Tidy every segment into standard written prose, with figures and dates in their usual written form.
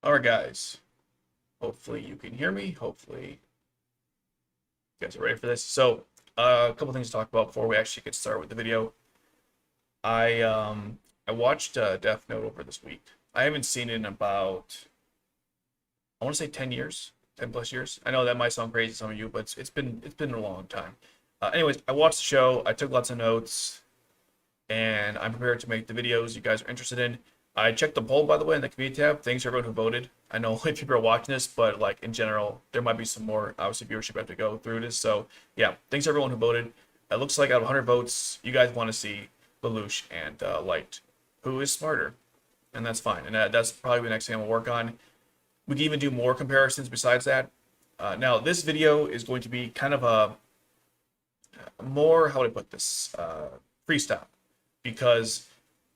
Alright guys, hopefully you can hear me. Hopefully you guys are ready for this. So, a couple things to talk about before we actually get started with the video. I watched Death Note over this week. I haven't seen it in about, I want to say 10 years, 10 plus years. I know that might sound crazy to some of you, but it's been a long time. Anyways, I watched the show, I took lots of notes, and I'm prepared to make the videos you guys are interested in. I checked the poll, by the way, in the community tab. Thanks to everyone who voted. I know if people are watching this, but like in general, there might be some more obviously viewership I have to go through this. So yeah, thanks to everyone who voted. It looks like out of 100 votes, you guys want to see Lelouch and Light, who is smarter, and that's fine. And that's probably the next thing I'm gonna work on. We can even do more comparisons besides that. Now this video is going to be kind of a more, how would I put this, freestyle, because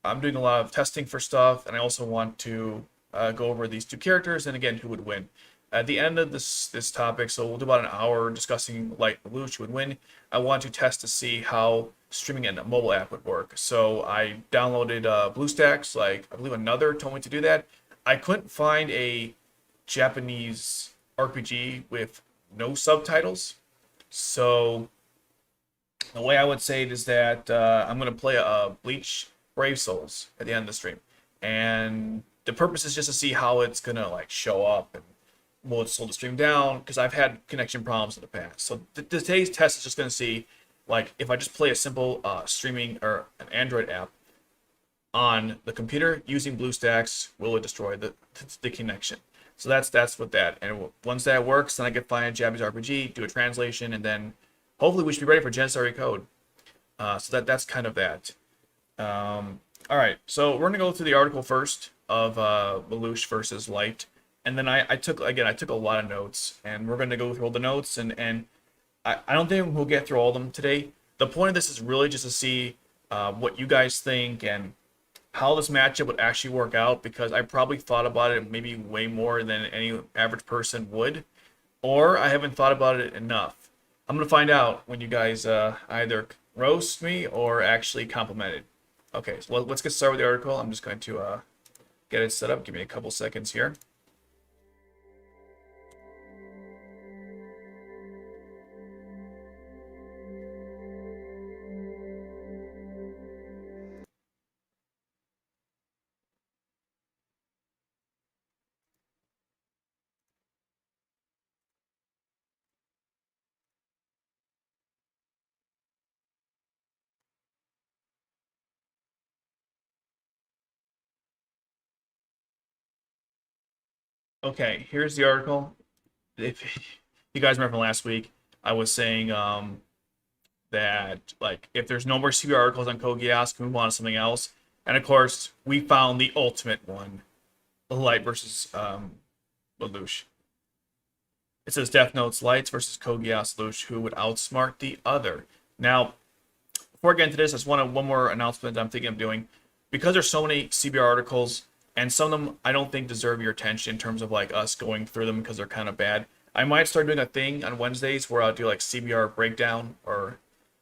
I'm doing a lot of testing for stuff, and I also want to go over these two characters, and again, who would win. At the end of this topic, so we'll do about an hour discussing Light and Lelouch, who would win. I want to test to see how streaming in a mobile app would work. So I downloaded BlueStacks, like I believe another told me to do that. I couldn't find a Japanese RPG with no subtitles. So the way I would say it is that I'm going to play a Bleach Brave Souls at the end of the stream, and the purpose is just to see how it's gonna like show up and will it slow the stream down, because I've had connection problems in the past. So today's test is just gonna see like if I just play a simple streaming or an Android app on the computer using BlueStacks, will it destroy the connection? So that's what that, and once that works, then I can find a Japanese RPG, do a translation, and then hopefully we should be ready for Janissary code. So that's kind of that. All right, so we're gonna go through the article first of Lelouch versus Light, and then I took a lot of notes, and we're gonna go through all the notes, and I don't think we'll get through all of them today. The point of this is really just to see what you guys think and how this matchup would actually work out, because I probably thought about it maybe way more than any average person would, or I haven't thought about it enough. I'm gonna find out when you guys either roast me or actually compliment it. Okay, so let's get started with the article. I'm just going to get it set up. Give me a couple seconds here. Okay, here's the article. If you guys remember from last week, I was saying that like if there's no more CBR articles on Geass, can we move on to something else? And of course, we found the ultimate one, Light versus Lelouch. It says Death Note's Lights versus Geass Lelouch, who would outsmart the other. Now, before I get into this, I just want one more announcement I'm thinking of doing. Because there's so many CBR articles, and some of them I don't think deserve your attention in terms of like us going through them because they're kind of bad. I might start doing a thing on Wednesdays where I'll do like CBR breakdown or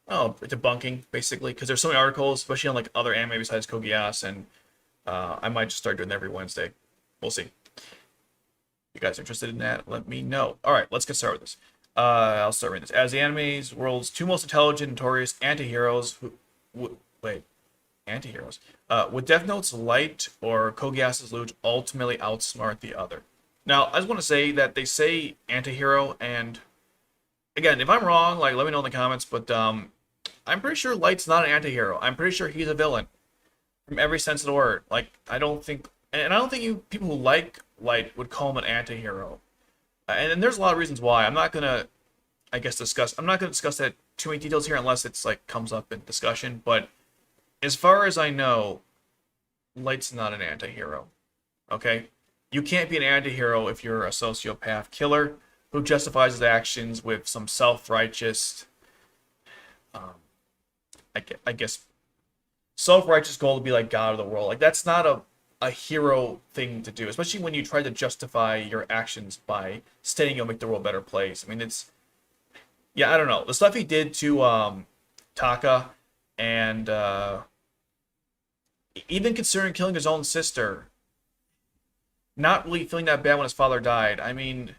debunking basically, because there's so many articles, especially on like other anime besides Geass, and I might just start doing that every Wednesday. We'll see. If you guys are interested in that, let me know. All right, let's get started with this. I'll start reading this. As the anime's world's two most intelligent, notorious anti-heroes anti-heroes. Would Death Note's Light or Geass's Lelouch ultimately outsmart the other? Now, I just want to say that they say anti-hero, and again, if I'm wrong, like let me know in the comments, but I'm pretty sure Light's not an anti-hero. I'm pretty sure he's a villain from every sense of the word. Like, I don't think you people who like Light would call him an anti-hero. And there's a lot of reasons why. I'm not gonna discuss that too many details here unless it's like comes up in discussion, but as far as I know, Light's not an anti-hero. Okay? You can't be an anti-hero if you're a sociopath killer who justifies his actions with some self-righteous, I guess, self-righteous goal to be like God of the world. Like, that's not a hero thing to do, especially when you try to justify your actions by stating you'll make the world a better place. I mean, yeah, I don't know. The stuff he did to Taka, and even considering killing his own sister, not really feeling that bad when his father died. I mean,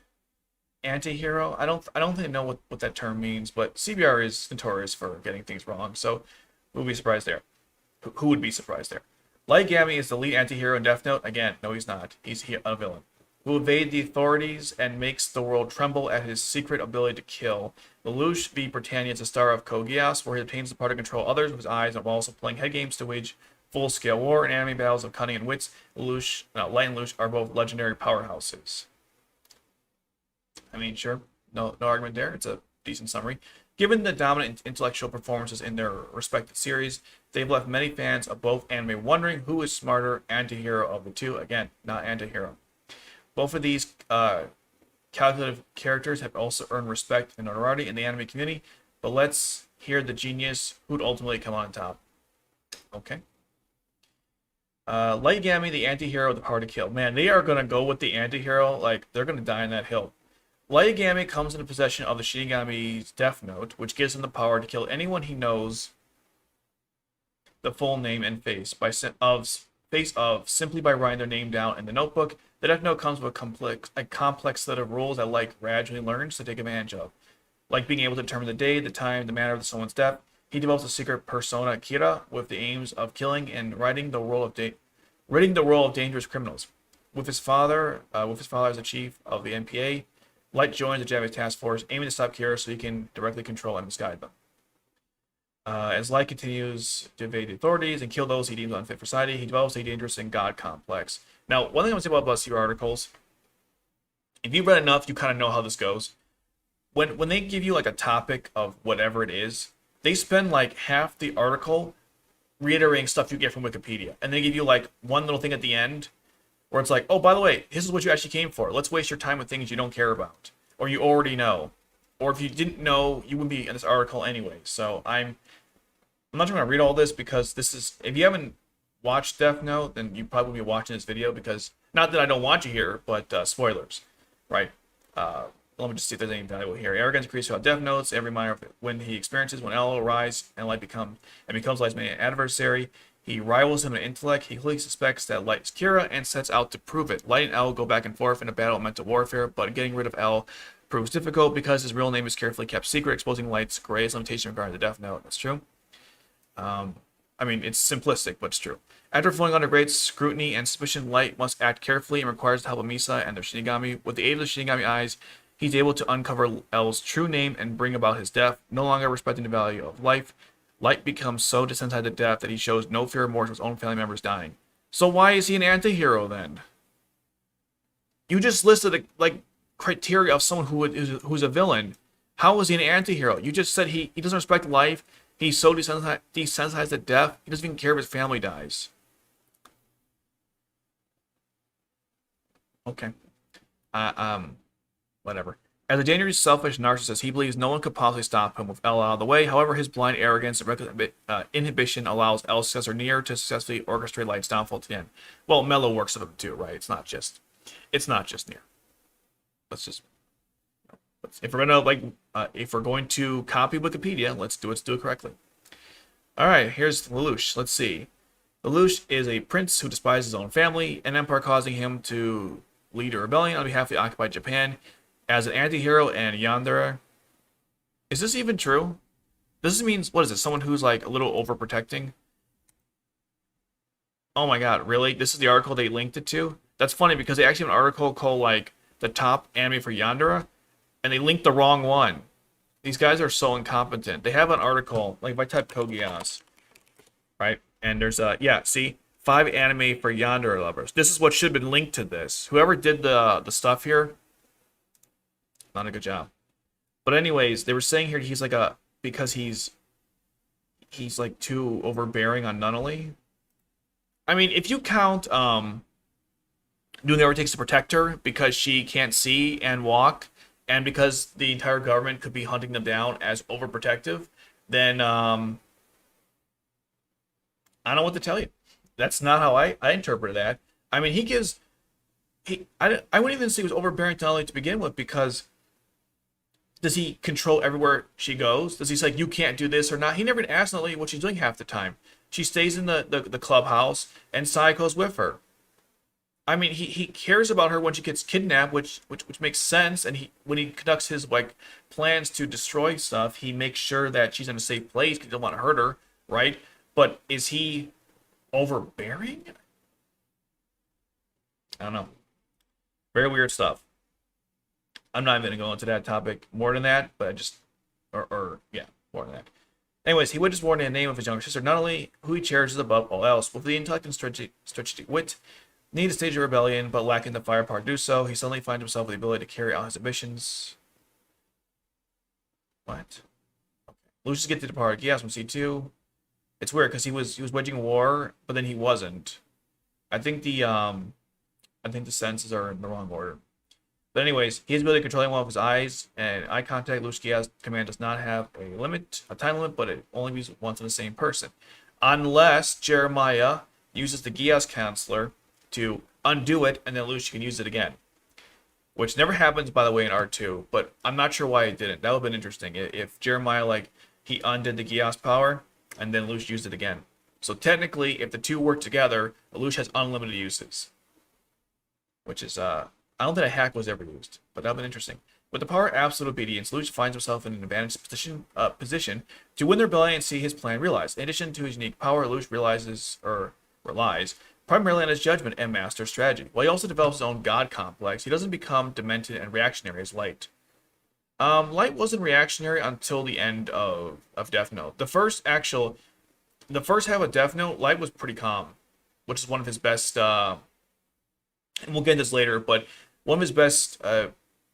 anti-hero. I don't think I know what that term means, but CBR is notorious for getting things wrong. So who would be surprised there? Who would be surprised there? Light Yagami is the lead anti-hero in Death Note. Again, no, he's not. He's a villain who evades the authorities and makes the world tremble at his secret ability to kill. Lelouch v. Britannia is the star of Code Geass, where he obtains the power to control others with his eyes, and while also playing head games to wage full-scale war and anime battles of cunning and wits. Light and Lelouch are both legendary powerhouses. I mean, sure, no argument there. It's a decent summary. Given the dominant intellectual performances in their respective series, they've left many fans of both anime wondering who is smarter anti-hero of the two. Again, not anti-hero. Both of these calculative characters have also earned respect and notoriety in the anime community, but let's hear the genius who'd ultimately come on top. Okay. Light Yagami, the anti-hero with the power to kill. Man, they are going to go with the anti-hero. Like, they're going to die on that hill. Light Yagami comes into possession of the Shinigami's Death Note, which gives him the power to kill anyone he knows the full name and face of simply by writing their name down in the notebook. The Death Note comes with a complex set of rules that Light gradually learns to take advantage of, like being able to determine the day, the time, the manner of someone's death. He develops a secret persona, Kira, with the aims of killing and ridding the world of dangerous criminals. With his father as the chief of the NPA, Light joins the Japanese task force, aiming to stop Kira so he can directly control and misguide them. As Light continues to evade the authorities and kill those he deems unfit for society, he develops a dangerous and god complex. Now, one thing I want to say about BuzzFeed articles, if you've read enough, you kind of know how this goes. When they give you like a topic of whatever it is, they spend like half the article reiterating stuff you get from Wikipedia, and they give you like one little thing at the end where it's like, oh, by the way, this is what you actually came for. Let's waste your time with things you don't care about, or you already know, or if you didn't know, you wouldn't be in this article anyway. So I'm not going to read all this because this is, if you haven't watched Death Note, then you probably be watching this video because, not that I don't want you here, but spoilers, right? Let me just see if there's anything valuable here. Arrogance increases throughout Death Notes. Every minor when he experiences when L arises and Light becomes Light's main adversary. He rivals him in intellect. He clearly suspects that Light is Kira and sets out to prove it. Light and L go back and forth in a battle of mental warfare, but getting rid of L proves difficult because his real name is carefully kept secret, exposing Light's greatest limitation regarding the Death Note. That's true. I mean, it's simplistic, but it's true. After falling under great scrutiny and suspicion, Light must act carefully and requires the help of Misa and their Shinigami. With the aid of the Shinigami eyes, he's able to uncover L's true name and bring about his death. No longer respecting the value of life, Light becomes so desensitized to death that he shows no fear of remorse of his own family members dying. So why is he an anti-hero then? You just listed like criteria of someone who's a villain. How is he an anti-hero? You just said he doesn't respect life. He's so desensitized to death, he doesn't even care if his family dies. Okay. Whatever. As a dangerous, selfish narcissist, he believes no one could possibly stop him with L out of the way. However, his blind arrogance and reckless inhibition allows L's successor Nier to successfully orchestrate Light's downfall to the end. Well, Mello works with him too, right? It's not just Nier. If we're going to copy Wikipedia, let's do it correctly. All right, here's Lelouch. Let's see. Lelouch is a prince who despises his own family, an empire causing him to lead a rebellion on behalf of the occupied Japan. As an anti-hero and yandere. Is this even true? This means, what is it? Someone who's like a little overprotecting? Oh my god, really? This is the article they linked it to? That's funny because they actually have an article called like the top anime for yandere, and they linked the wrong one. These guys are so incompetent. They have an article, like if I type Code Geass, right? And there's see, 5 anime for yandere lovers. This is what should have been linked to this. Whoever did the stuff here, not a good job. But anyways, they were saying here he's like because he's like too overbearing on Nunnally. I mean, if you count doing whatever it takes to protect her because she can't see and walk, and because the entire government could be hunting them down as overprotective, then I don't know what to tell you. That's not how I interpreted that. I mean, I wouldn't even say he was overbearing to Nunnally to begin with, because does he control everywhere she goes? Does he say, like, you can't do this or not? He never asked Nunnally what she's doing half the time. She stays in the clubhouse, and Sai goes with her. I mean, he cares about her when she gets kidnapped, which makes sense. And he when he conducts his like plans to destroy stuff, he makes sure that she's in a safe place because he don't want to hurt her, right? But is he overbearing? I don't know. Very weird stuff. I'm not even gonna go into that topic more than that, but I just or yeah, more than that. Anyways, he would just warn in the name of his younger sister, not only who he cherishes above all else, with the intellect and strategic wit, need to stage a rebellion, but lacking the firepower to do so, he suddenly finds himself with the ability to carry out his ambitions. What? Okay. Lucius gets to depart Geass from C2. It's weird because he was waging war, but then he wasn't. I think the sentences are in the wrong order. But anyways, he has the ability to control one of his eyes, and eye contact. Lucius command does not have a time limit, but it only be once on the same person, unless Jeremiah uses the Geass counselor to undo it, and then Lucius can use it again, which never happens, by the way, in R2. But I'm not sure why it didn't. That would have been interesting if Jeremiah he undid the Geass power, and then Lucius used it again. So technically, if the two work together, Lucius has unlimited uses, which is I don't think a hack was ever used, but that would have been interesting. With the power of absolute obedience, Lucius finds himself in an advantaged position to win the rebellion and see his plan realized. In addition to his unique power, Lucius relies primarily on his judgment and master strategy. While he also develops his own god complex, he doesn't become demented and reactionary as Light. Light wasn't reactionary until the end of Death Note. The first half of Death Note, Light was pretty calm, which is one of his best. And we'll get into this later, but one of his best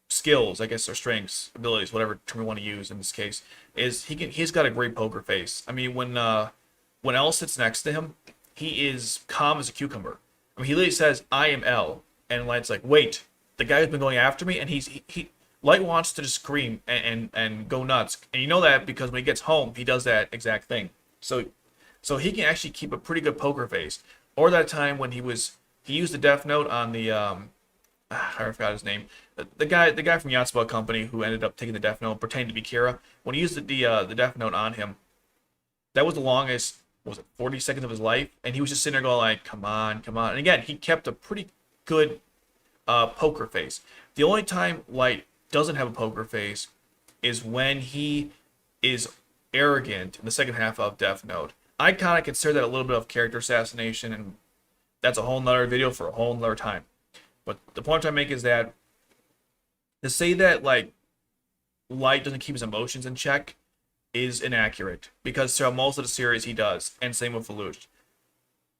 skills, I guess, or strengths, abilities, whatever term you want to use in this case, is he's got a great poker face. I mean, when L sits next to him, he is calm as a cucumber. I mean, he literally says, "I am L," and Light's like, "Wait, the guy who's been going after me," and he Light wants to just scream and go nuts, and you know that because when he gets home, he does that exact thing. So he can actually keep a pretty good poker face. Or that time when he used the Death Note on the I forgot his name. The guy from Yatsuba Company who ended up taking the Death Note, pretending to be Kira. When he used the Death Note on him, that was the longest. Was it 40 seconds of his life? And he was just sitting there going like, "Come on, come on." And again, he kept a pretty good poker face. The only time Light doesn't have a poker face is when he is arrogant in the second half of Death Note. I kind of consider that a little bit of character assassination, and that's a whole nother video for a whole nother time. But the point I'm trying to make is that to say that Light doesn't keep his emotions in check is inaccurate, because throughout most of the series he does, and same with Lelouch.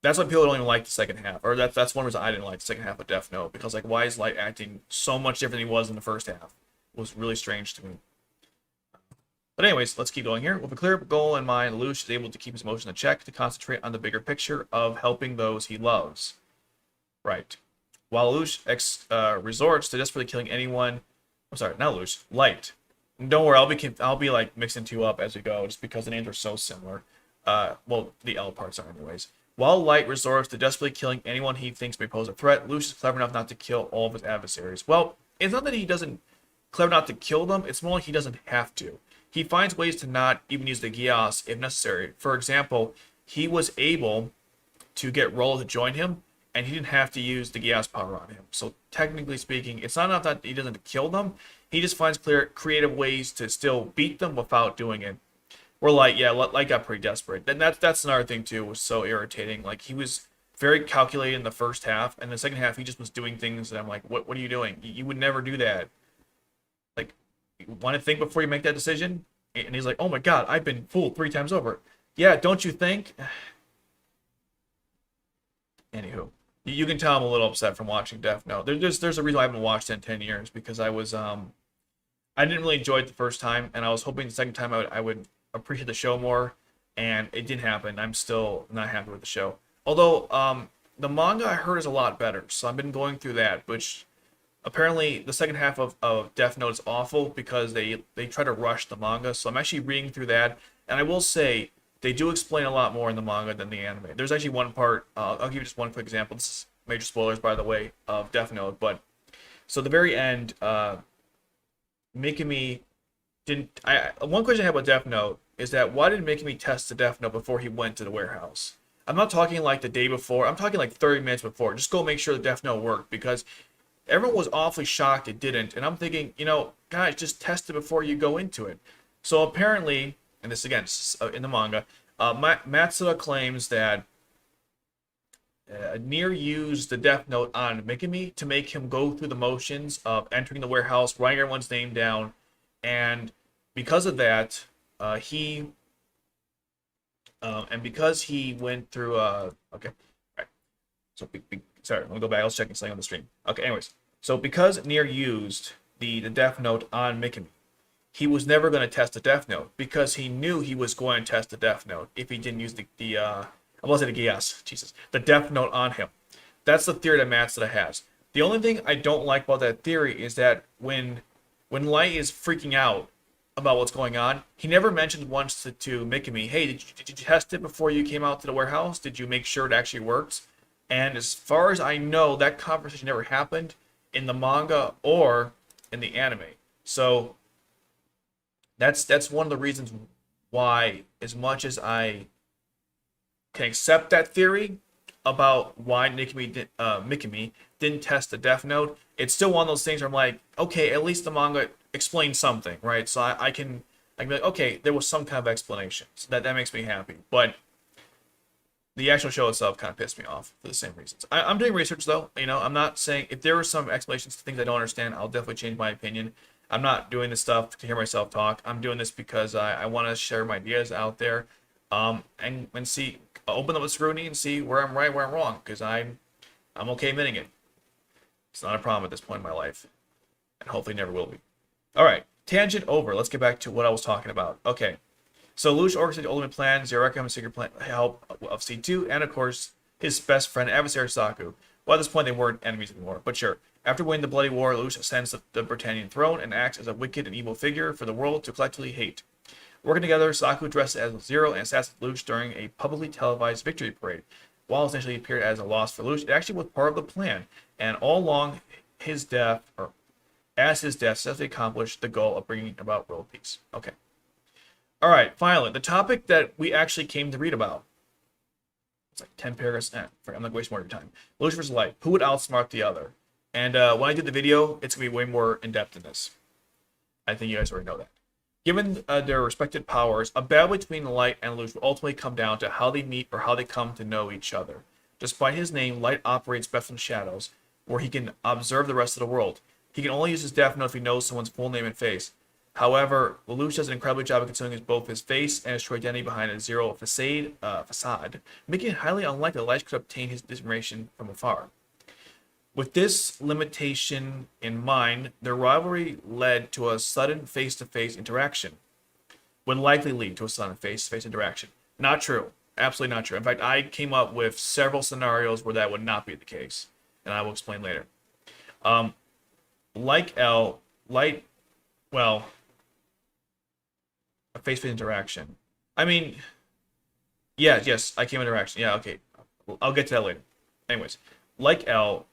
That's why people don't even like the second half, or that's one reason I didn't like the second half of Death Note, because why is Light acting so much different than he was in the first half? It was really strange to me. But anyways, let's keep going here. With a clear goal in mind, Lelouch is able to keep his emotions in check to concentrate on the bigger picture of helping those he loves. Right. While Lelouch resorts to desperately killing anyone, I'm sorry, not Lelouch, Light. Don't worry, I'll be like mixing two up as we go, just because the names are so similar. Well, the L parts are anyways. While Light resorts to desperately killing anyone he thinks may pose a threat, Lelouch is clever enough not to kill all of his adversaries. Well, it's not that he doesn't clever not to kill them, it's more like he doesn't have to. He finds ways to not even use the Geass if necessary. For example, he was able to get Roll to join him, and he didn't have to use the Geass power on him. So technically speaking, it's not enough that he doesn't kill them. He just finds creative ways to still beat them without doing it. Where Light got pretty desperate. And that's another thing too, was so irritating. Like, he was very calculated in the first half, and the second half he just was doing things that I'm like, what are you doing? You would never do that. Like, you want to think before you make that decision? And he's like, "Oh my god, I've been fooled 3 times over." Yeah, don't you think? Anywho, you can tell I'm a little upset from watching Death Note. There's a reason I haven't watched it in 10 years, because I didn't really enjoy it the first time, and I was hoping the second time I would appreciate the show more, and it didn't happen. I'm still not happy with the show. Although the manga I heard is a lot better, so I've been going through that, which apparently the second half of Death Note is awful because they try to rush the manga. So I'm actually reading through that, and I will say they do explain a lot more in the manga than the anime. There's actually one part, I'll give you just one quick example. This is major spoilers, by the way, of Death Note, but so the very end, Mikami didn't. One question I have about Death Note is that why did Mikami test the Death Note before he went to the warehouse? I'm not talking like the day before. I'm talking like 30 minutes before. Just go make sure the Death Note worked because everyone was awfully shocked it didn't. And I'm thinking, guys, just test it before you go into it. So apparently, and this again in the manga, Matsuda claims that Nier used the Death Note on Mikami to make him go through the motions of entering the warehouse, writing everyone's name down, and because of that, he and because he went through okay, right. So sorry, let me go back. I was checking something on the stream. Okay, anyways, so because Nier used the Death Note on Mikami, he was never going to test the Death Note because he knew he was going to test the Death Note if he didn't use I wasn't a Geass, Jesus, the Death Note on him. That's the theory that Matsuda has. The only thing I don't like about that theory is that when Light is freaking out about what's going on, he never mentioned once to Mikami, hey, did you test it before you came out to the warehouse? Did you make sure it actually works? And as far as I know, that conversation never happened in the manga or in the anime. So that's one of the reasons why, as much as I can accept that theory about why Mikami didn't test the Death Note, it's still one of those things where I'm like, okay, at least the manga explains something, right? So I can be like, okay, there was some kind of explanation. So that makes me happy. But the actual show itself kind of pissed me off for the same reasons. I'm doing research though. I'm not saying if there were some explanations to things I don't understand, I'll definitely change my opinion. I'm not doing this stuff to hear myself talk. I'm doing this because I want to share my ideas out there, and see, open up the scrutiny and see where I'm right, where I'm wrong, because I'm okay admitting it. It's not a problem at this point in my life, and hopefully never will be. All right, tangent over. Let's get back to what I was talking about. Okay, so Lelouch orchestrated the ultimate plan, Zero Recom, secret plan, help of C2, and of course his best friend adversary Saku. Well, at this point they weren't enemies anymore, but sure. After winning the bloody war, Lelouch ascends the Britannian throne and acts as a wicked and evil figure for the world to collectively hate. Working together, Saku dressed as Zero and assassinated Lelouch during a publicly televised victory parade. While it essentially appeared as a loss for Lelouch, it actually was part of the plan, and all along his death successfully accomplished the goal of bringing about world peace. Okay. All right, finally, the topic that we actually came to read about. It's like 10 paragraphs. I'm not going to waste more of your time. Lelouch versus Light. Who would outsmart the other? And when I do the video, it's going to be way more in-depth than this. I think you guys already know that. Given their respected powers, a battle between Light and Lelouch will ultimately come down to how they meet or how they come to know each other. Despite his name, Light operates best in shadows, where he can observe the rest of the world. He can only use his Death Note if he knows someone's full name and face. However, Lelouch does an incredible job of concealing both his face and his true identity behind a Zero facade, making it highly unlikely that Light could obtain his information from afar. With this limitation in mind, their rivalry led to a sudden face-to-face interaction. Would likely lead to a sudden face-to-face interaction. Not true. Absolutely not true. In fact, I came up with several scenarios where that would not be the case, and I will explain later. Well, a face-to-face interaction. I mean, yes, I came interaction. Yeah, okay. I'll get to that later. Anyways, like L,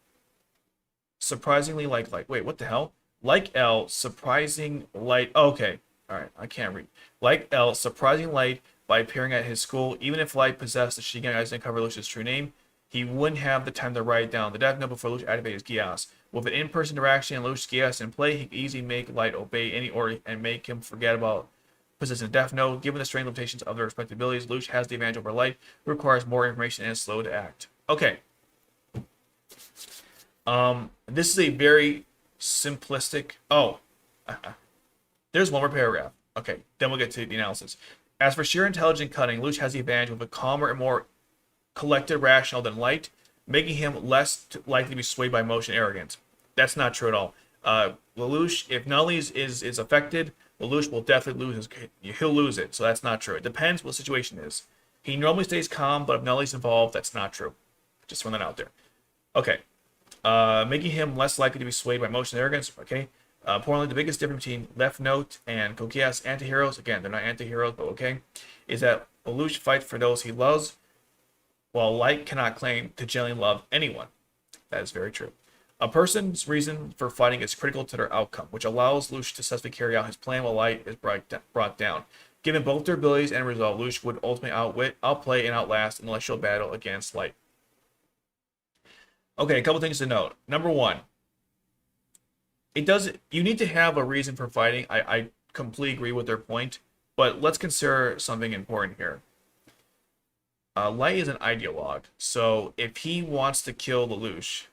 surprisingly like Light. Wait, what the hell? Like L, surprising Light. Oh, okay. Alright, I can't read. Like L, surprising Light by appearing at his school. Even if Light possessed the Shigen eyes and cover Lelouch's true name, he wouldn't have the time to write down the Death Note before Lelouch activated his Geass. With an in-person interaction and Lelouch's Geass in play, he could easily make Light obey any order and make him forget about possessing the Death Note. Given the strength limitations of their respective abilities, Lelouch has the advantage over Light, who requires more information and is slow to act. Okay. This is a very simplistic. There's one more paragraph. Okay, then we'll get to the analysis. As for sheer intelligent cunning, Lelouch has the advantage with a calmer and more collected rational than Light, making him less likely to be swayed by emotion and arrogance. That's not true at all. Lelouch, if Nully is affected, Lelouch will definitely lose he'll lose it. So that's not true. It depends what the situation is. He normally stays calm, but if Nully's involved, that's not true. Just throwing that out there. Okay. Making him less likely to be swayed by emotion and arrogance. Okay. Importantly, the biggest difference between Death Note and Geass antiheroes, again, they're not antiheroes, but okay, is that Lelouch fights for those he loves, while Light cannot claim to genuinely love anyone. That is very true. A person's reason for fighting is critical to their outcome, which allows Lelouch to successfully carry out his plan while Light is brought down. Given both their abilities and result, Lelouch would ultimately outplay, and outlast an celestial battle against Light. Okay, a couple things to note. Number one, you need to have a reason for fighting. I completely agree with their point, but let's consider something important here. Light is an ideologue, so if he wants to kill Lelouch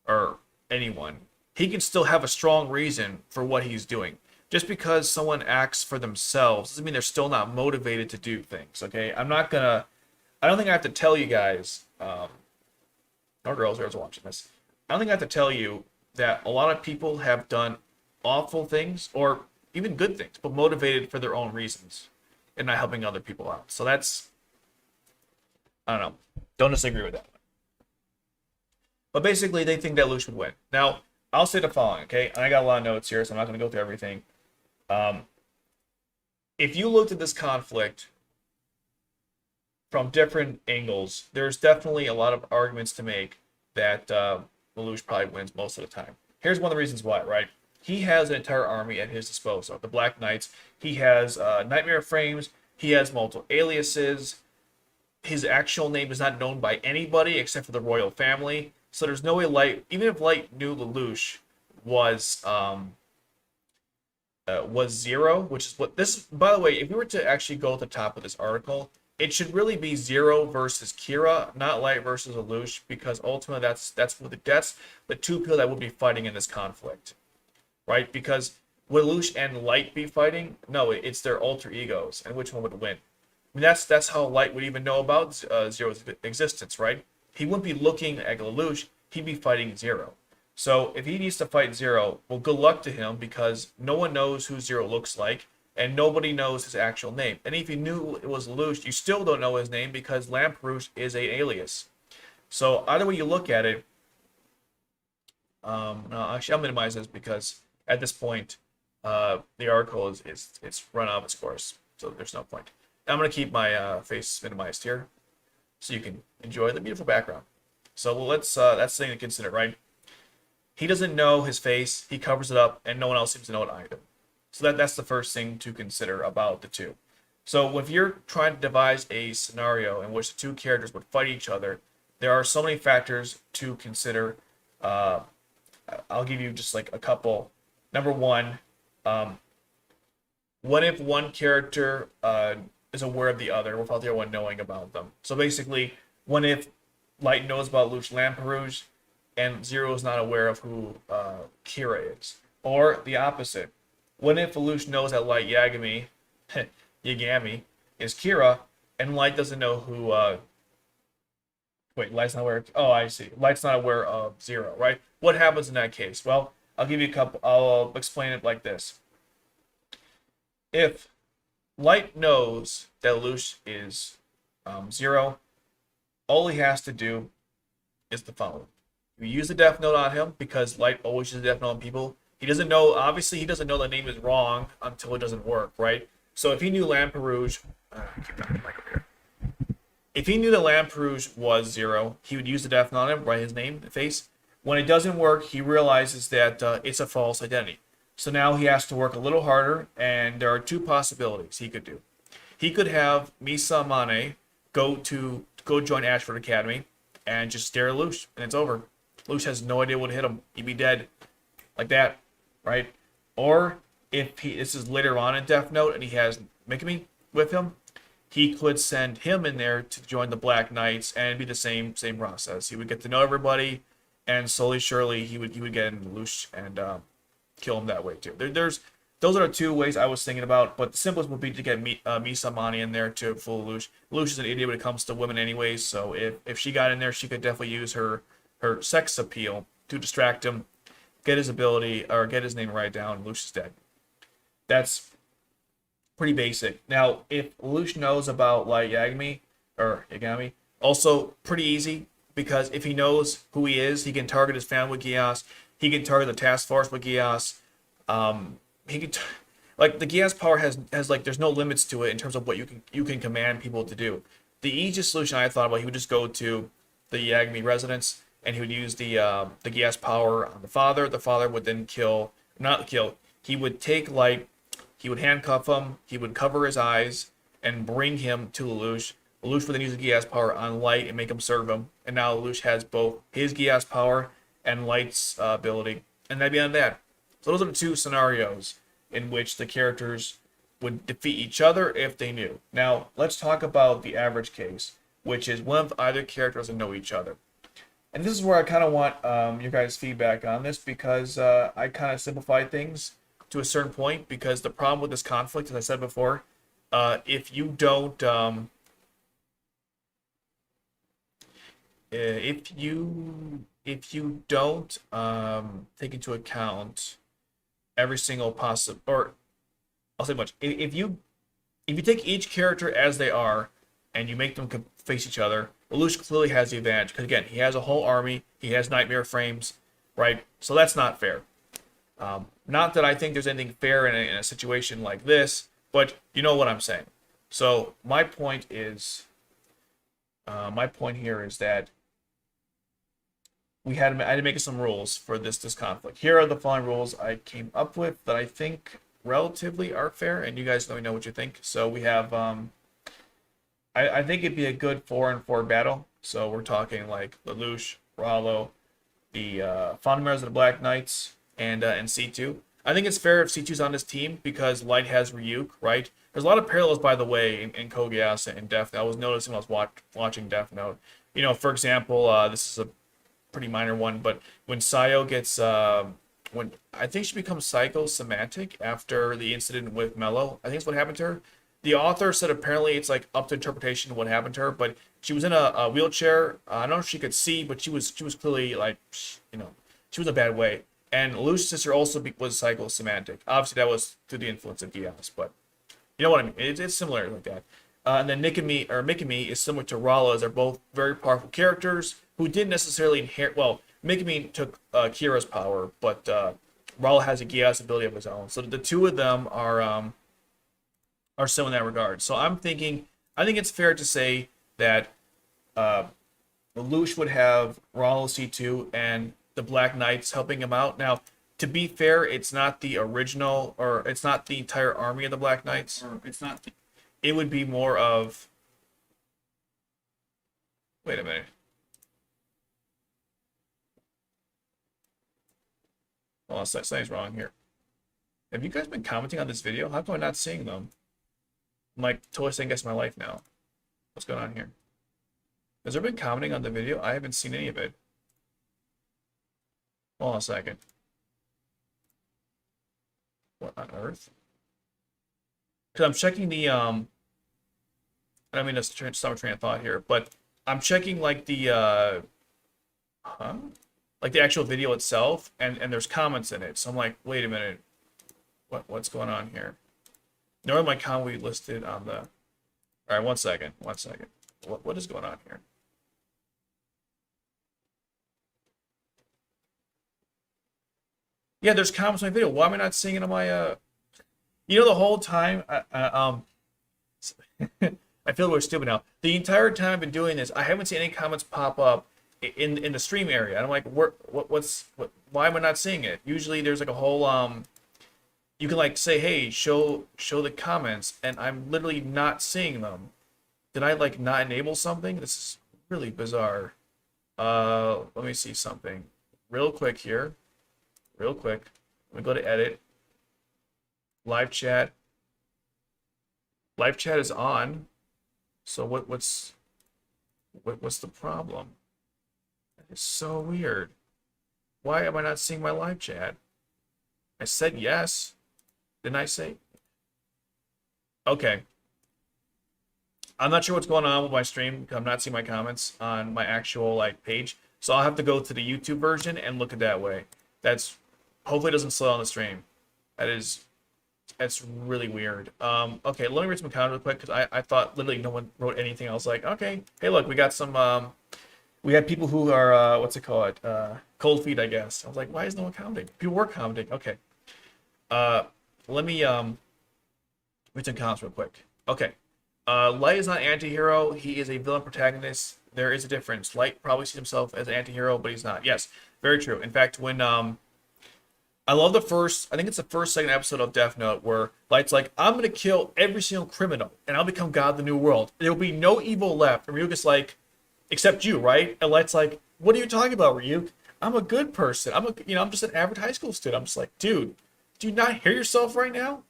or anyone, he can still have a strong reason for what he's doing. Just because someone acts for themselves doesn't mean they're still not motivated to do things. Okay, I don't think I have to tell you guys, or girls who are watching this. I don't think I have to tell you that a lot of people have done awful things or even good things, but motivated for their own reasons and not helping other people out. So that's, I don't know. Don't disagree with that one. But basically, they think that Lelouch would win. Now, I'll say the following, okay? And I got a lot of notes here, so I'm not going to go through everything. If you looked at this conflict from different angles, there's definitely a lot of arguments to make that Lelouch probably wins most of the time. Here's one of the reasons why, right? He has an entire army at his disposal. The Black Knights. He has nightmare frames. He has multiple aliases. His actual name is not known by anybody except for the royal family. So there's no way Light, even if Light knew Lelouch was Zero, which is what this. By the way, if we were to actually go at the top of this article, it should really be Zero versus Kira, not Light versus Lelouch, because ultimately that's the two people that would be fighting in this conflict, right? Because would Lelouch and Light be fighting? No, it's their alter egos, and which one would win? I mean, that's how Light would even know about Zero's existence, right? He wouldn't be looking at Lelouch, he'd be fighting Zero. So if he needs to fight Zero, well, good luck to him, because no one knows who Zero looks like, and nobody knows his actual name. And if you knew it was Lelouch, you still don't know his name, because Lamperouche is an alias. So either way you look at it, no, actually I'll minimize this, because at this point, the article is run out of its course, so there's no point. I'm going to keep my face minimized here, so you can enjoy the beautiful background. So that's the thing to consider, right? He doesn't know his face, he covers it up, and no one else seems to know it either. So that's the first thing to consider about the two. So if you're trying to devise a scenario in which the two characters would fight each other, there are so many factors to consider. I'll give you just like a couple. Number one, what if one character is aware of the other without the other one knowing about them? So basically, what if Light knows about Lelouch Lamperouche and Zero is not aware of who Kira is? Or the opposite. What if Lelouch knows that Light Yagami is Kira, and Light doesn't know who Light's not aware. Oh, I see. Light's not aware of Zero, right? What happens in that case? Well, I'll give you a couple. I'll explain it like this. If Light knows that Lelouch is Zero, all he has to do is the following. You use the Death Note on him, because Light always uses the Death Note on people. He doesn't know, obviously, he doesn't know the name is wrong until it doesn't work, right? So if he knew Lamperouche, if he knew that Lamperouche was Zero, he would use the Death Note on him, write his name, the face. When it doesn't work, he realizes that it's a false identity. So now he has to work a little harder, and there are two possibilities he could do. He could have Misa Mane go join Ashford Academy and just stare at Lelouch, and it's over. Lelouch has no idea what hit him. He'd be dead. Like that, right? Or if this is later on in Death Note and he has Mikami with him, he could send him in there to join the Black Knights, and it'd be the same process. He would get to know everybody, and slowly, surely, he would get into Lelouch and kill him that way too. Those are the two ways I was thinking about, but the simplest would be to get Misa Mane in there to fool Lelouch. Lelouch is an idiot when it comes to women anyways, so if she got in there, she could definitely use her sex appeal to distract him, get his ability, or get his name right down, and Lelouch is dead. That's pretty basic. Now, if Lelouch knows about Light Yagami, also pretty easy, because if he knows who he is, he can target his family with Geass, he can target the task force with Geass, he can like the Geass power has like there's no limits to it in terms of what you can command people to do. The easiest solution I thought about, he would just go to the Yagami residence, and he would use the Geass power on the father. The father would then he would take Light, he would handcuff him, he would cover his eyes, and bring him to Lelouch. Lelouch would then use the Geass power on Light and make him serve him. And now Lelouch has both his Geass power and Light's ability. And that'd be on that. So those are the two scenarios in which the characters would defeat each other if they knew. Now, let's talk about the average case, which is one of either characters doesn't know each other. And this is where I kind of want your guys' feedback on this, because I kind of simplified things to a certain point, because the problem with this conflict, as I said before, if you don't take into account every single possible, or I'll say much, if you take each character as they are and you make them face each other, Lelouch clearly has the advantage, because again, he has a whole army, he has nightmare frames, right? So that's not fair. Not that I think there's anything fair in a situation like this, but you know what I'm saying. So my point here is that I had to make some rules for this conflict. Here are the following rules I came up with that I think relatively are fair, and you guys let me know what you think. So we have, I think it'd be a good 4-on-4 battle. So we're talking like Lelouch, Rollo, the founding members of the Black Knights, and C2. I think it's fair if C2's on this team because Light has Ryuk, right? There's a lot of parallels, by the way, in Code Geass and Death Note. I was noticing when I was watching Death Note. You know, for example, this is a pretty minor one, but when Sayo gets, when I think she becomes psychosomatic after the incident with Mello, I think that's what happened to her. The author said apparently it's like up to interpretation what happened to her, but she was in a wheelchair. I don't know if she could see, but she was clearly like, you know, she was in a bad way. And Lelouch's sister also was psychosomatic. Obviously, that was through the influence of Geass, but you know what I mean. It's similar like that. And then Mikami is similar to Rollo, as they're both very powerful characters who didn't necessarily inherit. Well, Mikami took Kira's power, but Rollo has a Geass ability of his own. So the two of them are similar in that regard. So I think it's fair to say that Lelouch would have Rollo C2 and the Black Knights helping him out. Now, to be fair, it's not the original, or it's not the entire army of the Black Knights. Or it's not. It would be more of. Wait a minute. Oh, something's wrong here. Have you guys been commenting on this video? How come I'm not seeing them? I'm like totally second guessing my life now. What's going on here? Has there been commenting on the video? I haven't seen any of it. Hold on a second. What on earth? Because I'm checking the I don't mean to stop a train of thought here, but I'm checking like the like the actual video itself, and there's comments in it. So I'm like, wait a minute, what's going on here? Normally my comment will be listed on the. All right, one second. What is going on here? Yeah, there's comments on my video. Why am I not seeing it on my You know, the whole time I feel really stupid now. The entire time I've been doing this, I haven't seen any comments pop up in the stream area. And I'm like, why am I not seeing it? Usually there's like a whole you can like say, hey, show the comments, and I'm literally not seeing them. Did I like not enable something? This is really bizarre. Let me see something real quick here. Real quick. Let me go to edit. Live chat. Live chat is on. So what's the problem? That is so weird. Why am I not seeing my live chat? I said yes. Didn't I say? Okay. I'm not sure what's going on with my stream. I'm not seeing my comments on my actual like page. So I'll have to go to the YouTube version and look at that way. That's hopefully it doesn't slow down the stream. That's really weird. Okay, let me read some comments real quick because I thought literally no one wrote anything. I was like, okay, hey look, we got some we had people who are what's it called? Cold feet, I guess. I was like, why is no one commenting? People were commenting. Okay. Let me read some comments real quick. Okay. Light is not an anti-hero. He is a villain protagonist. There is a difference. Light probably sees himself as an anti-hero, but he's not. Yes, very true. In fact, when I love the first, I think it's the first second episode of Death Note where Light's like, I'm gonna kill every single criminal and I'll become God of the New World. There will be no evil left. And Ryuga's like, except you, right? And Light's like, what are you talking about, Ryuk? I'm a good person. I'm just an average high school student. I'm just like, dude, do you not hear yourself right now?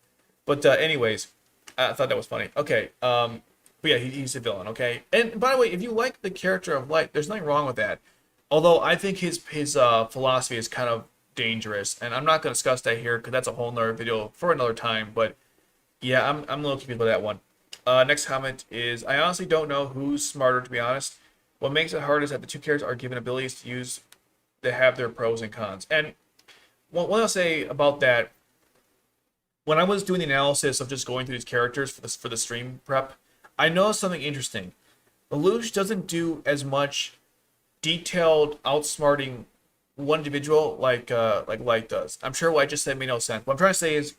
But anyways, I thought that was funny. Okay, but yeah, he's a villain. Okay, and by the way, if you like the character of Light, there's nothing wrong with that. Although I think his philosophy is kind of dangerous, and I'm not going to discuss that here because that's a whole nother video for another time. But yeah, I'm a little confused by that one. Next comment is, I honestly don't know who's smarter, to be honest. What makes it hard is that the two characters are given abilities to use that have their pros and cons. And what I'll say about that, when I was doing the analysis of just going through these characters for the stream prep, I noticed something interesting. Lelouch doesn't do as much detailed outsmarting one individual like Light does. I'm sure what I just said made no sense. What I'm trying to say is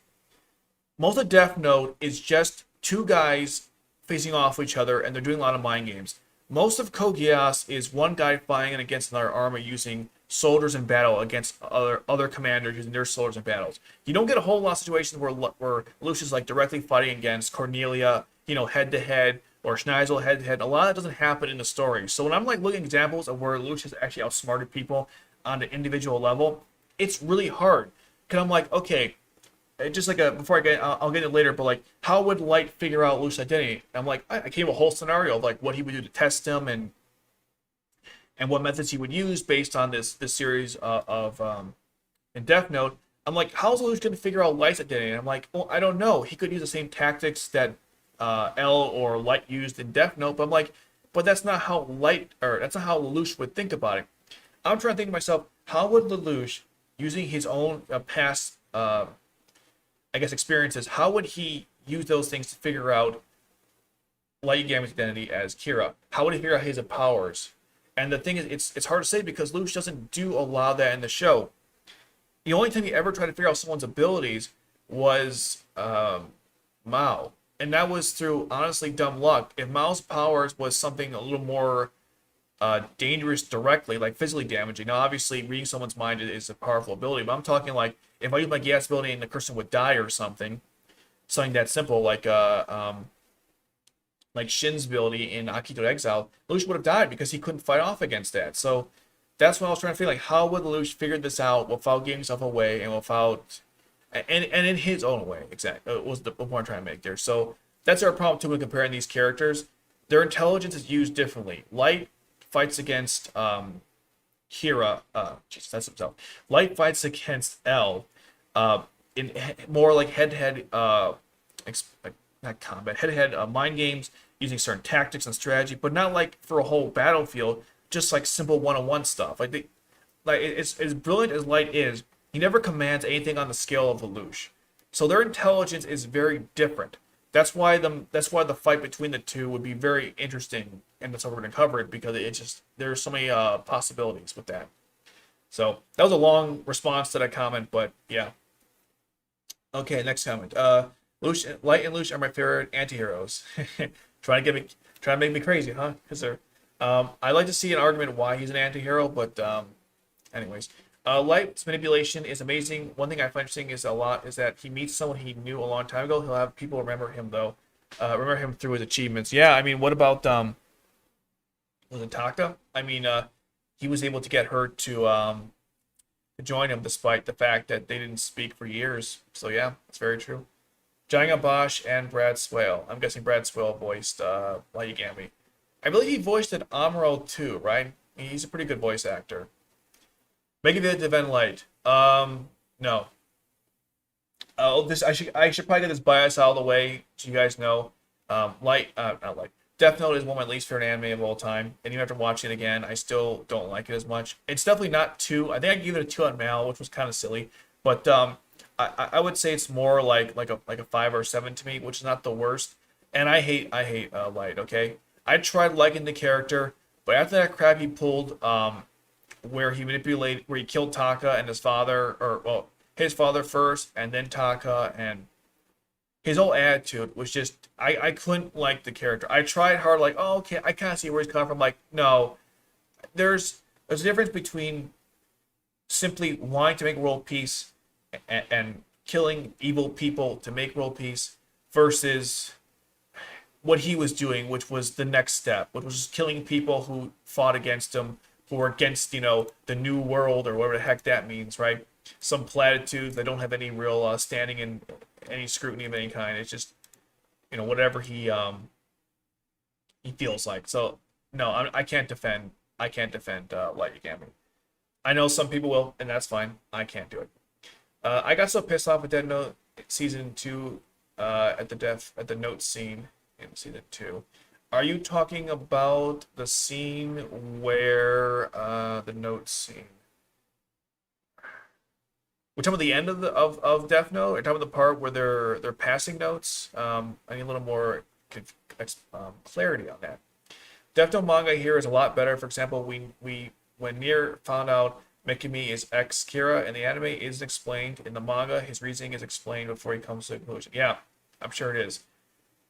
most of Death Note is just two guys facing off each other and they're doing a lot of mind games. Most of Code Geass is one guy fighting against another army using soldiers in battle against other commanders using their soldiers in battles. You don't get a whole lot of situations where Lucius is like directly fighting against Cornelia, head to head, or Schneisel head to head. A lot of that doesn't happen in the story. So when I'm like looking at examples of where Lucius actually outsmarted people on the individual level, it's really hard. Cause I'm like, okay, just like before I'll get it later, but like, how would Light figure out Lucius' identity? And I'm like, I came up with a whole scenario of like what he would do to test him and what methods he would use based on this series of in Death Note. I'm like, how's Lelouch going to figure out Light's identity? And I'm like, well, I don't know. He could use the same tactics that L or Light used in Death Note, but I'm like, but that's not how that's not how Lelouch would think about it. I'm trying to think to myself, how would Lelouch, using his own past, I guess, experiences, how would he use those things to figure out Light Yagami's identity as Kira? How would he figure out his powers? And the thing is, it's hard to say because Lelouch doesn't do a lot of that in the show. The only time he ever tried to figure out someone's abilities was Mao. And that was through, honestly, dumb luck. If Mao's powers was something a little more dangerous directly, like physically damaging. Now, obviously, reading someone's mind is a powerful ability, but I'm talking like if I use my Geass ability and the person would die or something that simple, like Shin's ability in Akito Exile, Lelouch would have died because he couldn't fight off against that. So that's what I was trying to feel like. How would Lelouch figure this out without giving himself away and without, and in his own way? Exactly, was the point I'm trying to make there. So that's our problem too when comparing these characters. Their intelligence is used differently. Light fights against Kira. Jesus, that's himself. Light fights against L. In more like head-to-head, not combat, head-to-head mind games using certain tactics and strategy, but not like for a whole battlefield. Just like simple one-on-one stuff. It's as brilliant as Light is, he never commands anything on the scale of Lelouch. So their intelligence is very different. That's why the fight between the two would be very interesting, and that's how we're gonna cover it because it's just there's so many possibilities with that. So that was a long response to that comment, but yeah. Okay, next comment. Light and Lelouch are my favorite anti-heroes. trying to make me crazy, huh? Because they're I'd like to see an argument why he's an anti-hero, but anyways. Light's manipulation is amazing. One thing I find interesting is that he meets someone he knew a long time ago. He'll have people remember him though. Remember him through his achievements. Yeah, I mean, what about was it Taka? I mean, he was able to get her to join him despite the fact that they didn't speak for years. So yeah, that's very true. Janga Bosch and Brad Swale. I'm guessing Brad Swale voiced Light Yagami. I believe he voiced it Amuro too, right? He's a pretty good voice actor. Megavit Devon Light. No. I should probably get this bias out of the way so you guys know. Not Light. Death Note is one of my least favorite anime of all time, and even after watching it again, I still don't like it as much. It's definitely not 2. I think I gave it a 2 on Mal, which was kind of silly, but I would say it's more like a 5 or 7 to me, which is not the worst. And I hate Light. Okay. I tried liking the character, but after that crap he pulled, where he killed Taka and his father, his father first, and then Taka, and his whole attitude was just, I couldn't like the character. I tried hard, like, oh, okay, I kind of see where he's coming from. Like, no, there's a difference between simply wanting to make world peace and killing evil people to make world peace versus what he was doing, which was the next step, which was killing people who fought against him, who were against, the new world or whatever the heck that means, right? Some platitudes that don't have any real standing in any scrutiny of any kind. It's just, whatever he feels like. So no, I can't defend. I can't defend Light Yagami. I know some people will, and that's fine. I can't do it. I got so pissed off with Dead Note season 2 at the note scene in season 2. Are you talking about the scene where the note scene? We're talking about the end of Death Note. We're talking about the part where they're passing notes. I need a little more clarity on that. Death Note manga here is a lot better. For example, we when Nier found out Mikami is ex Kira in the anime, isn't explained in the manga. His reasoning is explained before he comes to a conclusion. Yeah, I'm sure it is.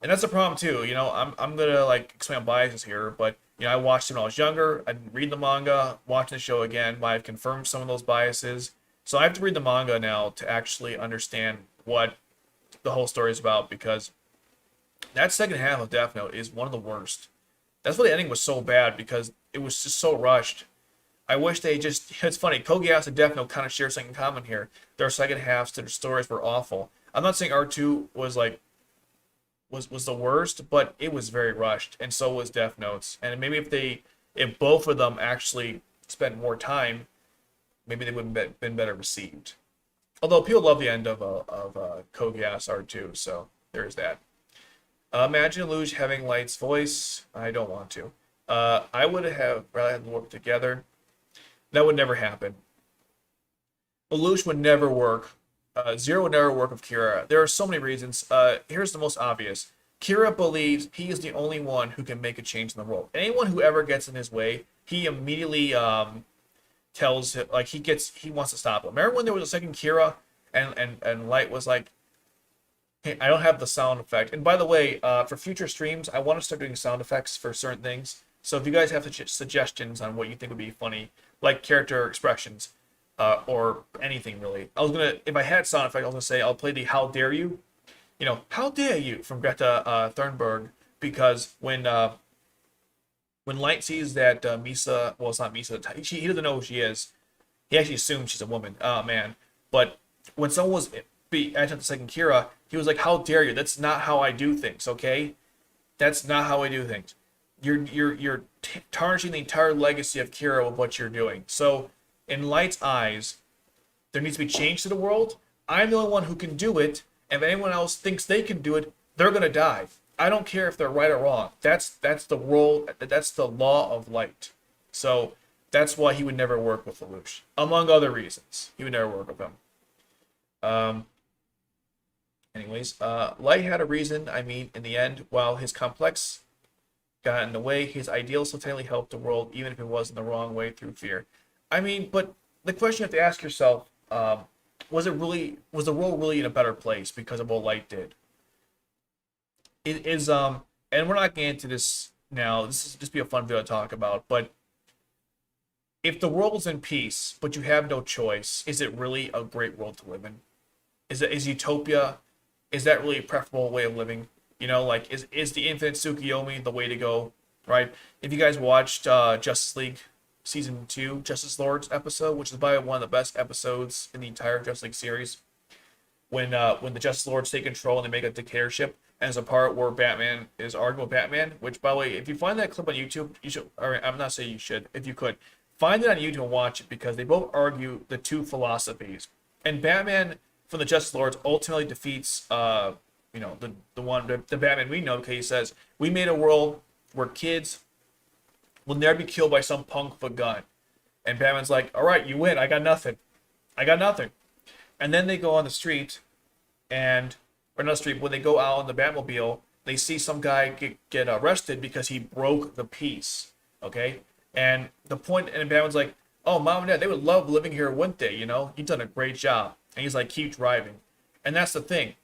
And that's the problem too. I'm gonna explain biases here, but I watched it when I was younger. I didn't read the manga. Watching the show again, I've confirmed some of those biases. So I have to read the manga now to actually understand what the whole story is about, because that second half of Death Note is one of the worst. That's why the ending was so bad, because it was just so rushed. I wish they just. It's funny. Code Geass and Death Note kind of share something in common here. Their second halves to their stories were awful. I'm not saying R2 was was the worst, but it was very rushed, and so was Death Note's. And maybe if both of them actually spent more time, maybe they would have been better received. Although people love the end of Code Geass R2, so there's that. Imagine Lelouch having Light's voice. I don't want to. I would have rather had them work together. That would never happen. Lelouch would never work. Zero would never work with Kira. There are so many reasons. Here's the most obvious. Kira believes he is the only one who can make a change in the world. Anyone who ever gets in his way, he immediately tells him, he wants to stop him. Remember when there was a second Kira and Light was like, hey, I don't have the sound effect. And by the way, for future streams, I want to start doing sound effects for certain things. So if you guys have suggestions on what you think would be funny, like character expressions, or anything really, if I had sound effect, I was gonna say I'll play the "How dare you," "How dare you" from Greta Thunberg, because when Light sees that Misa, well, it's not Misa, he doesn't know who she is. He actually assumes she's a woman. Oh man! But when someone was answering the second Kira, he was like, "How dare you? That's not how I do things. Okay, that's not how I do things. You're tarnishing the entire legacy of Kira with what you're doing." So in Light's eyes, there needs to be change to the world. I'm the only one who can do it, and if anyone else thinks they can do it, they're gonna die. I don't care if they're right or wrong. That's the role. That's the law of Light. So that's why he would never work with Lelouch, among other reasons. He would never work with him. Anyways, Light had a reason. I mean, in the end, while his complex got in the way, his ideals totally helped the world, even if it was in the wrong way through fear. I mean, but the question you have to ask yourself, was the world really in a better place because of what Light did? It is, and we're not getting into this now. This is just be a fun video to talk about. But if the world is in peace, but you have no choice, is it really a great world to live in? Is utopia? Is that really a preferable way of living? Is the infinite Tsukiyomi the way to go? Right? If you guys watched Justice League Season 2, Justice Lords episode, which is probably one of the best episodes in the entire Justice League series, when the Justice Lords take control and they make a dictatorship, and there's a part where Batman is arguing with Batman, which, by the way, if you find that clip on YouTube, you should, or I'm not saying you should, if you could, find it on YouTube and watch it, because they both argue the two philosophies. And Batman, from the Justice Lords, ultimately defeats, the Batman we know, because he says, we made a world where kids will never be killed by some punk with a gun. And Batman's like, all right, you win. I got nothing. And then they go on the street, or not the street, when they go out on the Batmobile, they see some guy get arrested because he broke the peace. Okay? And Batman's like, oh, Mom and Dad, they would love living here, wouldn't they? You've done a great job. And he's like, keep driving. And that's the thing.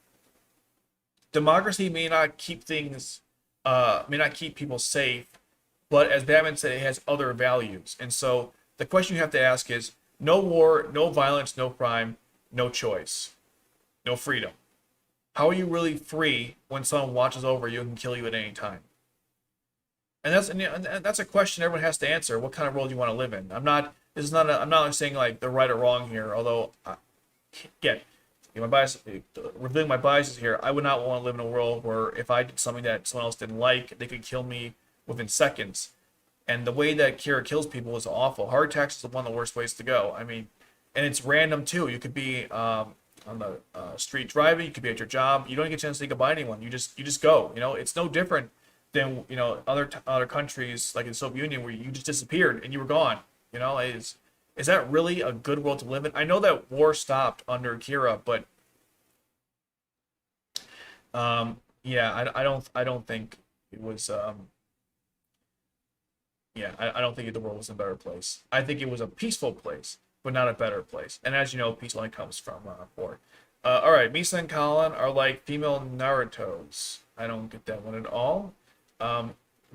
Democracy may not keep people safe, but as Batman said, it has other values. And so the question you have to ask is, no war, no violence, no crime. no choice, no freedom. How are you really free when someone watches over you and can kill you at any time? And that's a question everyone has to answer. What kind of world do you want to live in? I'm not. This is not. I'm not saying like they're right or wrong here. Although, again, my bias, revealing my biases here, I would not want to live in a world where if I did something that someone else didn't like, they could kill me within seconds. And the way that Kira kills people is awful. Heart attacks is one of the worst ways to go. I mean, and it's random too. You could be on the street driving. You could be at your job. You don't get a chance to say goodbye to anyone. You just go. You know, it's no different than other countries like in the Soviet Union where you just disappeared and you were gone. You know, is that really a good world to live in? I know that war stopped under Kira, but yeah, I don't think it was yeah, I don't think the world was a better place. I think it was a peaceful place, but not a better place. And as you know, peace only comes from war. All right, Misa and Colin are like female Narutos. I don't get that one at all.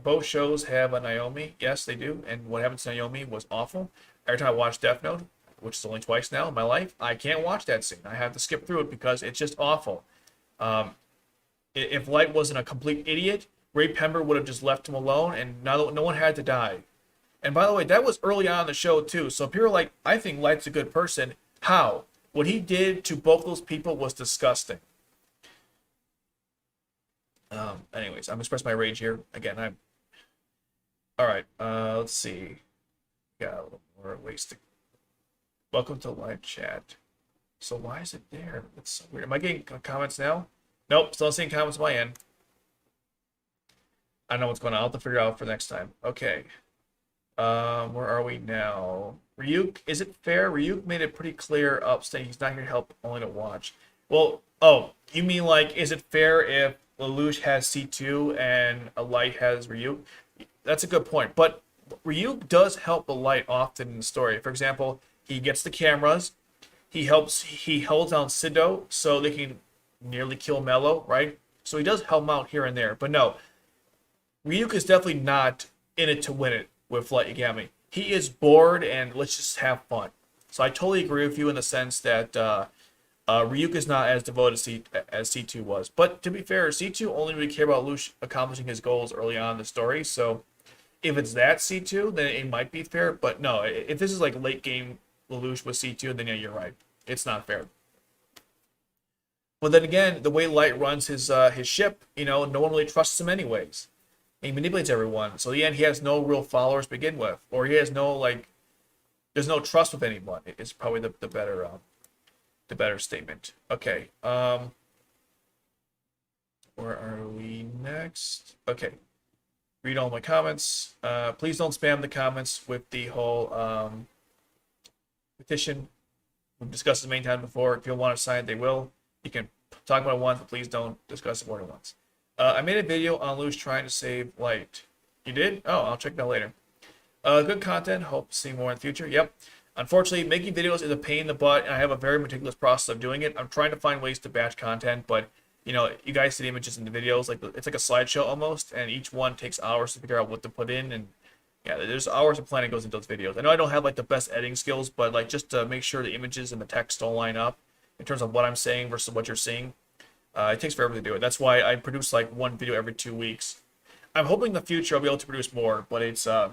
Both shows have a Naomi. Yes, they do. And what happened to Naomi was awful. Every time I watch Death Note, which is only twice now in my life, I can't watch that scene. I have to skip through it because it's just awful. If Light wasn't a complete idiot, Ray Pember would have just left him alone, and no one had to die. And by the way, that was early on in the show too. So if you're like, I think Light's a good person, how? What he did to both those people was disgusting. Anyways, I'm expressing my rage here again. All right. Let's see. Got a little more ways to. Welcome to live chat. So why is it there? That's so weird. Am I getting comments now? Nope. Still not seeing comments on my end. I don't know what's going on. I'll have to figure out for next time. Okay. Where are we now? Ryuk, is it fair? Ryuk made it pretty clear up saying he's not here to help, only to watch. Well, oh, you mean like, is it fair if Lelouch has C2 and a Light has Ryuk? That's a good point. But Ryuk does help a Light often in the story. For example, he gets the cameras. He holds down Sido so they can nearly kill Mello, right? So he does help him out here and there. But no, Ryuk is definitely not in it to win it with Light Yagami. He is bored and let's just have fun. So I totally agree with you in the sense that Ryuk is not as devoted as C2 was. But to be fair, C2 only really cared about Lelouch accomplishing his goals early on in the story. So if it's that C2, then it might be fair. But no, if this is like late game Lelouch with C2, then yeah, you're right. It's not fair. But then again, the way Light runs his ship, no one really trusts him anyways. He manipulates everyone. So in the end, he has no real followers to begin with, or he has there's no trust with anyone. It's probably the better statement. Okay. Where are we next? Okay. Read all my comments. Please don't spam the comments with the whole petition. We've discussed it many times before. If you want to sign it, they will. You can talk about it once, but please don't discuss it more than once. I made a video on Lelouch trying to save Light. You did? Oh, I'll check that later. Good content. Hope to see more in the future. Yep. Unfortunately, making videos is a pain in the butt, and I have a very meticulous process of doing it. I'm trying to find ways to batch content, but you guys see the images in the videos. It's like a slideshow almost, and each one takes hours to figure out what to put in. And yeah, there's hours of planning goes into those videos. I know I don't have like the best editing skills, but like just to make sure the images and the text don't line up in terms of what I'm saying versus what you're seeing. It takes forever to do it. That's why I produce like one video every 2 weeks. I'm hoping in the future I'll be able to produce more, but it's I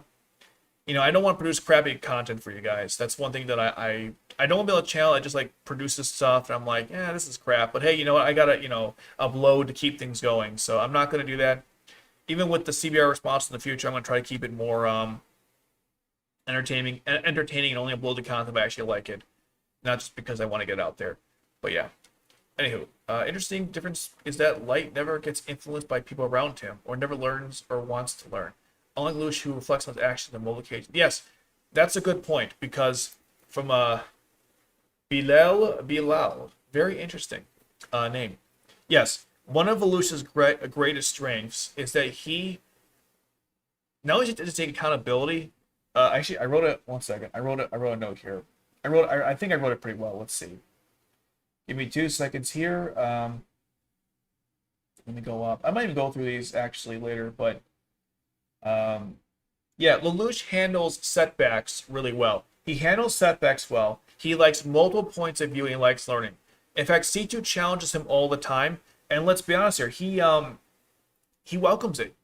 don't want to produce crappy content for you guys. That's one thing that I don't want to build a channel that just like produces stuff and I'm like, yeah, this is crap. But hey, you know what? I gotta upload to keep things going. So I'm not gonna do that. Even with the CBR response in the future, I'm gonna try to keep it more entertaining and only upload the content if I actually like it, not just because I want to get it out there. But yeah. Anywho, interesting difference is that Light never gets influenced by people around him, or never learns or wants to learn. Unlike Lelouch, who reflects on his actions on multiple occasions. Yes, that's a good point, because from Bilal, very interesting name. Yes, one of Lelouch's greatest strengths is that he not only does he take accountability. Actually, I wrote it. 1 second. I wrote a note here. I think I wrote it pretty well. Let's see. Give me 2 seconds here. Let me go up. I might even go through these actually later, but yeah, Lelouch handles setbacks really well. He handles setbacks well. He likes multiple points of view and he likes learning. In fact, C2 challenges him all the time, and let's be honest here, he welcomes it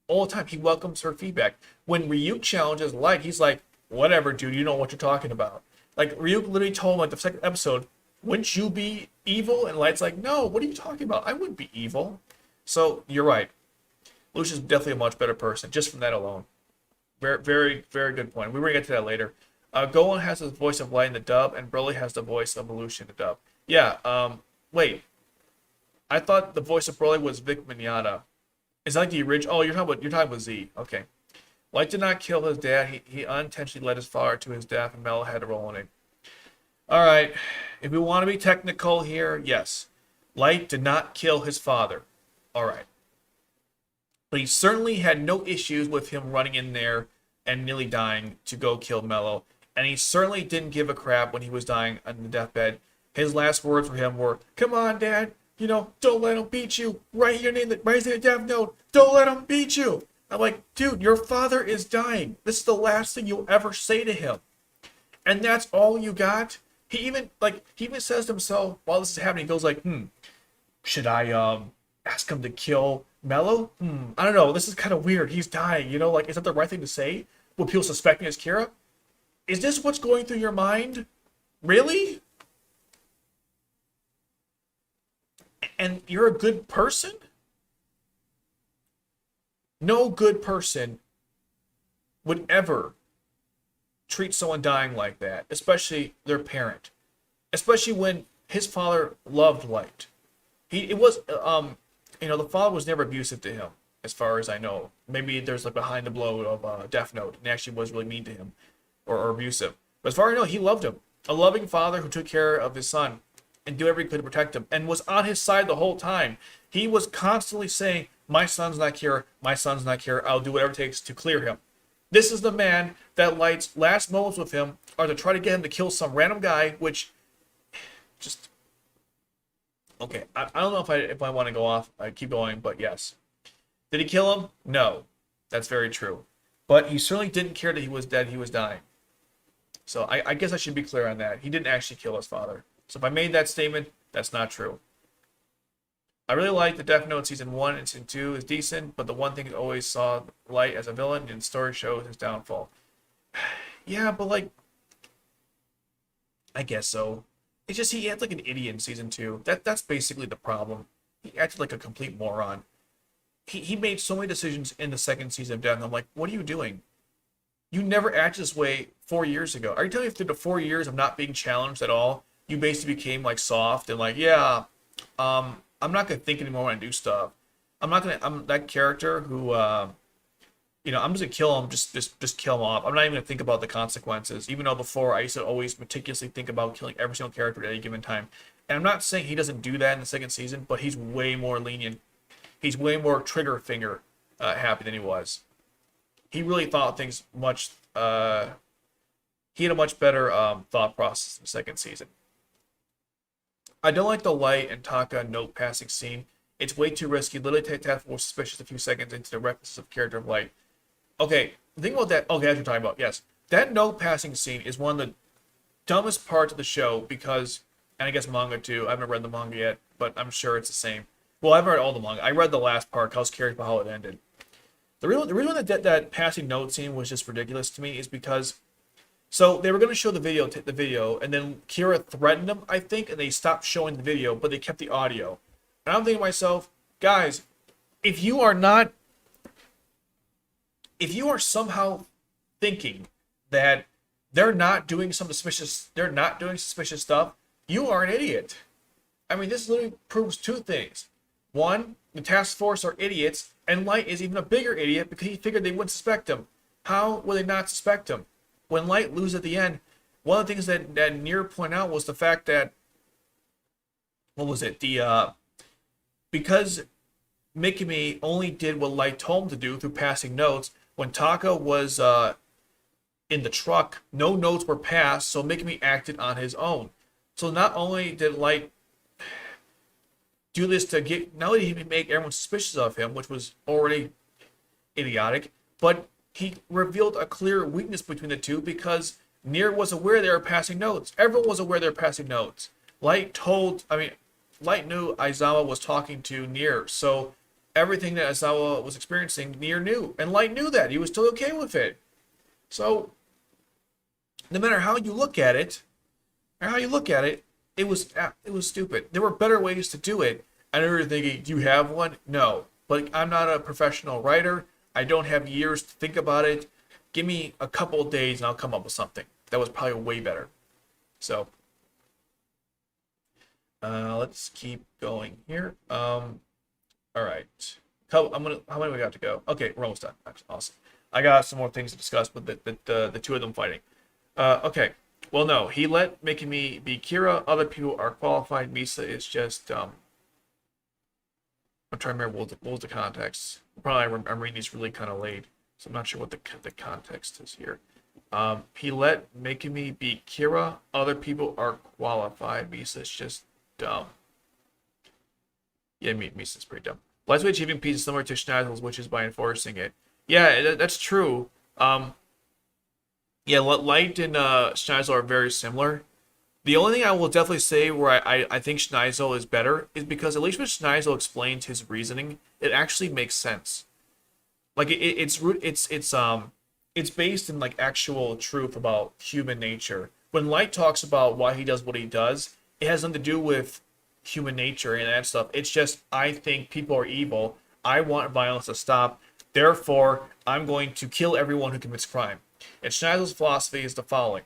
all the time. He welcomes her feedback. When Ryuk challenges Light, he's like, whatever, dude, you know what you're talking about. Like, Ryuk literally told him, like, the second episode, wouldn't you be evil? And Light's like, no, what are you talking about? I wouldn't be evil. So, you're right. Lucius is definitely a much better person, just from that alone. Very, very, very good point. We were going to get to that later. Gohan has the voice of Light in the dub, and Broly has the voice of Lelouch in the dub. Yeah, wait. I thought the voice of Broly was Vic Mignogna. Is that like the original? Oh, you're talking about Z. Okay. Light did not kill his dad. He unintentionally led his father to his death, and Melo had a role in it. All right. If we want to be technical here, yes. Light did not kill his father. All right. But he certainly had no issues with him running in there and nearly dying to go kill Melo. And he certainly didn't give a crap when he was dying on the deathbed. His last words for him were, come on, Dad. You know, don't let him beat you. Write your name, write his name death note. Don't let him beat you. I'm like, dude, your father is dying. This is the last thing you'll ever say to him. And that's all you got? He even says to himself while this is happening, he goes like, should I ask him to kill Melo? I don't know. This is kind of weird. He's dying, you know, like, is that the right thing to say? Will people suspect me as Kira? Is this what's going through your mind? Really? And you're a good person? No good person would ever treat someone dying like that, especially their parent. Especially when his father loved Light. The father was never abusive to him, as far as I know. Maybe there's like behind the blow of Death Note, and actually was really mean to him, or abusive. But as far as I know, he loved him. A loving father who took care of his son and do everything he could to protect him, and was on his side the whole time. He was constantly saying, my son's not here, my son's not here, I'll do whatever it takes to clear him. This is the man that Light's last moments with him are to try to get him to kill some random guy, which just... Okay, I don't know if I want to go off, I keep going, but yes. Did he kill him? No. That's very true. But he certainly didn't care that he was dead, he was dying. So I guess I should be clear on that. He didn't actually kill his father. So if I made that statement, that's not true. I really like the Death Note Season 1 and Season 2 is decent, but the one thing I always saw Light as a villain, and the story shows his downfall. Yeah, but like... I guess so. It's just he acted like an idiot in Season 2. That's basically the problem. He acted like a complete moron. He made so many decisions in the second season of Death, and I'm like, what are you doing? You never acted this way 4 years ago. Are you telling me through the 4 years of not being challenged at all, you basically became like soft and like, yeah, I'm not gonna think anymore when I do stuff. I'm that character who, I'm just gonna kill him, just kill him off. I'm not even gonna think about the consequences. Even though before I used to always meticulously think about killing every single character at any given time. And I'm not saying he doesn't do that in the second season, but he's way more lenient. He's way more trigger finger happy than he was. He really thought things much. He had a much better thought process in the second season. I don't like the Light and Taka note passing scene. It's way too risky. Literally Task Force suspicious a few seconds into the references of character of Light. Okay, the thing about that. Okay, as we're talking about, yes, that note passing scene is one of the dumbest parts of the show because, and I guess manga too. I haven't read the manga yet, but I'm sure it's the same. Well, I haven't read all the manga. I read the last part because I was curious about how it ended. The reason that passing note scene was just ridiculous to me is because, so they were going to show the video, and then Kira threatened them, I think, and they stopped showing the video, but they kept the audio. And I'm thinking to myself, guys, if you are somehow thinking that they're not doing suspicious stuff, you are an idiot. I mean, this literally proves two things. One, the task force are idiots, and Light is even a bigger idiot because he figured they wouldn't suspect him. How would they not suspect him? When Light loses at the end, one of the things that Nier pointed out was the fact that, what was it? Because Mikami only did what Light told him to do through passing notes, when Taka was in the truck, no notes were passed, so Mikami acted on his own. So not only did Light do this to not only did he make everyone suspicious of him, which was already idiotic, but he revealed a clear weakness between the two because Nier was aware they were passing notes. Everyone was aware they were passing notes. Light knew Aizawa was talking to Nier, so everything that Aizawa was experiencing, Nier knew, and Light knew that. He was still okay with it. So, no matter how you look at it, it was stupid. There were better ways to do it. I know you're thinking, do you have one? No, but I'm not a professional writer. I don't have years to think about it. Give me a couple of days and I'll come up with something that was probably way better. So, let's keep going here. All right. How many we got to go? Okay, we're almost done. Awesome. I got some more things to discuss with the two of them fighting. Okay. Well, no, he let making me be Kira. Other people are qualified. Misa is just I'm trying to remember what was the context. Probably I'm reading these really kind of late, so I'm not sure what the context is here. He let making me be Kira. Other people are qualified. Misa is just dumb. Yeah, Misa's pretty dumb. Light's way achieving peace is similar to Schneidhel's, which is by enforcing it. Yeah, that's true. Yeah, Light and Schneidel are very similar. The only thing I will definitely say where I think Schneisel is better is because at least when Schneisel explains his reasoning, it actually makes sense. Like it's based in like actual truth about human nature. When Light talks about why he does what he does, it has nothing to do with human nature and that stuff. It's just I think people are evil. I want violence to stop. Therefore, I'm going to kill everyone who commits crime. And Schneider's philosophy is the following.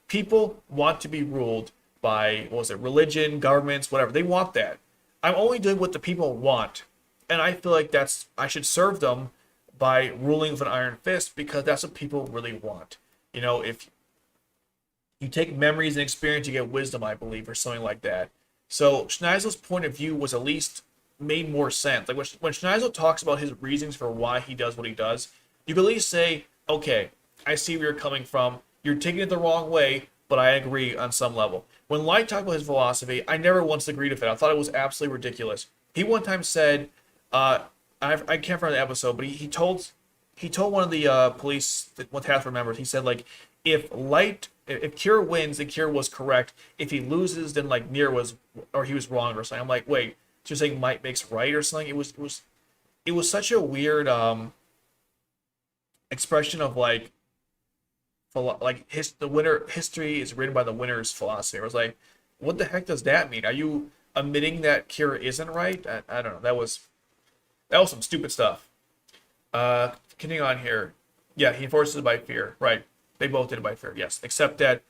People want to be ruled by, religion, governments, whatever. They want that. I'm only doing what the people want. And I feel like I should serve them by ruling with an iron fist because that's what people really want. You know, if you take memories and experience, you get wisdom, I believe, or something like that. So Schneider's point of view was at least made more sense. Like when Schneider talks about his reasons for why he does what he does, you can at least say, okay, I see where you're coming from. You're taking it the wrong way, but I agree on some level. When Light talked about his philosophy, I never once agreed with it. I thought it was absolutely ridiculous. He one time said, I can't remember the episode, but he told one of the police, one task force members, he said like, if Kira wins, then Kira was correct. If he loses, then like Nier was, or he was wrong or something. I'm like, wait, so you're saying might makes right or something? It was such a weird expression of like history is written by the winner's philosophy. I was like, what the heck does that mean? Are you admitting that Kira isn't right? I don't know. That was some stupid stuff. Continuing on here. Yeah, he enforces it by fear. Right. They both did it by fear, yes. Except that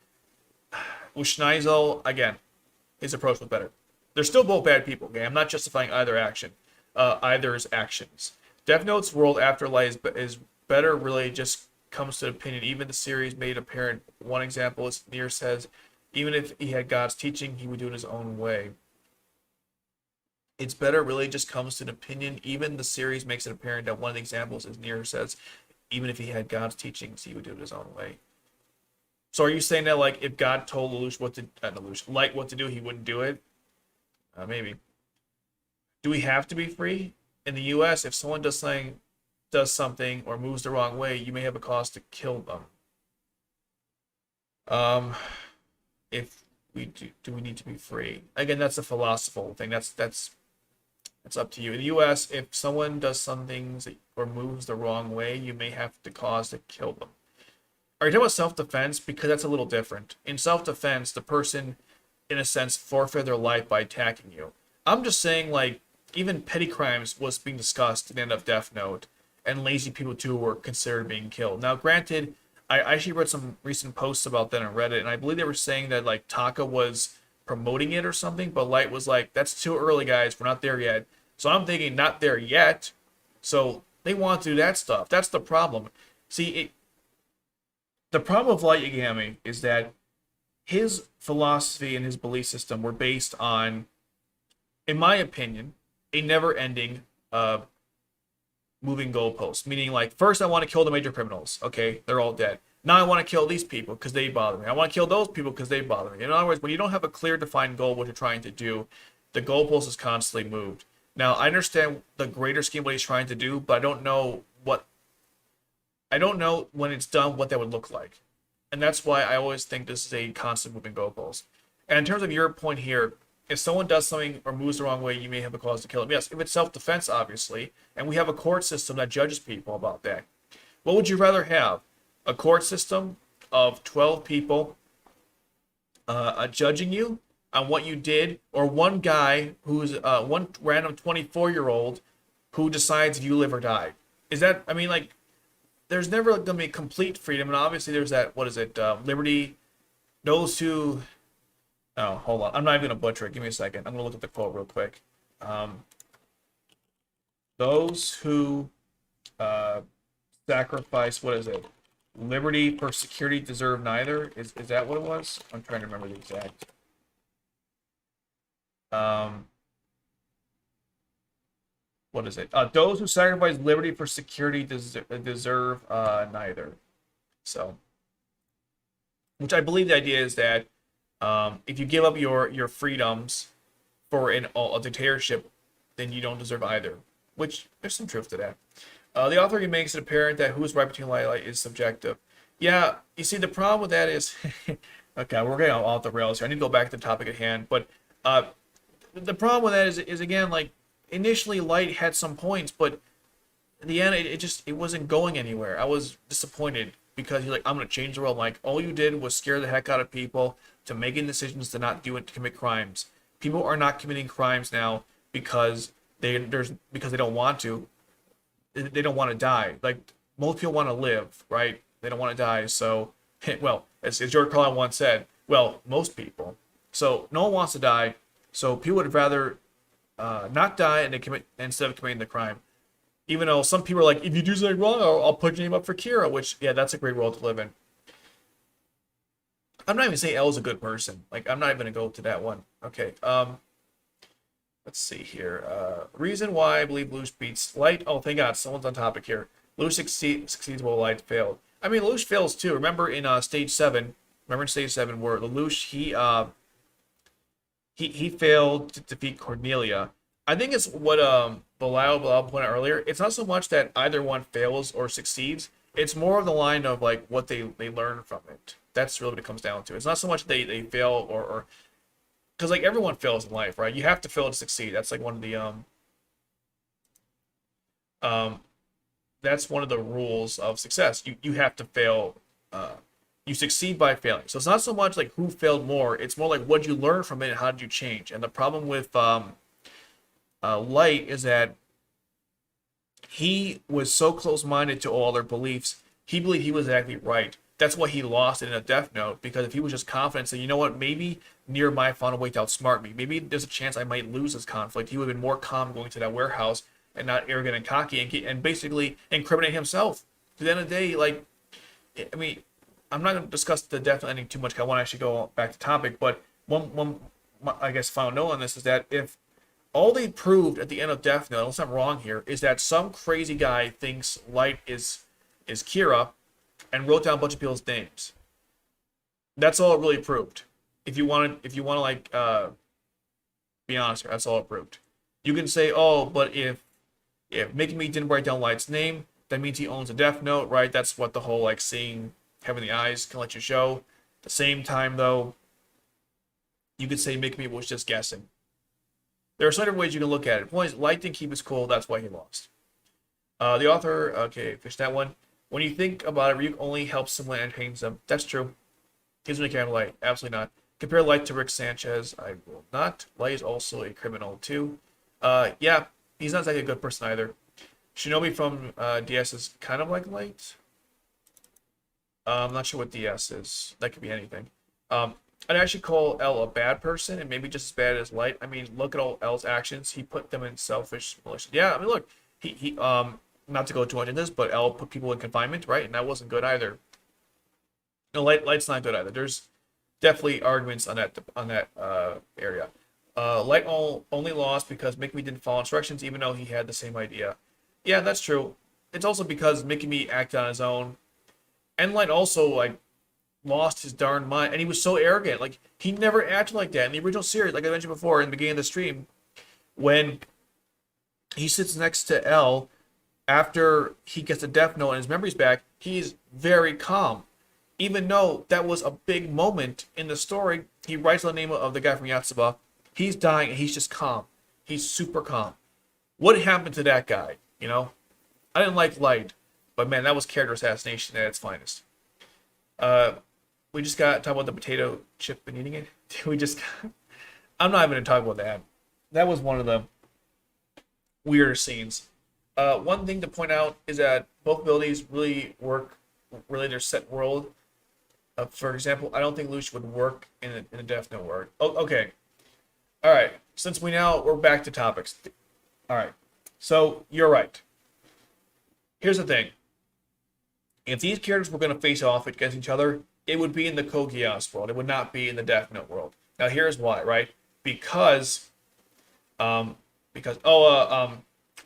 with Schneisel, again, his approach was better. They're still both bad people, okay? I'm not justifying either's actions. Death Note's world afterlife is better, really just comes to opinion. Even the series made apparent. One example is Nier says, even if he had God's teaching, he would do it his own way. It's better really just comes to an opinion. Even the series makes it apparent that one of the examples is Nier says, even if he had God's teachings, he would do it his own way. So are you saying that like if God told Light what to do, he wouldn't do it? Maybe. Do we have to be free? In the U.S., if someone does something or moves the wrong way, you may have a cause to kill them. If we do we need to be free? Again, that's a philosophical thing. That's up to you. In the U.S., if someone does some things or moves the wrong way, you may have to cause to kill them. Are you talking about self-defense? Because that's a little different. In self-defense, the person, in a sense, forfeit their life by attacking you. I'm just saying, like, even petty crimes was being discussed at the end of Death Note, and lazy people, too, were considered being killed. Now, granted, I actually read some recent posts about that on Reddit, and I believe they were saying that, like, Taka was promoting it or something, but Light was like, that's too early, guys. We're not there yet. So I'm thinking, not there yet. So they want to do that stuff. That's the problem. See, the problem of Light Yagami is that his philosophy and his belief system were based on, in my opinion, a never-ending moving goalpost. Meaning, like, first I want to kill the major criminals. Okay, they're all dead. Now I want to kill these people because they bother me. I want to kill those people because they bother me. In other words, when you don't have a clear, defined goal, what you're trying to do, the goalpost is constantly moved. Now, I understand the greater scheme what he's trying to do, but I don't know when it's done what that would look like. And that's why I always think this is a constant moving goalpost. And in terms of your point here, if someone does something or moves the wrong way, you may have a cause to kill them. Yes, if it's self-defense, obviously, and we have a court system that judges people about that. What would you rather have? A court system of 12 people judging you on what you did, or one guy who's one random 24-year-old who decides if you live or die? Is that, I mean, like, there's never going to be complete freedom, and obviously there's that, what is it, liberty, those who, oh, hold on, I'm not even going to butcher it, give me a second, I'm going to look at the quote real quick. Those who sacrifice, what is it, liberty for security deserve neither, is that what it was? I'm trying to remember the exact. What is it? Those who sacrifice liberty for security deserve neither. So, which I believe the idea is that if you give up your freedoms for a dictatorship, then you don't deserve either. Which there's some truth to that. The author makes it apparent that who's right between light and light is subjective. Yeah, you see, the problem with that is, okay, we're getting off the rails here. I need to go back to the topic at hand, but the problem with that is again, like, initially Light had some points, but in the end, it wasn't going anywhere. I was disappointed because you're like, I'm gonna change the world. Like, all you did was scare the heck out of people to making decisions to not do it, to commit crimes. People are not committing crimes now because because they don't want to. They don't want to die. Like, most people want to live, right? They don't want to die. So, well, as George Carlin once said, well, most people. So no one wants to die. So people would rather not die and they commit instead of committing the crime. Even though some people are like, if you do something wrong, I'll put your name up for Kira, which, yeah, that's a great world to live in. I'm not even saying L is a good person. Like, I'm not even going to go to that one. Okay, let's see here. Reason why I believe Lelouch beats Light. Oh, thank God, someone's on topic here. Lelouch succeeds while Light failed. I mean, Lelouch fails too. Remember in stage 7, where Lelouch, he failed to defeat Cornelia. I think it's what Bilal pointed out earlier. It's not so much that either one fails or succeeds. It's more of the line of, like, what they learn from it. That's really what it comes down to. It's not so much they fail or because, like, everyone fails in life, right? You have to fail to succeed. That's like one of the that's one of the rules of success. You have to fail. You succeed by failing. So it's not so much like who failed more. It's more like what you learn from it and how did you change. And the problem with Light is that he was so close-minded to all their beliefs. He believed he was exactly right. That's why he lost it in a Death Note, because if he was just confident, saying, you know what, maybe Nier might find a way to outsmart me. Maybe there's a chance I might lose this conflict. He would have been more calm going to that warehouse and not arrogant and cocky and basically incriminate himself. At the end of the day, like, I mean, I'm not going to discuss the Death Note ending too much because I want to actually go back to topic, but one I guess final note on this is that if all they proved at the end of Death Note, unless I'm wrong here, is that some crazy guy thinks Light is Kira and wrote down a bunch of people's names. That's all it really proved. If you want to like be honest here, that's all it proved. You can say, oh, but if Making Me didn't write down Light's name, that means he owns a Death Note, right? That's what the whole, like, seeing, having the eyes can let you show. At the same time, though, you could say Making Me was just guessing. There are certain ways you can look at it. The point is, Light didn't keep his cool, that's why he lost. The author, okay, fish that one. When you think about it, Ryuk only helps someone and entertains them. That's true. He's really kind of Light. Absolutely not. Compare Light to Rick Sanchez. I will not. Light is also a criminal, too. Yeah, he's not exactly a good person either. Shinobi from DS is kind of like Light. I'm not sure what DS is. That could be anything. I'd actually call L a bad person, and maybe just as bad as Light. I mean, look at all L's actions. He put them in selfish, malicious. Yeah, I mean, look, he not to go too much into this, but L put people in confinement, right? And that wasn't good either. No, Light's not good either. There's definitely arguments on that area. Light only lost because Make Me didn't follow instructions, even though he had the same idea. Yeah, that's true. It's also because Making Me acted on his own, and Light also, like, lost his darn mind, and he was so arrogant. Like, he never acted like that in the original series. Like I mentioned before in the beginning of the stream, when he sits next to L after he gets the Death Note and his memories back, he's very calm. even though that was a big moment in the story. He writes the name of the guy from Yatsuba. He's dying and he's just calm. He's super calm. What happened to that guy? You know, I didn't like Light, but man, that was character assassination at its finest. Uh, we just got talk about the potato chip and eating it. We just, I'm not even gonna talk about that. That was one of the weirder scenes. One thing to point out is that both abilities really work, really their set world. For example, I don't think Lucian would work in a Death Note world. Oh, okay, all right. Since we're back to topics. All right. So you're right. Here's the thing. If these characters were going to face off against each other, it would be in the Code Geass world. It would not be in the Death Note world. Now here's why, right? Because, um,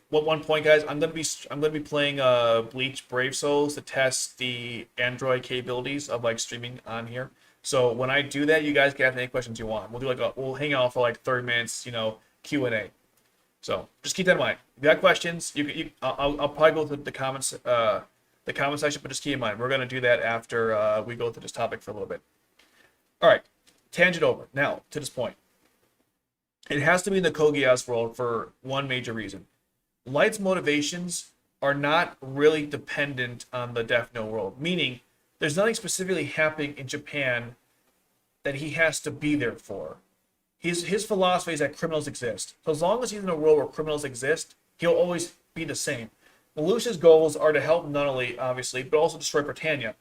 one point, guys, I'm gonna be playing Bleach Brave Souls to test the Android capabilities of like streaming on here. So when I do that, you guys can ask any questions you want. We'll hang out for like 30 minutes, Q&A. So just keep that in mind. If you got questions, I'll probably go through the comments, the comment section, but just keep in mind we're gonna do that after we go through this topic for a little bit. All right, tangent over now to this point. It has to be in the Code Geass world for one major reason. Light's motivations are not really dependent on the Death Note world, meaning there's nothing specifically happening in Japan that he has to be there for. His philosophy is that criminals exist. So as long as he's in a world where criminals exist, he'll always be the same. Lelouch's goals are to help not only, obviously, but also destroy Britannia.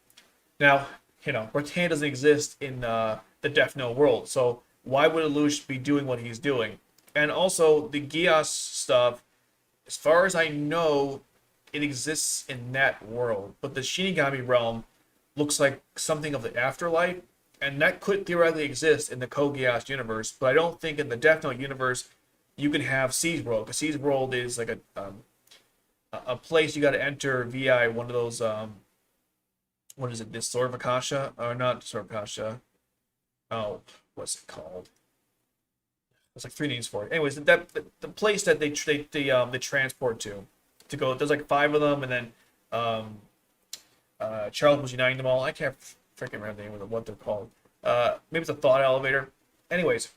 Now, Britannia doesn't exist in the Death Note world, so why would Lelouch be doing what he's doing? And also, the Geass stuff, as far as I know, it exists in that world. But the Shinigami realm looks like something of the afterlife, and that could theoretically exist in the Code Geass universe, but I don't think in the Death Note universe you can have C's World, because C's World is like a place you got to enter via one of those, what is it, this Sword of Akasha? Or not Sword of Akasha. Oh, what's it called? There's like three names for it. Anyways, the place that they transport to go. There's like 5 of them, and then Charles was uniting them all. I can't freaking remember the name of what they're called. Maybe it's a thought elevator. Anyways,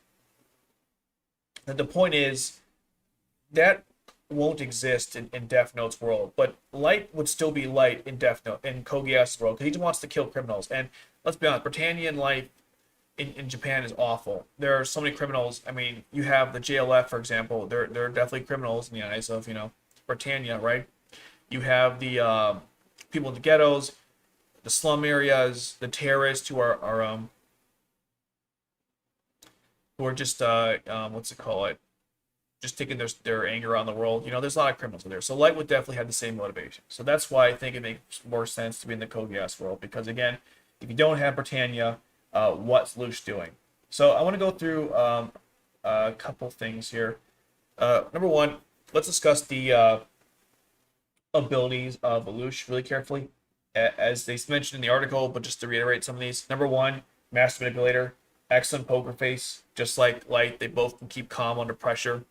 the point is that won't exist in Death Note's world, but Light would still be Light in Death Note in Code Geass' world because he just wants to kill criminals. And let's be honest, Britannia and Light in Japan is awful. There are so many criminals. I mean, you have the JLF, for example. They're definitely criminals in the eyes of Britannia, right? You have the people in the ghettos, the slum areas, the terrorists who are just what's it called? Just taking their anger on the world. There's a lot of criminals in there. So Light would definitely have the same motivation. So that's why I think it makes more sense to be in the Code Geass world. Because again, if you don't have Britannia, what's Lelouch doing? So I want to go through a couple things here. Number one, let's discuss the abilities of Lelouch really carefully, as they mentioned in the article. But just to reiterate some of these, number one, Master Manipulator, excellent poker face, just like Light. They both can keep calm under pressure.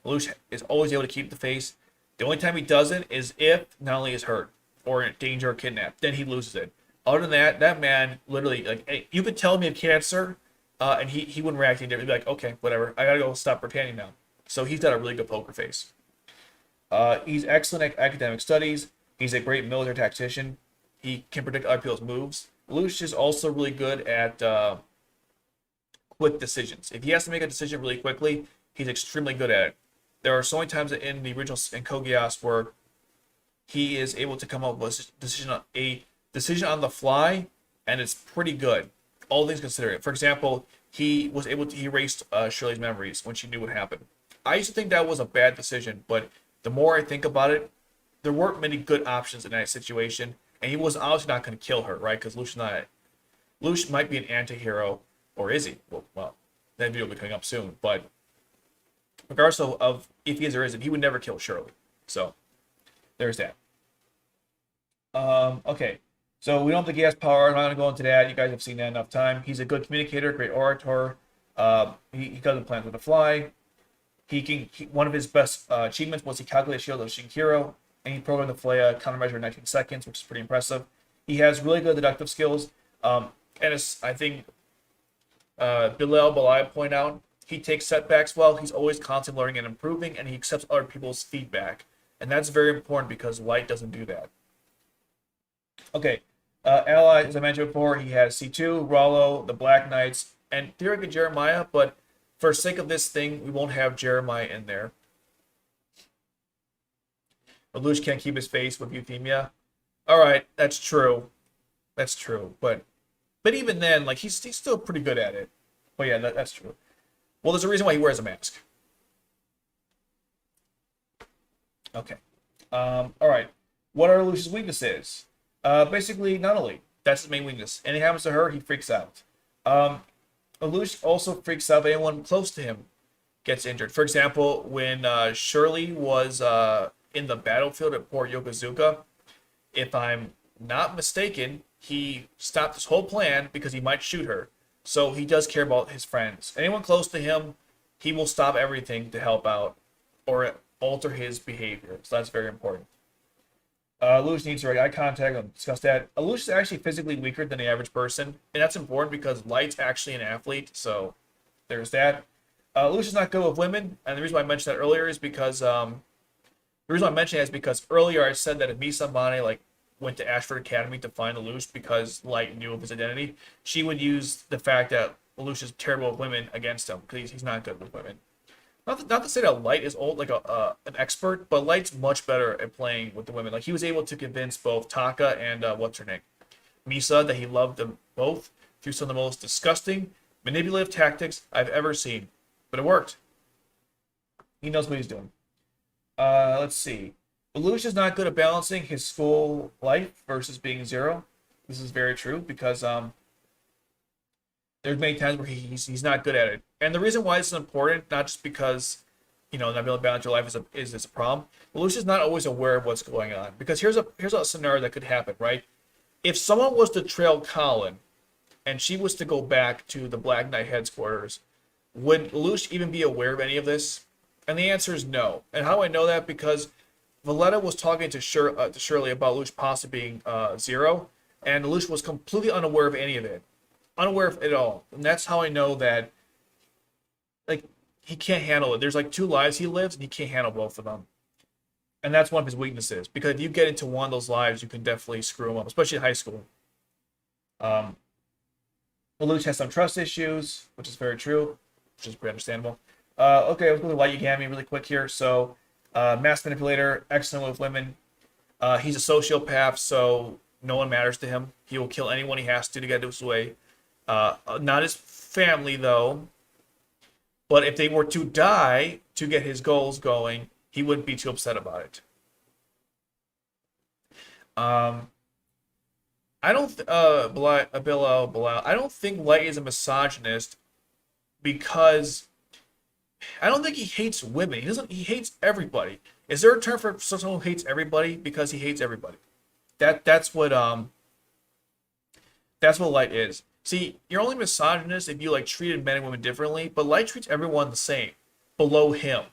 Lelouch is always able to keep the face. The only time he doesn't is if not only is hurt or in danger or kidnapped, then he loses it. Other than that, that man literally, like, hey, you could tell me a cancer, and he wouldn't react any different. He'd be like, okay, whatever, I gotta go stop Britannia now. So he's got a really good poker face. He's excellent at academic studies. He's a great military tactician. He can predict other people's moves. Lelouch is also really good at quick decisions. If he has to make a decision really quickly, he's extremely good at it. There are so many times in the original in Code Geass where he is able to come up with a decision on the fly, and it's pretty good, all things considered. For example, he was able to erase Shirley's memories when she knew what happened. I used to think that was a bad decision, but the more I think about it, there weren't many good options in that situation, and he was obviously not going to kill her, right? Because Lelouch might be an anti-hero, or is he? Well, that video will be coming up soon, but regardless of if he is or isn't, he would never kill Shirley. So there's that. Okay. So we don't have the Geass power. I'm not going to go into that. You guys have seen that enough time. He's a good communicator, great orator. He doesn't plan to fly. One of his best achievements was he calculated shield of Shinkiro, and he programmed the Flea countermeasure in 19 seconds, which is pretty impressive. He has really good deductive skills. And it's, I think Bilal Balai point out, he takes setbacks well. He's always constantly learning and improving, and he accepts other people's feedback. And that's very important because Light doesn't do that. Okay. Ally, as I mentioned before, he has C2, Rollo, the Black Knights, and theoretically Jeremiah, but for sake of this thing, we won't have Jeremiah in there. Lelouch can't keep his face with euthymia. All right, that's true. That's true. But even then, like he's still pretty good at it. But yeah, that's true. Well, there's a reason why he wears a mask. Okay. All right. What are Lelouch's weaknesses? Basically, Nunnally. That's his main weakness. Anything happens to her, he freaks out. Lelouch also freaks out if anyone close to him gets injured. For example, when Shirley was in the battlefield at Port Yokozuka, if I'm not mistaken, he stopped his whole plan because he might shoot her. So he does care about his friends. Anyone close to him, he will stop everything to help out or alter his behavior. So that's very important. Lelouch needs direct eye contact. I'll discuss that. Lelouch is actually physically weaker than the average person, and that's important because Light's actually an athlete. So there's that. Lelouch is not good with women, and the reason why I mentioned that earlier is because earlier I said that if Misa Mane went to Ashford Academy to find Lelouch because Light knew of his identity, she would use the fact that Lelouch is terrible with women against him because he's not good with women. Not to say that Light is an expert, but Light's much better at playing with the women. Like he was able to convince both Taka and what's her name, Misa, that he loved them both through some of the most disgusting, manipulative tactics I've ever seen. But it worked. He knows what he's doing. Let's see. Lelouch is not good at balancing his school life versus being zero. This is very true because there's many times where he's not good at it. And the reason why this is important, not just because, not being able to balance your life is a problem. Lelouch is not always aware of what's going on. Because here's a scenario that could happen, right? If someone was to trail Colin and she was to go back to the Black Knight headquarters, would Lelouch even be aware of any of this? And the answer is no. And how do I know that? Because Valletta was talking to Shirley about Lelouch possibly being zero, and Lelouch was completely unaware of any of it. Unaware of it all. And that's how I know that he can't handle it. There's 2 lives he lives, and he can't handle both of them. And that's one of his weaknesses. Because if you get into one of those lives, you can definitely screw him up, especially in high school. Lelouch has some trust issues, which is very true, which is pretty understandable. Okay, let's go to Light Yagami really quick here. So, mass manipulator, excellent with women. He's a sociopath, so no one matters to him. He will kill anyone he has to get his way. Not his family, though. But if they were to die to get his goals going, he wouldn't be too upset about it. I don't, Bilal, I don't think Light is a misogynist because I don't think he hates women. He hates everybody. Is there a term for someone who hates everybody? Because he hates everybody. That's what Light is. See, you're only misogynist if you treated men and women differently, but Light treats everyone the same, below him.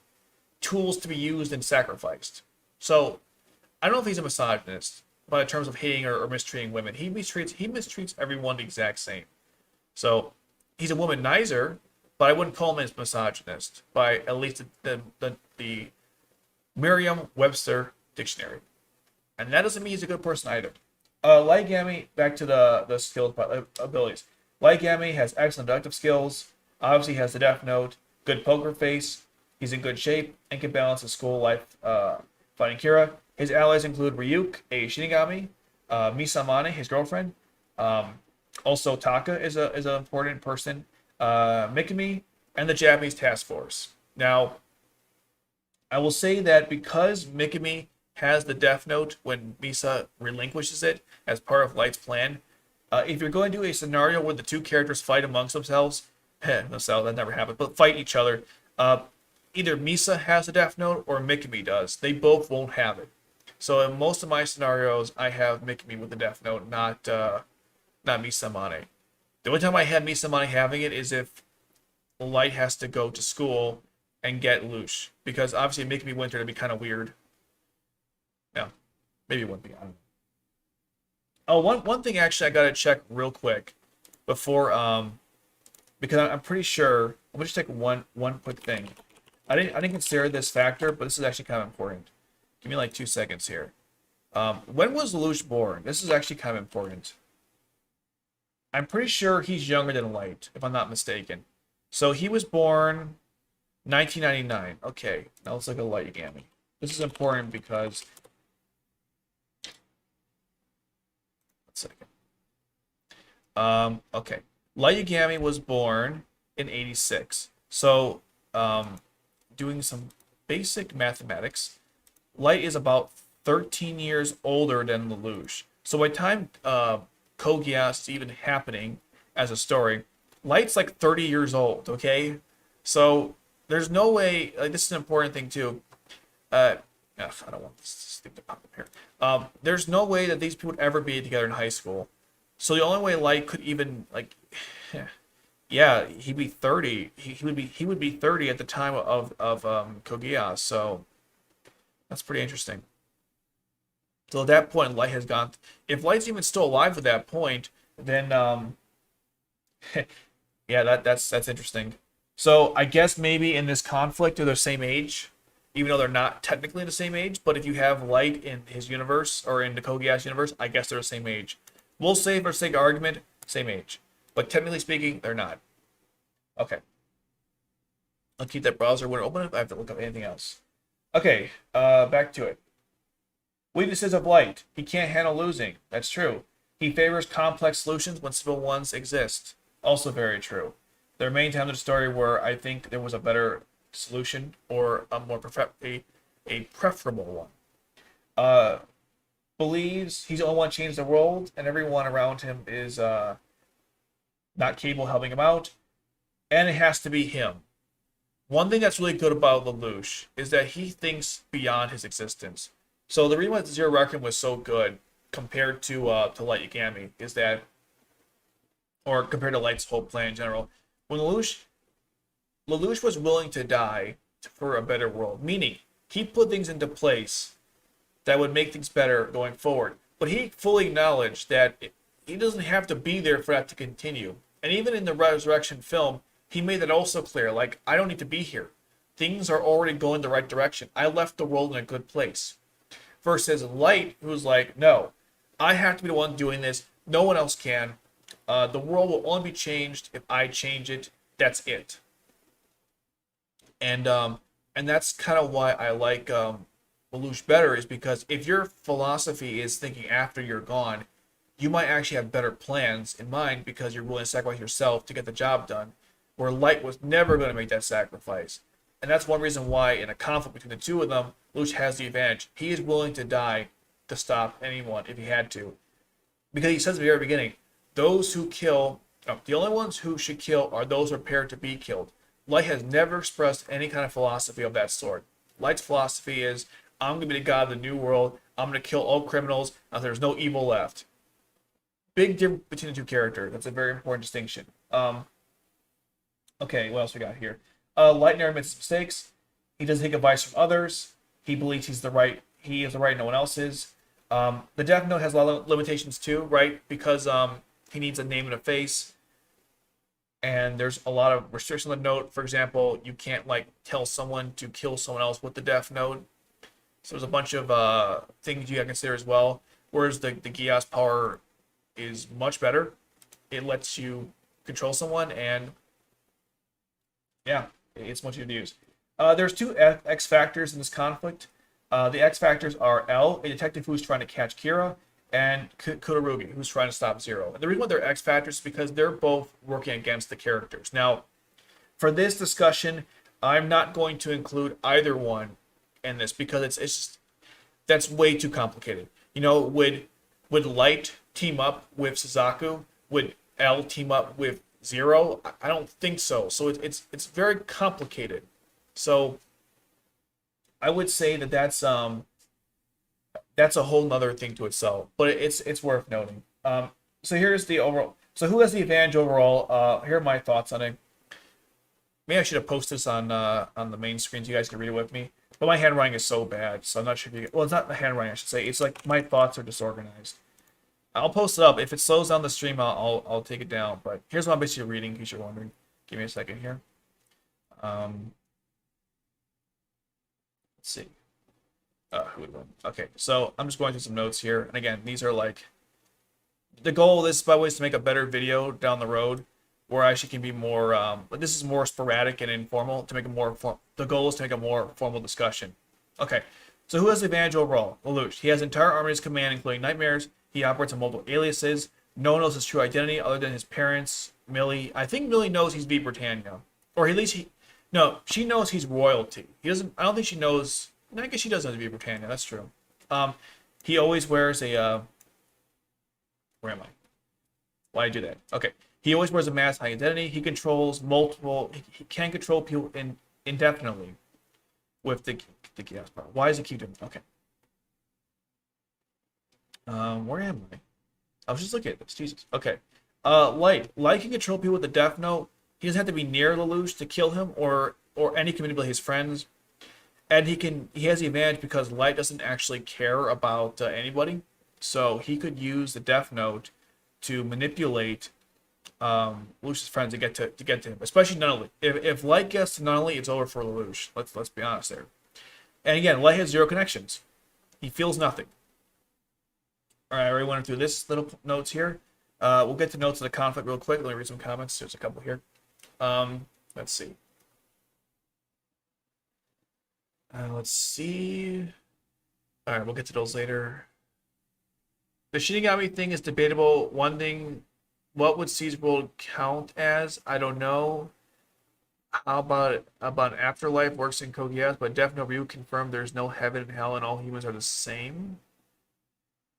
Tools to be used and sacrificed. So I don't know if he's a misogynist, but in terms of hating or mistreating women, he mistreats everyone the exact same. So he's a womanizer, but I wouldn't call him a misogynist by at least the Merriam-Webster dictionary. And that doesn't mean he's a good person either. Light Yagami, back to the skills abilities. Light Yagami has excellent deductive skills. Obviously, he has the Death Note, good poker face. He's in good shape and can balance his school life fighting Kira. His allies include Ryuk, a Shinigami, Misa Mane, his girlfriend. Also, Taka is an important person. Mikami, and the Japanese task force. Now, I will say that because Mikami has the Death Note when Misa relinquishes it as part of Light's plan, if you're going to do a scenario where the 2 characters fight amongst themselves, that never happened, but fight each other, either Misa has the Death Note or Mikami does. They both won't have it. So in most of my scenarios, I have Mikami with the Death Note, not Misa Mane. The only time I had Misa Mane having it is if Light has to go to school and get Lelouch. Because obviously Mikami Winter would be kind of weird. No, maybe it wouldn't be. I don't know. Oh, one thing actually I gotta check real quick before because I'm pretty sure. Let me just take one quick thing. I didn't consider this factor, but this is actually kind of important. Give me like 2 seconds here. When was Lelouch born? This is actually kind of important. I'm pretty sure he's younger than Light, if I'm not mistaken. So he was born 1999. Okay, now let's look at Light Yagami. This is important because. 1 second. Okay. Light Yagami was born in 86. So, doing some basic mathematics, Light is about 13 years older than Lelouch. So by the time Geass is even happening as a story, Light's like 30 years old, okay? So there's no way, like this is an important thing too. I don't want this thing to pop up here. There's no way that these people would ever be together in high school. So the only way Light could even like, yeah, he'd be 30. He would be 30 at the time of Geass. So that's pretty interesting. So at that point, Light has gone. If Light's even still alive at that point, then yeah, that's interesting. So I guess maybe in this conflict they're the same age, even though they're not technically the same age. But if you have Light in his universe or in the Geass universe, I guess they're the same age. We'll say for sake of argument, same age. But technically speaking, they're not. Okay. I'll keep that browser window open if I have to look up anything else. Okay, back to it. Weaknesses of Light. He can't handle losing. That's true. He favors complex solutions when simple ones exist. Also very true. There are many times in the story where I think there was a better solution or a more a preferable one. Believes he's the only one to change the world and everyone around him is not capable of helping him out. And it has to be him. One thing that's really good about Lelouch is that he thinks beyond his existence. So the reason why Zero Reckoning was so good compared to Light Yagami is that, or compared to Light's whole plan in general, when Lelouch was willing to die for a better world, meaning he put things into place that would make things better going forward. But he fully acknowledged that he doesn't have to be there for that to continue. And even in the Resurrection film, he made that also clear. Like, I don't need to be here. Things are already going the right direction. I left the world in a good place. Versus Light, who's like, no, I have to be the one doing this. No one else can. The world will only be changed if I change it. That's it. And that's kind of why I like Lelouch better, is because if your philosophy is thinking after you're gone, you might actually have better plans in mind because you're willing to sacrifice yourself to get the job done. Where Light was never going to make that sacrifice. And that's one reason why in a conflict between the two of them, Lelouch has the advantage. He is willing to die to stop anyone if he had to. Because he says at the very beginning, those who kill, no, the only ones who should kill are those prepared to be killed. Light has never expressed any kind of philosophy of that sort. Light's philosophy is, I'm going to be the god of the new world. I'm going to kill all criminals until there's no evil left. Big difference between the two characters. That's a very important distinction. Okay, what else we got here? Light never makes mistakes. He doesn't take advice from others. He believes he is the right, no one else is. The Death Note has a lot of limitations too, right? Because he needs a name and a face. And there's a lot of restrictions on the note. For example, you can't like tell someone to kill someone else with the Death Note. So there's a bunch of things you gotta consider as well. Whereas the Geass power is much better. It lets you control someone, and yeah, it's much easier to use. There's two X factors in this conflict. The X factors are L, a detective who's trying to catch Kira, and Kurugi, who's trying to stop Zero. And the reason why they're X factors is because they're both working against the characters. Now, for this discussion, I'm not going to include either one in this because it's just that's way too complicated. You know, would Light team up with Suzaku? Would L team up with Zero? I don't think so. So it's very complicated. So I would say that's a whole nother thing to itself. But it's worth noting. So here's the overall. So who has the advantage overall? Here are my thoughts on it. Maybe I should have posted this on the main screen so you guys can read it with me. But my handwriting is so bad, so I'm not sure if you. Well, it's not the handwriting, I should say. It's like my thoughts are disorganized. I'll post it up. If it slows down the stream, I'll take it down. But here's what I'm basically reading, in case you're wondering. Give me a second here. Let's see. Who would win? Okay, so I'm just going through some notes here. And again, these are like the goal of this, by the way, is to make a better video down the road where I actually can be more, but this is more sporadic and informal to make a more, the goal is to make a more formal discussion. Okay, so who has the advantage overall? Lelouch. He has an entire army at his command, including nightmares. He operates on multiple aliases. No one knows his true identity other than his parents, Millie. I think Millie knows he's V. Britannia. Or at least no, she knows he's royalty. He doesn't, I don't think she knows, no, I guess she does know he's V. Britannia, that's true. He always wears a, where am I? Why did I do that? Okay. He always wears a mask high identity. He controls multiple, he can control people indefinitely with the Geass power. Why does it keep doing it? Okay. Where am I? I was just looking at this. Jesus. Okay. Light can control people with the Death Note. He doesn't have to be near Lelouch to kill him, or any can manipulate his friends. And he has the advantage because Light doesn't actually care about anybody. So he could use the Death Note to manipulate Lelouch's friends to get to him, especially Nunnally. If Light gets to Nunnally, it's over for Lelouch. Let's be honest there. And again, Light has 0 connections. He feels nothing. All right, I already went through this little notes here. We'll get to notes of the conflict real quick. Let me read some comments. There's a couple here. Let's see. Let's see. All right, we'll get to those later. The Shinigami thing is debatable. One thing, what would Siege World count as? I don't know. How about afterlife works in Kogias, but Death Ryu confirmed there's no heaven and hell and all humans are the same.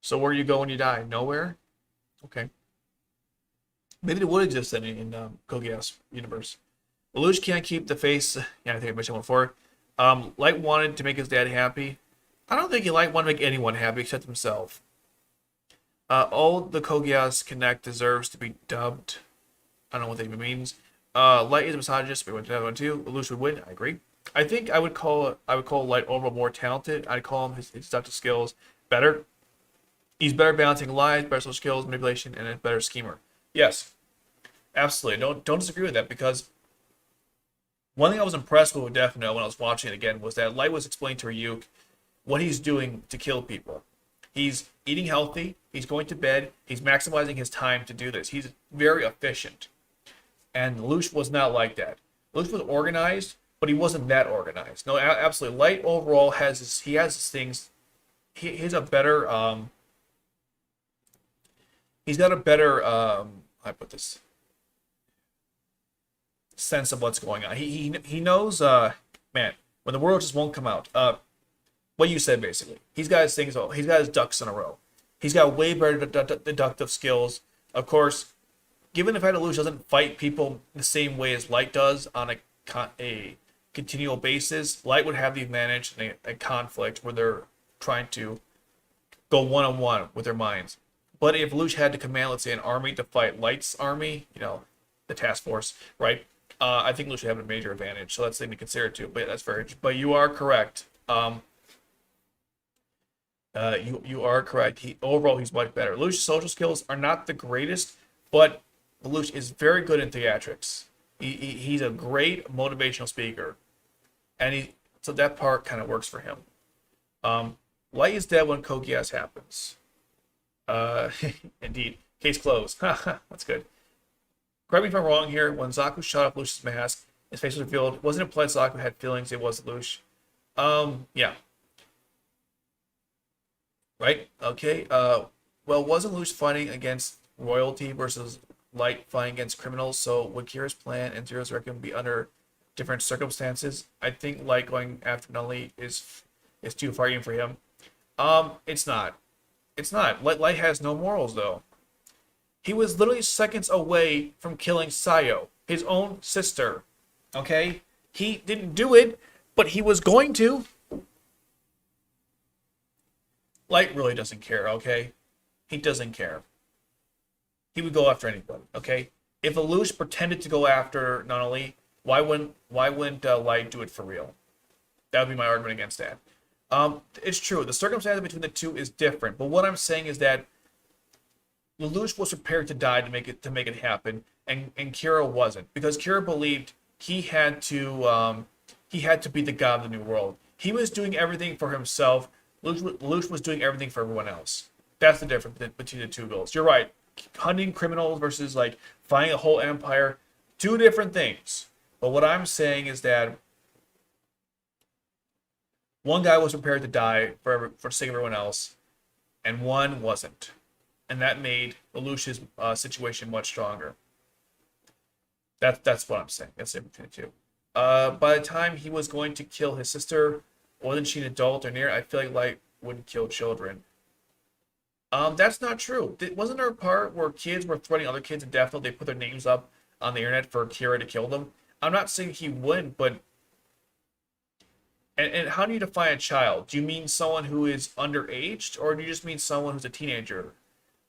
So where you go when you die? Nowhere? Okay. Maybe it would exist in Kogias universe. Lelouch can't keep the face. Yeah, I think I mentioned one before. Light wanted to make his dad happy. I don't think Light wanted to make anyone happy except himself. All the Kogias Connect deserves to be dubbed. I don't know what that even means. Light is a misogynist. We went to that one too. Lelouch would win. I agree. I think I would call Light overall more talented. I'd call him his deductive skills better. He's better balancing lies, better social skills, manipulation, and a better schemer. Yes, absolutely. Don't disagree with that, because one thing I was impressed with Death Note when I was watching it again was that Light was explaining to Ryuk what he's doing to kill people. He's eating healthy. He's going to bed. He's maximizing his time to do this. He's very efficient. And Lelouch was not like that. Lelouch was organized, but he wasn't that organized. No, absolutely. Light overall has his things. He's a better. He's got a better. I put this sense of what's going on. He knows. Man, when the world just won't come out. What you said basically. He's got his things. He's got his ducks in a row. He's got way better deductive skills. Of course, given the fact that Lelouch doesn't fight people the same way as Light does on a continual basis, Light would have the advantage in a conflict where they're trying to go one-on-one with their minds. But if Lelouch had to command, let's say, an army to fight Light's army, the task force, right? I think Lelouch would have a major advantage. So that's something to consider too. But that's very. But you are correct. You are correct. Overall, he's much better. Lelouch's social skills are not the greatest, but Lelouch is very good in theatrics. He's a great motivational speaker, and so that part kind of works for him. Light is dead when Kogias happens. Indeed. Case closed. That's good. Correct me if I'm wrong here. When Zaku shot off Lelouch's mask, his face was revealed. It wasn't implied Zaku had feelings. It was Lelouch. Yeah. Right? Okay. Well, wasn't Lelouch fighting against royalty versus Light fighting against criminals? So would Kira's plan and Zero's Requiem be under different circumstances? I think Light going after Nunnally is too far even for him. It's not. It's not. Light has no morals, though. He was literally seconds away from killing Sayo, his own sister. Okay? He didn't do it, but he was going to. Light really doesn't care, okay? He doesn't care. He would go after anybody, okay? If Lelouch pretended to go after Nunnally, why wouldn't Light do it for real? That would be my argument against that. It's true. The circumstance between the two is different. But what I'm saying is that Lelouch was prepared to die to make it happen, and Kira wasn't, because Kira believed he had to be the god of the new world. He was doing everything for himself. Lelouch was doing everything for everyone else. That's the difference between the two goals. You're right. Hunting criminals versus like fighting a whole empire, two different things. But what I'm saying is that one guy was prepared to die for the sake of everyone else, and one wasn't, and that made Lelouch's situation much stronger. That's what I'm saying. That's the difference between the two. By the time he was going to kill his sister, wasn't she an adult or near? I feel like Light wouldn't kill children. That's not true. Wasn't there a part where kids were threatening other kids indefinitely? They put their names up on the internet for Kira to kill them. I'm not saying he wouldn't, but and how do you define a child? Do you mean someone who is underaged, or do you just mean someone who's a teenager,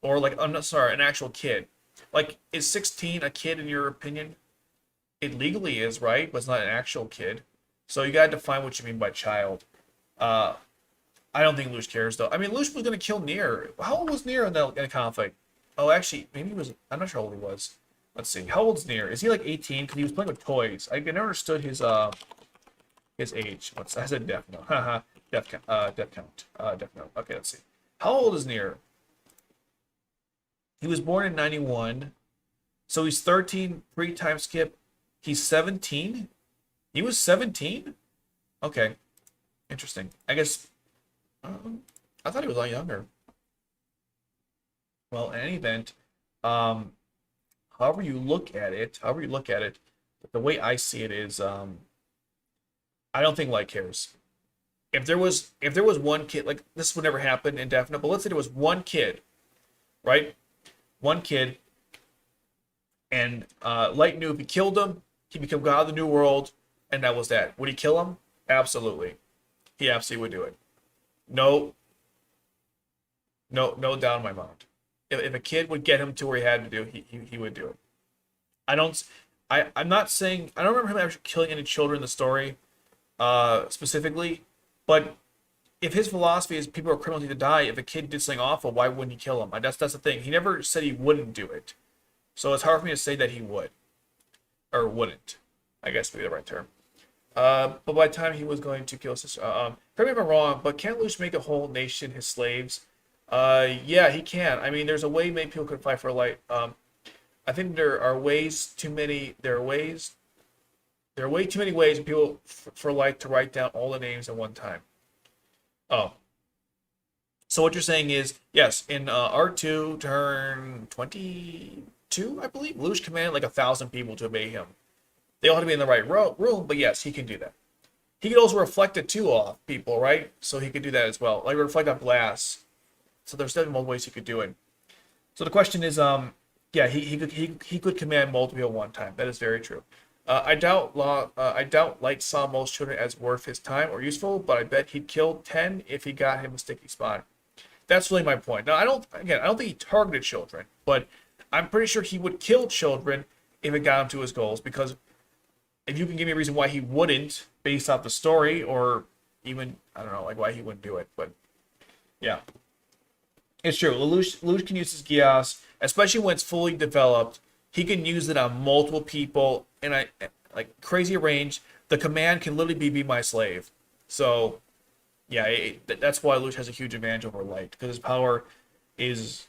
or like I'm not sorry, an actual kid? Like, is 16 a kid in your opinion? It legally is, right? But it's not an actual kid. So you gotta define what you mean by child. Uh, I don't think Lelouch cares though. I mean, Lelouch was gonna kill Nier. How old was Nier in the conflict? Oh, actually, maybe he was. I'm not sure how old he was. Let's see. How old's Nier? Is he like 18? Because he was playing with toys. I never understood his age. I said death note. Haha. Death count. Death count. Death note. Okay, let's see. How old is Nier? He was born in 91. So he's 13 pre-time skip. He's 17? He was 17? Okay. Interesting. I guess I thought he was a lot younger. Well, in any event, um, however you look at it, the way I see it is I don't think Light cares. If there was one kid, like this would never happen indefinite, but let's say there was one kid, right? One kid, and Light knew if he killed him, he'd become God of the New World, and that was that. Would he kill him? Absolutely. He absolutely would do it. No, no doubt in my mind. If a kid would get him to where he had to do, he would do it. I don't. I'm not saying I don't remember him actually killing any children in the story, specifically, but if his philosophy is people are criminals need to die, if a kid did something awful, why wouldn't he kill him? That's the thing. He never said he wouldn't do it, so it's hard for me to say that he would or wouldn't. I guess would be the right term. But by the time he was going to kill his sister, correct me if I'm wrong, but can't Lucius make a whole nation his slaves? Yeah, he can. I mean, there's a way many people could fight for Light. I think there are ways too many. There are way too many ways for people for Light to write down all the names at one time. Oh, so what you're saying is yes, in R2 turn 22, I believe, Lucius commanded like 1,000 people to obey him. They all have to be in the right room, but yes, he can do that. He could also reflect it too off people, right? So he could do that as well, like reflect off glass. So there's definitely multiple ways he could do it. So the question is, yeah, he could command multiple at one time. That is very true. I doubt Light saw most children as worth his time or useful, but I bet he'd kill 10 if he got him a sticky spot. That's really my point. Now I don't think he targeted children, but I'm pretty sure he would kill children if it got him to his goals, because if you can give me a reason why he wouldn't, based off the story, or even, I don't know, like why he wouldn't do it, but yeah. It's true. Lelouch can use his Geass, especially when it's fully developed. He can use it on multiple people, and like crazy range. The command can literally be my slave. So, yeah, that's why Lelouch has a huge advantage over Light, because his power it's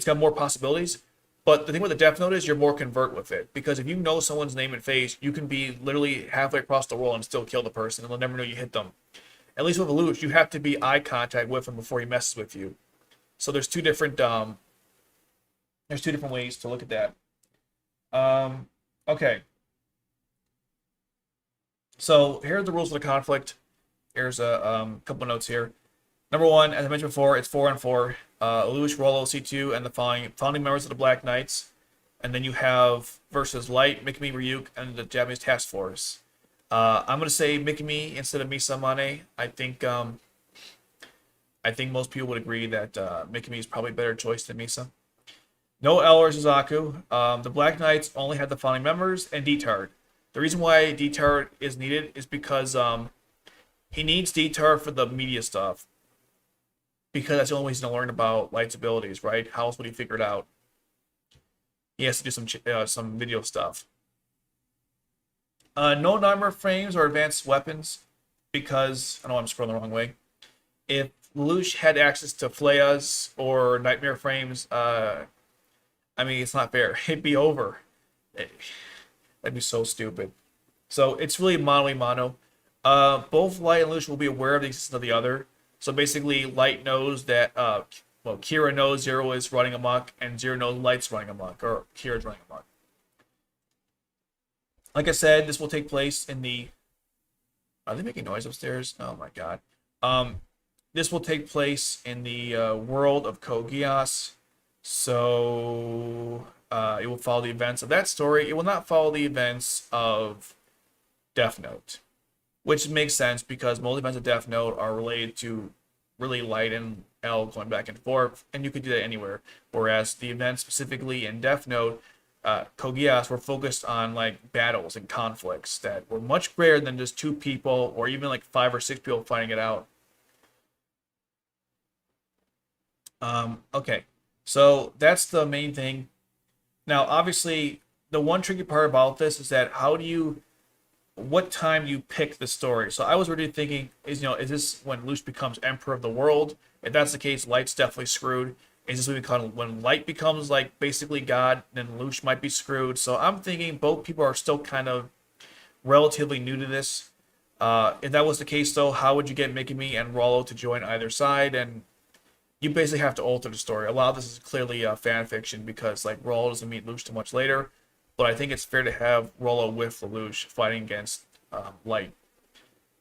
got more possibilities. But the thing with the Death Note is you're more convert with it, because if you know someone's name and face, you can be literally halfway across the world and still kill the person, and they'll never know you hit them. At least with Lelouch, you have to be eye contact with him before he messes with you. So there's two different ways to look at that. Okay. So here are the rules of the conflict. Here's a couple notes here. Number one, as I mentioned before, it's 4-on-4. Lelouch, Rollo, C2, and the founding members of the Black Knights. And then you have versus Light, Mikami, Ryuk, and the Japanese Task Force. I'm gonna say Mikami instead of Misamane. I think most people would agree that Mikami is probably a better choice than Misa. No L or Suzaku. The Black Knights only had the founding members and Detard. The reason why Detard is needed is because he needs Detard for the media stuff. because that's the only way he's gonna learn about Light's abilities, right? How else would he figure it out? He has to do some video stuff. No nightmare frames or advanced weapons because I know I'm scrolling the wrong way. If Lelouch had access to Flayas or nightmare frames, I mean it's not fair. It'd be over. That'd be so stupid. So it's really mono a mono. Both Light and Lelouch will be aware of the existence of the other. So basically, Light knows that well, Kira knows Zero is running amok, and Zero knows Light's running amok, or Kira's running amok. Like I said, this will take place in the. Are they making noise upstairs? Oh my god. This will take place in the world of Geass. So it will follow the events of that story. It will not follow the events of Death Note, which makes sense because most events of Death Note are related to really Light and L going back and forth, and you could do that anywhere. Whereas the events specifically in Death Note, Geass were focused on like battles and conflicts that were much greater than just two people or even like 5 or 6 people fighting it out. Okay, so that's the main thing. Now, obviously, the one tricky part about this is that what time you pick the story. So I was really thinking, is this when Lelouch becomes Emperor of the World? If that's the case, Light's definitely screwed. Is this when Light becomes like basically God, then Lelouch might be screwed. So I'm thinking both people are still kind of relatively new to this. If that was the case, though, how would you get Mikami and Rollo to join either side? And you basically have to alter the story. A lot of this is clearly fan fiction because like Rollo doesn't meet Lelouch too much later. But I think it's fair to have Rollo with Lelouch fighting against Light,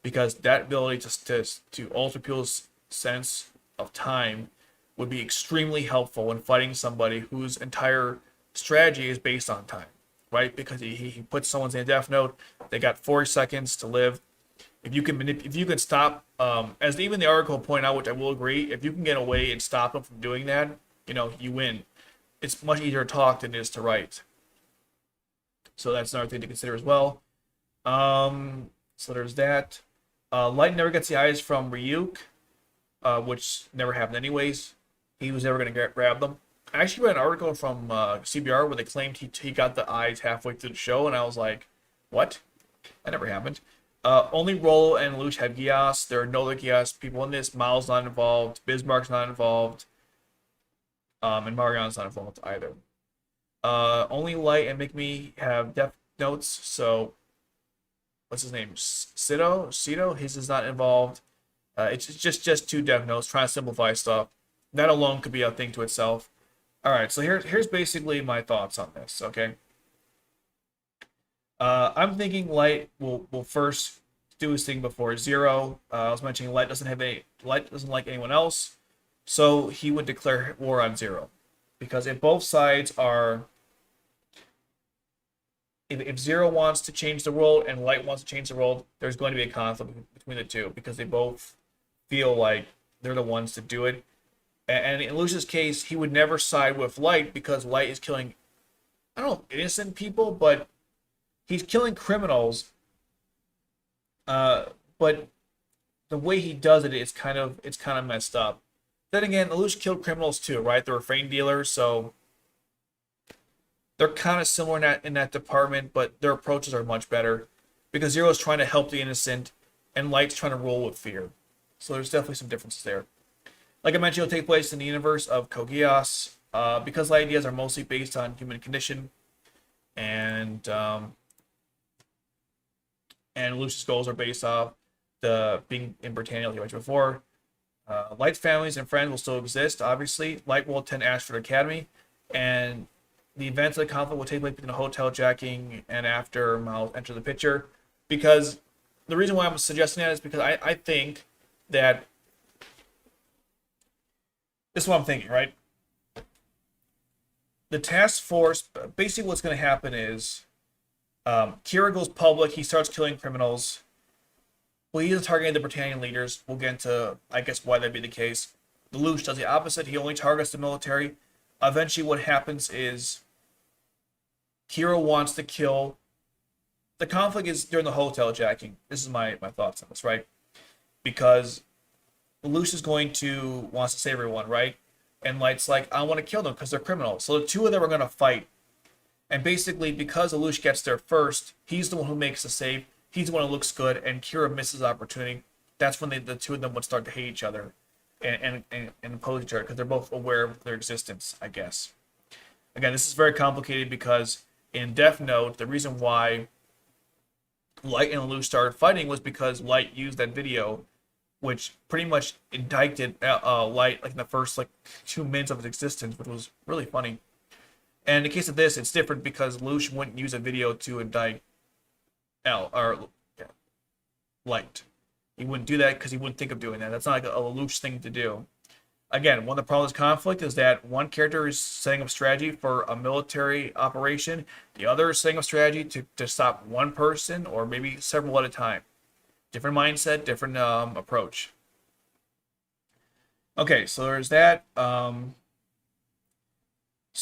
because that ability to alter people's sense of time would be extremely helpful when fighting somebody whose entire strategy is based on time, right? Because he puts someone's in a death note, they got 40 seconds to live. If you can stop, as even the article pointed out, which I will agree, if you can get away and stop them from doing that, you win. It's much easier to talk than it is to write. So that's another thing to consider as well. So there's that. Light never gets the eyes from Ryuk, which never happened anyways. He was never going to grab them. I actually read an article from CBR where they claimed he got the eyes halfway through the show, and I was like, what? That never happened. Only Rollo and Lelouch have Geass. There are no other Geass people in this. Miles not involved. Bismarck's not involved. And Mariana's not involved either. Only Light and Mikami have Death Notes, so what's his name? Cito? His is not involved. It's just 2 Death Notes, trying to simplify stuff. That alone could be a thing to itself. Alright, so here's basically my thoughts on this, okay? I'm thinking Light will first do his thing before Zero. I was mentioning Light doesn't like anyone else, so he would declare war on Zero. Because if both sides are, if Zero wants to change the world and Light wants to change the world, there's going to be a conflict between the two because they both feel like they're the ones to do it. And in Lelouch's case, he would never side with Light because Light is killing, I don't know, innocent people, but he's killing criminals. But the way he does it is kind of messed up. Then again, Lelouch killed criminals too, right? They were frame dealers, so they're kind of similar in that department, but their approaches are much better because Zero's trying to help the innocent and Light's trying to rule with fear. So there's definitely some differences there. Like I mentioned, it'll take place in the universe of Geass, because Light ideas are mostly based on human condition, and Lelouch's goals are based off the being in Britannia, like I mentioned before. Light's families and friends will still exist, obviously. Light will attend Ashford Academy, and the events of the conflict will take place between the hotel jacking and after Miles enter the picture. Because the reason why I'm suggesting that is because I think that this is what I'm thinking, right? The task force, basically what's going to happen is Kira goes public, he starts killing criminals. Well, he's targeting the Britannian leaders. We'll get into, I guess, why that'd be the case. Lelouch does the opposite. He only targets the military. Eventually, what happens is Kira wants to kill. The conflict is during the hotel jacking. This is my thoughts on this, right? Because Lelouch is wants to save everyone, right? And Light's like, I want to kill them because they're criminals. So the two of them are going to fight. And basically, because Lelouch gets there first, he's the one who makes the save. He's the one who looks good, and Kira misses opportunity. That's when the two of them would start to hate each other and oppose each other because they're both aware of their existence, I guess. Again, this is very complicated because in Death Note, the reason why Light and Lelouch started fighting was because Light used that video, which pretty much indicted Light like in the first like 2 minutes of his existence, which was really funny. And in the case of this, it's different because Lelouch wouldn't use a video to indict Light. He wouldn't do that because he wouldn't think of doing that. That's not like a Lelouch thing to do. Again, one of the problems with conflict is that one character is setting up strategy for a military operation. The other is setting up strategy to stop one person or maybe several at a time. Different mindset, different approach. Okay, so there's that. So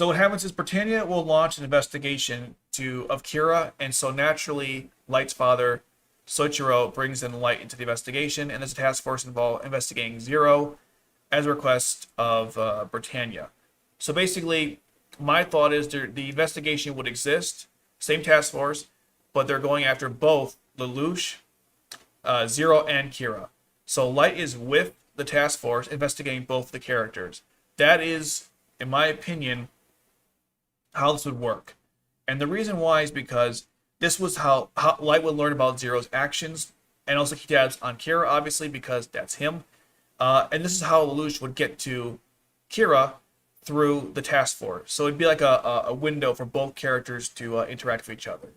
what happens is Britannia will launch an investigation of Kira, and so naturally Light's father, Soichiro, brings in Light into the investigation, and there's a task force involved investigating Zero as a request of Britannia. So basically, my thought is the investigation would exist, same task force, but they're going after both Lelouch, Zero, and Kira. So Light is with the task force investigating both the characters. That is, in my opinion, how this would work. And the reason why is because this was how Light would learn about Zero's actions, and also he dabs on Kira, obviously, because that's him. And this is how Lelouch would get to Kira through the task force. So it'd be like a window for both characters to interact with each other.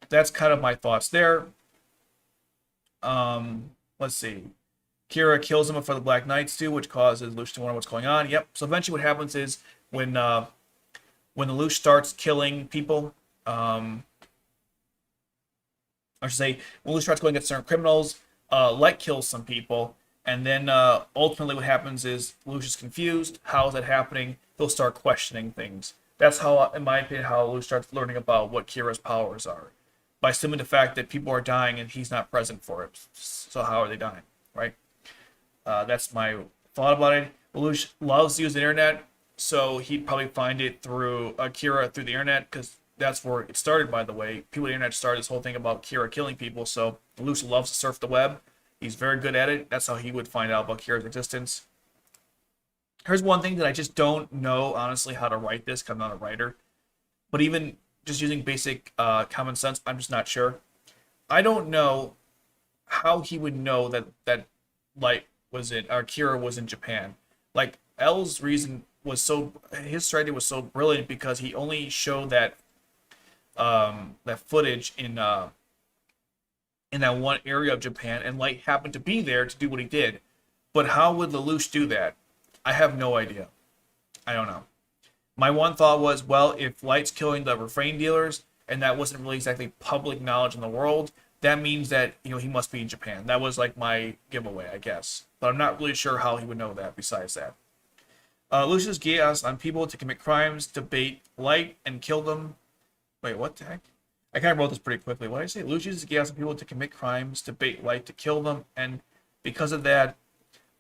That's kind of my thoughts there. Let's see. Kira kills him before the Black Knights do, which causes Lelouch to wonder what's going on. Yep. So eventually what happens is when Lelouch starts killing people, I should say, when Lelouch starts going against certain criminals, Light kills some people, and then ultimately what happens is Lelouch is confused. How is that happening? He'll start questioning things. That's how, in my opinion, how Lelouch starts learning about what Kira's powers are. By assuming the fact that people are dying and he's not present for it. So how are they dying, right? That's my thought about it. Lelouch loves to use the internet, so he'd probably find it through Kira through the internet, because that's where it started, by the way. People on the internet started this whole thing about Kira killing people, so Lelouch loves to surf the web. He's very good at it. That's how he would find out about Kira's existence. Here's one thing that I just don't know, honestly, how to write this, because I'm not a writer. But even just using basic common sense, I'm just not sure. I don't know how he would know that Light was in, or Kira was in Japan. Like, L's reason was his strategy was so brilliant because he only showed that footage in that one area of Japan, and Light happened to be there to do what he did. But how would Lelouch do that? I have no idea. I don't know. My one thought was, well, if Light's killing the refrain dealers, and that wasn't really exactly public knowledge in the world, that means that, he must be in Japan. That was like my giveaway, I guess. But I'm not really sure how he would know that besides that. Lelouch's Geass on people to commit crimes, to bait Light and kill them. Wait, what the heck? I kind of wrote this pretty quickly. What did I say? Lelouch uses Geass on people to commit crimes, to bait Light to kill them, and because of that,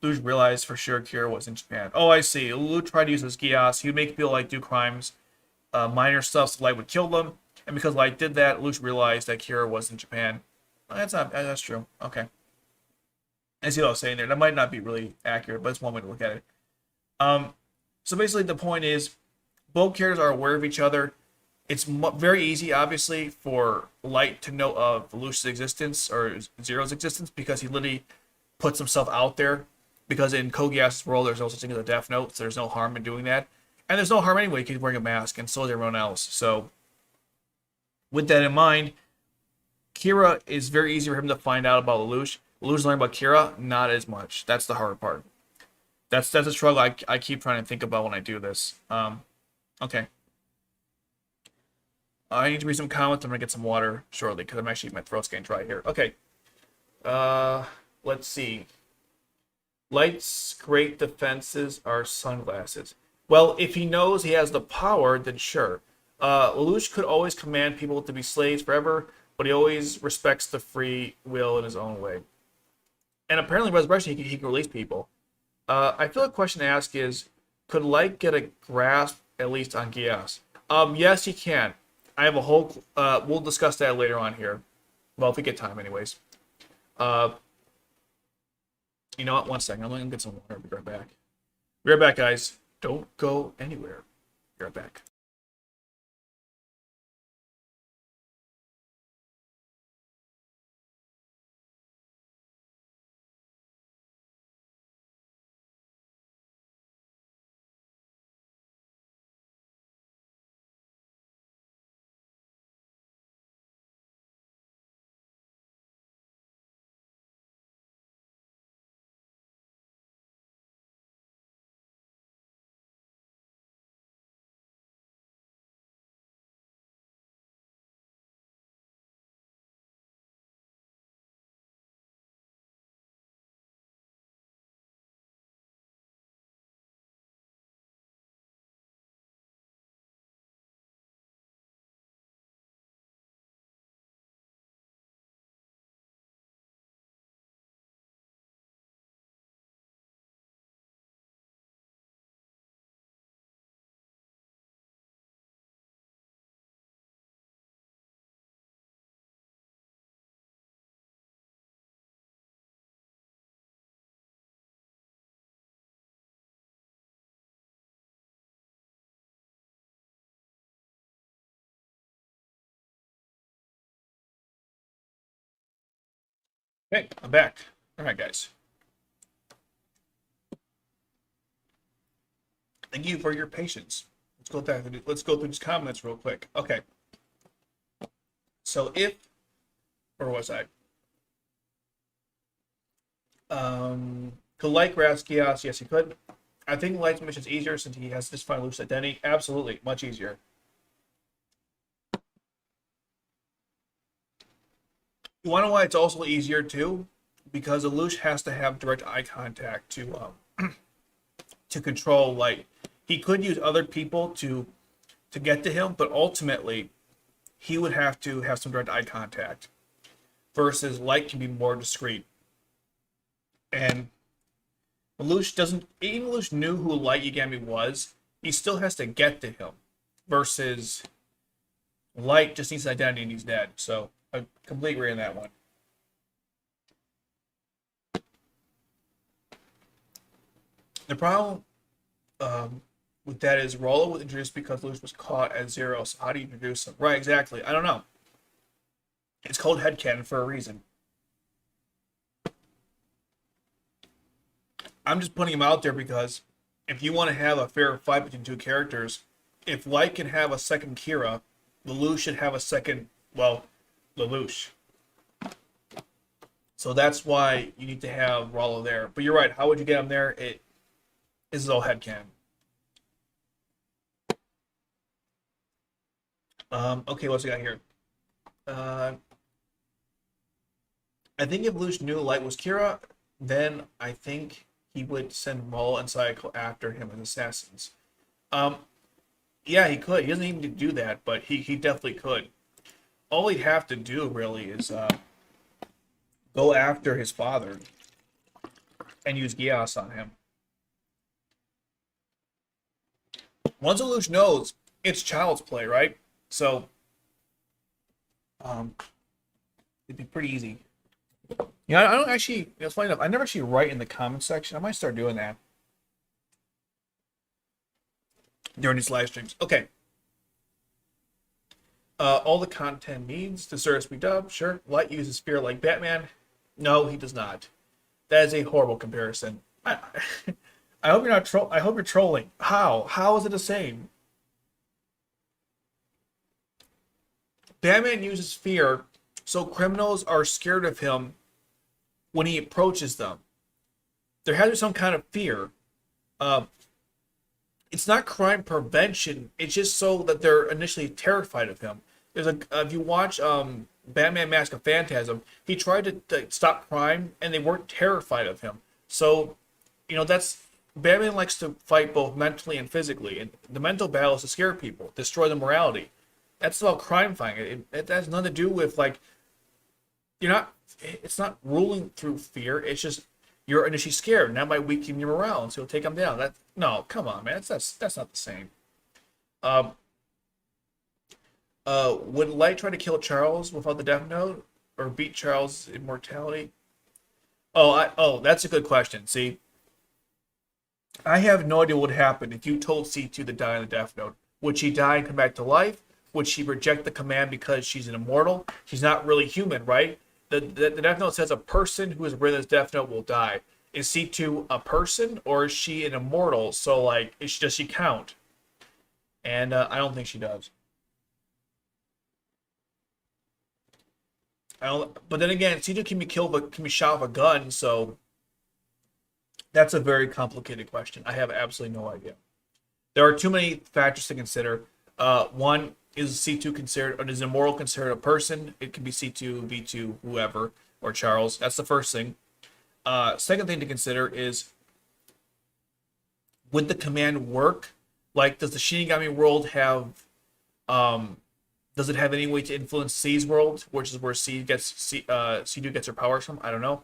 Lelouch realized for sure Kira was in Japan. Oh, I see. Lelouch tried to use his Geass. He would make people do crimes, minor stuff, so Light would kill them. And because Light did that, Lelouch realized that Kira was in Japan. That's true. Okay. I see what I was saying there. That might not be really accurate, but it's one way to look at it. So basically the point is, both characters are aware of each other. It's very easy, obviously, for Light to know of Lelouch's existence or Zero's existence because he literally puts himself out there. Because in Geass's world, there's no such thing as a Death Note, so there's no harm in doing that. And there's no harm anyway, he's wearing a mask, and so is everyone else. So, with that in mind, Kira is very easy for him to find out about Lelouch. Lelouch learning about Kira, not as much. That's the hard part. That's a struggle I keep trying to think about when I do this. Okay. I need to read some comments. I'm going to get some water shortly, because my throat's getting dry here. Okay. Let's see. Light's great defenses are sunglasses. Well, if he knows he has the power, then sure. Lelouch could always command people to be slaves forever, but he always respects the free will in his own way. And apparently, Resurrection he can release people. I feel a question to ask is, could Light get a grasp at least on Geass? Yes, he can. I have a whole. We'll discuss that later on here. Well, if we get time, anyways. Uh, you know what? One second. I'm gonna get some water. Be right back. Be right back, guys. Don't go anywhere. Be right back. Hey, I'm back. All right, guys. Thank you for your patience. Let's go back. Let's go through these comments real quick. Okay. So if, or was I? Could Light grasp Geass? Yes, he could. I think Light's mission is easier since he has this find Luch's identity. Absolutely, much easier. You want to know why it's also easier too? Because Lelouch has to have direct eye contact to control Light. He could use other people to get to him, but ultimately he would have to have some direct eye contact. Versus Light can be more discreet. And Lelouch doesn't. Even Lelouch knew who Light Yagami was. He still has to get to him. Versus Light just needs his identity and he's dead. So I completely agree on that one. The problem with that is Rollo was introduced because Lelouch was caught at zero. So how do you introduce him? Right, exactly. I don't know. It's called headcanon for a reason. I'm just putting him out there because if you want to have a fair fight between two characters, if Light can have a second Kira, Lelouch should have a second, well, Lelouch. So that's why you need to have Rollo there. But you're right. How would you get him there? This is all headcanon. Okay, what's we got here? I think if Lelouch knew Light was Kira, then I think he would send Rollo and Sayako after him as assassins. Yeah, he could. He doesn't even need to do that, but he definitely could. All he'd have to do really is go after his father and use Geass on him. Once Lelouch knows, it's child's play, right? So, it'd be pretty easy. Yeah, I don't actually. It's funny enough. I never actually write in the comment section. I might start doing that during these live streams. Okay. All the content needs deserves to be dubbed. Sure. Light uses fear like Batman. No, he does not. That is a horrible comparison. I hope you're not I hope you're trolling. How? How is it the same? Batman uses fear so criminals are scared of him when he approaches them. There has to be some kind of fear. It's not crime prevention. It's just so that they're initially terrified of him. There's a if you watch Batman: Mask of Phantasm, he tried to stop crime, and they weren't terrified of him. So, that's Batman likes to fight both mentally and physically, and the mental battle is to scare people, destroy the morality. That's about crime fighting. It has nothing to do with you're not. It's not ruling through fear. It's just you're initially scared, and that might weaken your morale, and so you'll take them down. That no, come on, man. That's not the same. Um, would Light try to kill Charles without the Death Note, or beat Charles' immortality? That's a good question. See, I have no idea what would happen if you told C2 to die in the Death Note. Would she die and come back to life? Would she reject the command because she's an immortal? She's not really human, right? The Death Note says a person who is written this Death Note will die. Is C2 a person or is she an immortal? So, like, does she count? And I don't think she does. I don't, but then again, C2 can be killed, but can be shot with a gun. So that's a very complicated question. I have absolutely no idea. There are too many factors to consider. One is C2 considered, or is Immortal considered a person? It could be C2, V2, whoever, or Charles. That's the first thing. Second thing to consider is, would the command work? Like, does the Shinigami world have, does it have any way to influence C's world, which is where C2 gets her powers from? I don't know.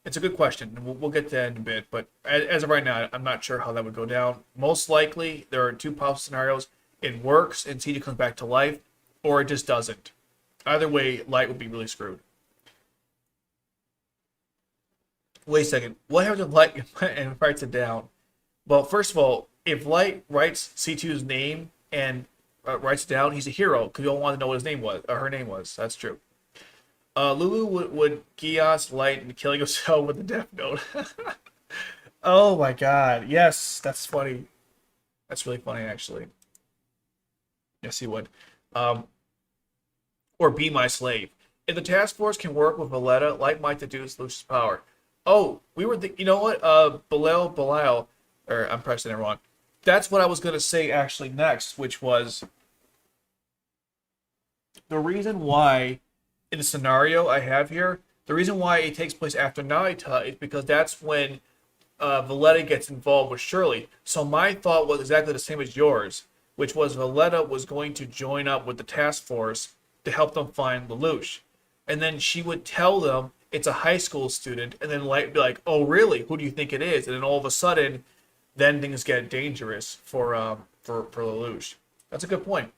It's a good question, and we'll get to that in a bit. But as of right now, I'm not sure how that would go down. Most likely, there are two possible scenarios. It works, and C2 comes back to life, or it just doesn't. Either way, Light would be really screwed. Wait a second. What happens if Light and writes it down? Well, first of all, if Light writes C2's name and writes it down, he's a hero because you don't want to know what his name was or her name was. That's true. Lulu would Geass Light and killing himself with the Death Note. Oh my God! Yes, that's funny. That's really funny, actually. Yes, he would. Um, or be my slave. If the task force can work with Valletta, Light might deduce Lucius' power. Oh, you know what? Belial, or I'm pressing it wrong. That's what I was gonna say actually next, which was the reason why in the scenario I have here, the reason why it takes place after Naita is because that's when Valletta gets involved with Shirley. So my thought was exactly the same as yours, which was Valletta was going to join up with the task force to help them find Lelouch. And then she would tell them it's a high school student, and then Light be like, "Oh, really? Who do you think it is?" And then all of a sudden, then things get dangerous for Lelouch. That's a good point.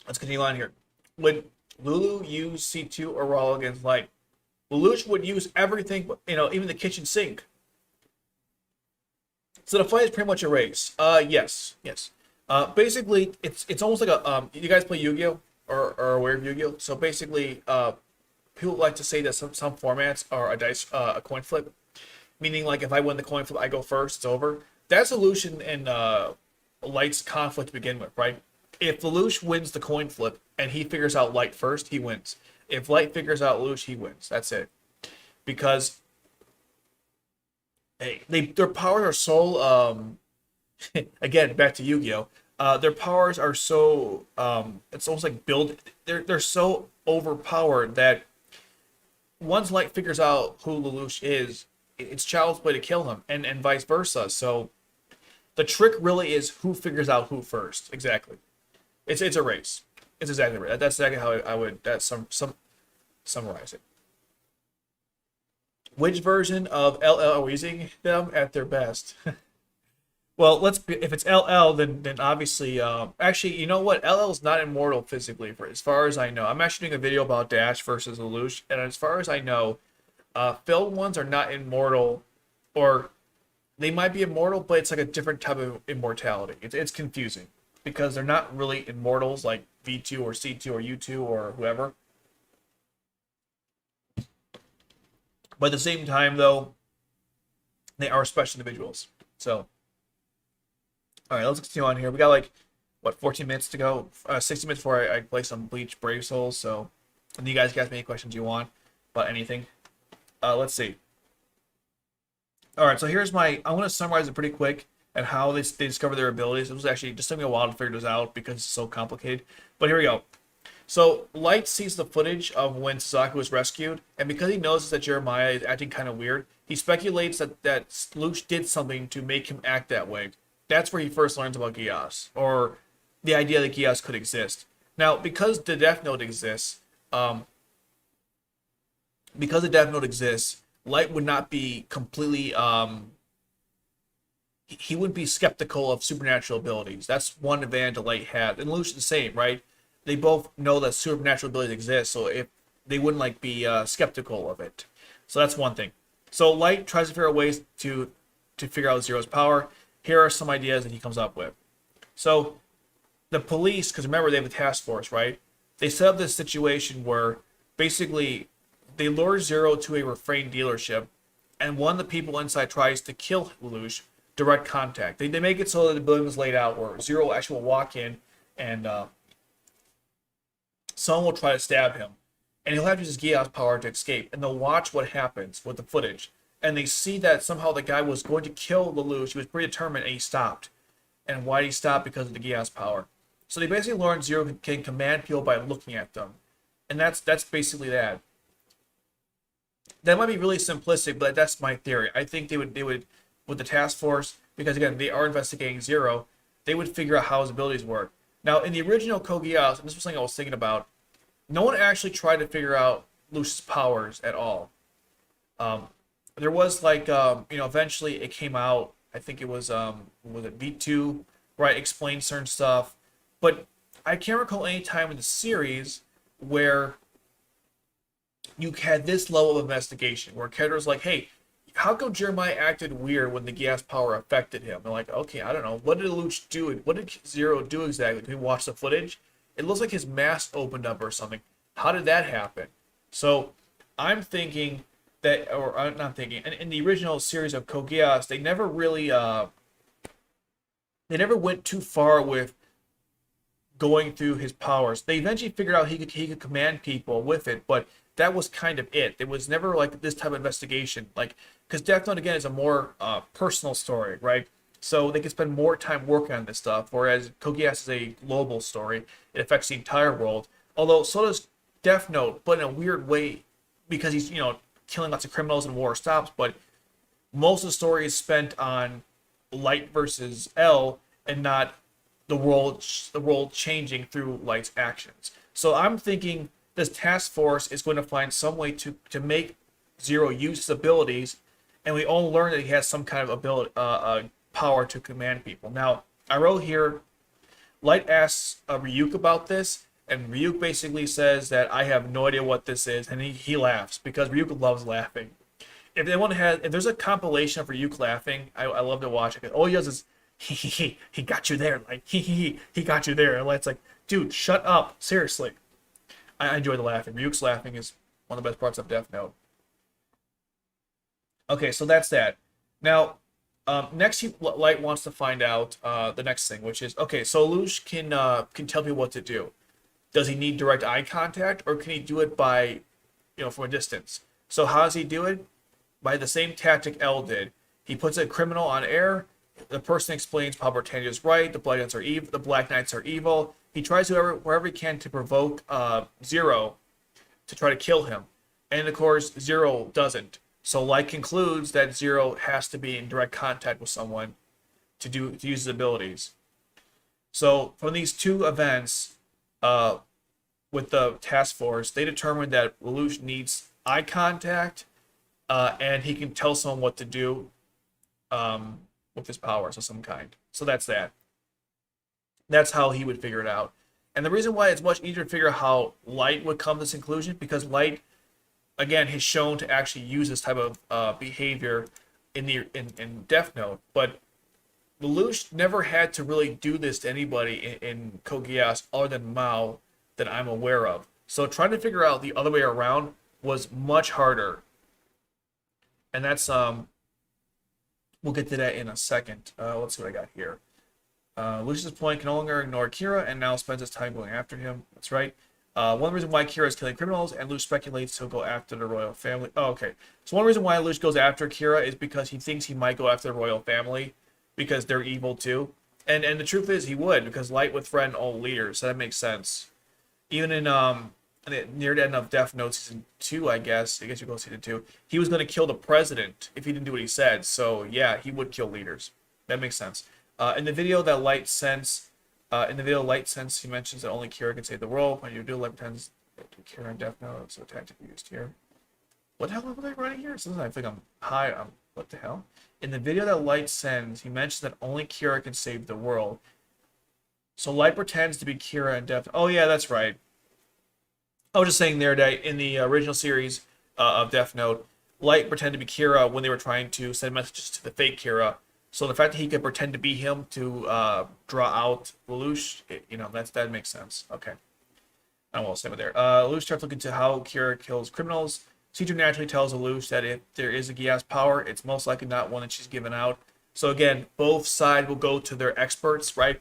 Let's continue on here. Would Lulu use C2 or Raw against Light? Lelouch would use everything, even the kitchen sink. So the fight is pretty much a race. Yes, yes. Basically, it's almost like a you guys play Yu-Gi-Oh or are aware of Yu-Gi-Oh? So basically, people like to say that some formats are a coin flip, meaning like if I win the coin flip, I go first, it's over. That's Lelouch and Light's conflict to begin with, right? If Lelouch wins the coin flip and he figures out Light first, he wins. If Light figures out Lelouch, he wins. That's it. Because hey, their powers are so again back to Yu-Gi-Oh. Their powers are so it's almost like they're so overpowered that once Light figures out who Lelouch is, it's child's play to kill him, and vice versa. So the trick really is who figures out who first. Exactly. It's a race. It's exactly right. That's exactly how I would summarize it. Which version of LL are using them at their best? Well, if it's LL, then obviously, actually, you know what? LL is not immortal physically, for as far as I know. I'm actually doing a video about Dash versus Lelouch, and as far as I know, filled ones are not immortal, or they might be immortal, but it's like a different type of immortality. It's confusing because they're not really immortals like V2 or C2 or U2 or whoever. But at the same time, though, they are special individuals. So, all right, let's continue on here. We got like, what, 14 minutes to go? 60 minutes before I play some Bleach Brave Souls. So, and you guys can ask me any questions you want about anything. Let's see. All right, so here's I'm going to summarize it pretty quick and how they discover their abilities. It was actually just took me a while to figure this out because it's so complicated. But here we go. So Light sees the footage of when Suzaku was rescued, and because he knows that Jeremiah is acting kind of weird, he speculates that Lelouch did something to make him act that way. That's where he first learns about Geass, or the idea that Geass could exist. Now, because the Death Note exists, um, because the Death Note exists, Light would not be completely he would be skeptical of supernatural abilities. That's one advantage Light had, and Lelouch is the same, right? They both know that supernatural abilities exist, so if they wouldn't like be skeptical of it. So that's one thing. So Light tries to figure out ways to figure out Zero's power. Here are some ideas that he comes up with. So the police, because remember they have a task force, right? They set up this situation where basically they lure Zero to a refrain dealership, and one of the people inside tries to kill Lelouch. Direct contact. They make it so that the building is laid out where Zero actually will walk in and someone will try to stab him. And he'll have to use his Geass power to escape. And they'll watch what happens with the footage. And they see that somehow the guy was going to kill Lelouch. He was pretty determined and he stopped. And why did he stop? Because of the Geass power. So they basically learned Zero can command people by looking at them. And that's basically that. That might be really simplistic, but that's my theory. I think they would with the task force, because again, they are investigating Zero, they would figure out how his abilities work. Now, in the original Code Geass, and this was something I was thinking about, no one actually tried to figure out Lucius' powers at all. There was like, eventually it came out, I think it was it V2, right, explained certain stuff, but I can't recall any time in the series where you had this level of investigation, where a character was like, hey, how come Jeremiah acted weird when the gas power affected him? They're like, okay, I don't know. What did Lelouch do? What did Zero do exactly? Can we watch the footage? It looks like his mask opened up or something. How did that happen? So I'm thinking that, or I'm not thinking, in the original series of Code Geass, they never really, they never went too far with going through his powers. They eventually figured out he could command people with it, but that was kind of it. It was never like this type of investigation, like, because Death Note again is a more personal story, right? So they can spend more time working on this stuff, whereas Code Geass is a global story. It affects the entire world. Although so does Death Note, but in a weird way, because he's killing lots of criminals and war stops. But most of the story is spent on Light versus L, and not the world changing through Light's actions. So I'm thinking this task force is going to find some way to make Zero use his abilities, and we all learn that he has some kind of ability, power to command people. Now, I wrote here, Light asks Ryuk about this, and Ryuk basically says that I have no idea what this is, and he laughs because Ryuk loves laughing. If there's a compilation of Ryuk laughing, I love to watch it. All he does is he got you there, like he got you there, and Light's like, dude, shut up, seriously. I enjoy the laughing. Ryuk's laughing is one of the best parts of Death Note. Okay, so that's that. Now, next, Light wants to find out the next thing, which is, okay, so Lelouch can tell people what to do. Does he need direct eye contact, or can he do it by, from a distance? So how does he do it? By the same tactic L did. He puts a criminal on air. The person explains Pablo Britannia is right. The Black Knights are evil. He tries wherever he can to provoke Zero to try to kill him, and of course Zero doesn't. So Light concludes that Zero has to be in direct contact with someone to use his abilities. So from these two events, with the task force, they determined that Lelouch needs eye contact, and he can tell someone what to do with his powers of some kind. So that's that. That's how he would figure it out. And the reason why it's much easier to figure out how Light would come to this conclusion, because Light, again, is shown to actually use this type of behavior in Death Note, but Lelouch never had to really do this to anybody in Code Geass other than Mao that I'm aware of. So trying to figure out the other way around was much harder. And that's we'll get to that in a second. Let's see what I got here. Lucius' point can no longer ignore Kira and now spends his time going after him. That's right. One reason why Kira is killing criminals, and Lucius speculates he'll go after the royal family. Oh, okay. So one reason why Lucius goes after Kira is because he thinks he might go after the royal family because they're evil too. And the truth is he would, because Light would threaten all leaders, so that makes sense. Even in near the end of Death Note season 2, I guess you go season 2, he was going to kill the president if he didn't do what he said. So yeah, he would kill leaders. That makes sense. In the video that Light sends In the video, Light Sense, he mentions that only Kira can save the world. When you do, Light pretends to Kira and Death Note, so tactic used here. What the hell am I writing here? Sometimes I think I'm high. What the hell? In the video that Light sends, he mentions that only Kira can save the world. So Light pretends to be Kira and Death. Oh yeah, that's right. I was just saying there that in the original series of Death Note, Light pretended to be Kira when they were trying to send messages to the fake Kira. So the fact that he could pretend to be him to draw out Lelouch, that makes sense. Okay. I won't stay with there. Lelouch starts looking into how Kira kills criminals. Caesar naturally tells Lelouch that if there is a Geass power, it's most likely not one that she's given out. So again, both sides will go to their experts, right?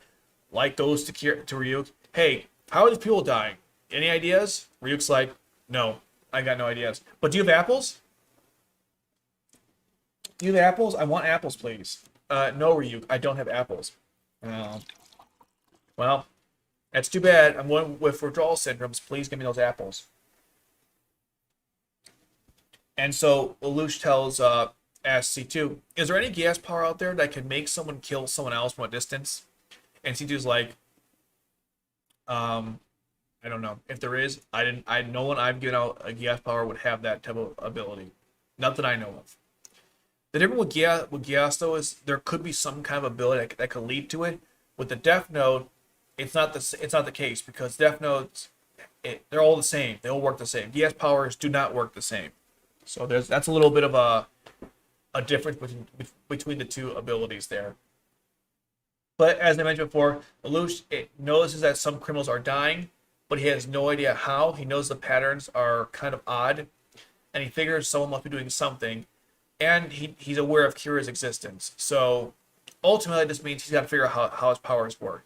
Light goes to Ryuk. Hey, how are these people dying? Any ideas? Ryuk's like, no, I got no ideas. But do you have apples? Do you have apples? I want apples, please. No, Ryuk, I don't have apples. Well, that's too bad. I'm one with withdrawal syndromes. Please give me those apples. And so Lelouch tells asks C2, is there any Geass power out there that can make someone kill someone else from a distance? And C2's like, I don't know. If there is, no one I've given out a Geass power would have that type of ability. Not that I know of. The difference with Geass though is there could be some kind of ability that could lead to it. With the Death Note, it's not the case because Death Notes, they're all the same. They all work the same. Geass powers do not work the same. So that's a little bit of a difference between the two abilities there. But as I mentioned before, Lelouch notices that some criminals are dying, but he has no idea how. He knows the patterns are kind of odd, and he figures someone must be doing something, and he's aware of Kira's existence. So ultimately, this means he's got to figure out how his powers work.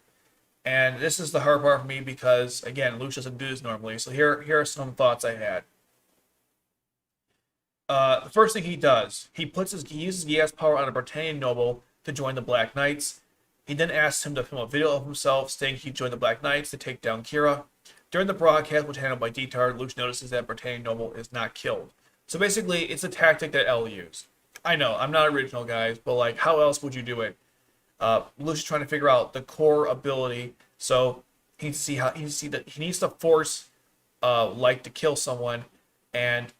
And this is the hard part for me because, again, Lelouch doesn't do this normally. So here are some thoughts I had. The first thing he does, he uses Geass power on a Britannian noble to join the Black Knights. He then asks him to film a video of himself saying he joined the Black Knights to take down Kira. During the broadcast, which handled by Detard, Lelouch notices that Britannian noble is not killed. So basically, it's a tactic that L used. I know, I'm not original, guys, but like, how else would you do it? Lelouch is trying to figure out the core ability, so he needs to force Light to kill someone, and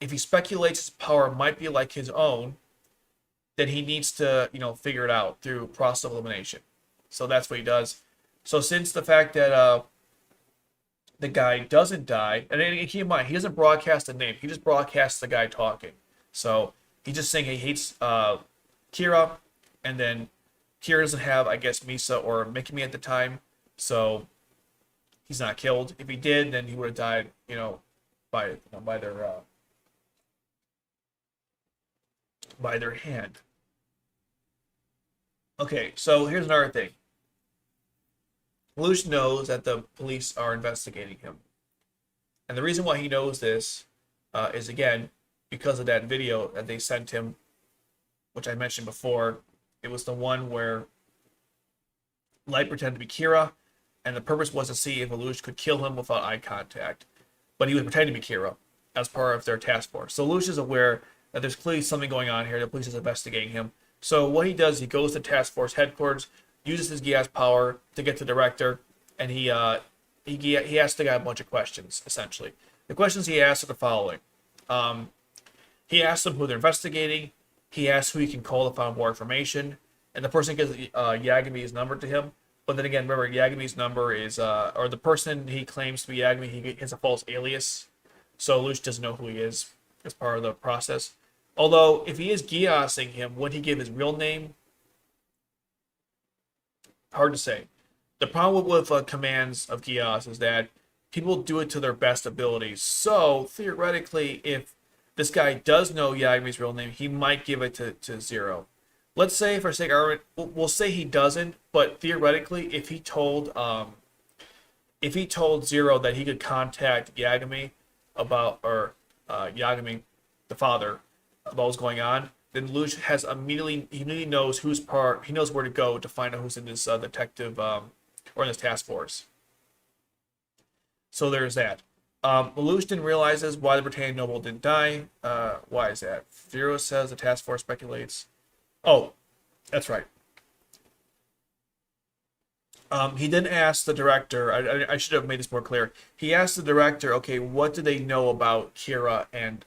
if he speculates his power might be like his own, then he needs to, figure it out through process of elimination. So that's what he does. So since the fact that the guy doesn't die, and keep in mind, he doesn't broadcast the name. He just broadcasts the guy talking. So he's just saying he hates Kira, and then Kira doesn't have, I guess, Misa or Mikami at the time, so he's not killed. If he did, then he would have died, by their hand. Okay, so here's another thing. Lelouch knows that the police are investigating him. And the reason why he knows this is, again, because of that video that they sent him, which I mentioned before. It was the one where Light pretended to be Kira, and the purpose was to see if Lelouch could kill him without eye contact. But he was pretending to be Kira as part of their task force. So Lelouch is aware that there's clearly something going on here. The police is investigating him. So what he does, he goes to task force headquarters, uses his Geass power to get to the director, and he asks the guy a bunch of questions, essentially. The questions he asks are the following. He asks them who they're investigating. He asks who he can call to find more information. And the person gives Yagami's number to him. But then again, remember, Yagami's number is, or the person he claims to be Yagami, he has a false alias. So Lelouch doesn't know who he is as part of the process. Although, if he is Geassing him, would he give his real name? Hard to say. The problem with commands of Geass is that people do it to their best abilities. So, theoretically, if this guy does know Yagami's real name, he might give it to Zero. Let's say, for sake of argument, we'll say he doesn't, but theoretically, if he told Zero that he could contact Yagami about, or Yagami, the father, about what's going on, then Lelouch has immediately knows he knows where to go to find out who's in this detective or in this task force. So there's that. Lelouch didn't realize why the Britannian noble didn't die. Why is that? Zero says the task force speculates. Oh, that's right. He then asked the director. I should have made this more clear. He asked the director, okay, what do they know about Kira and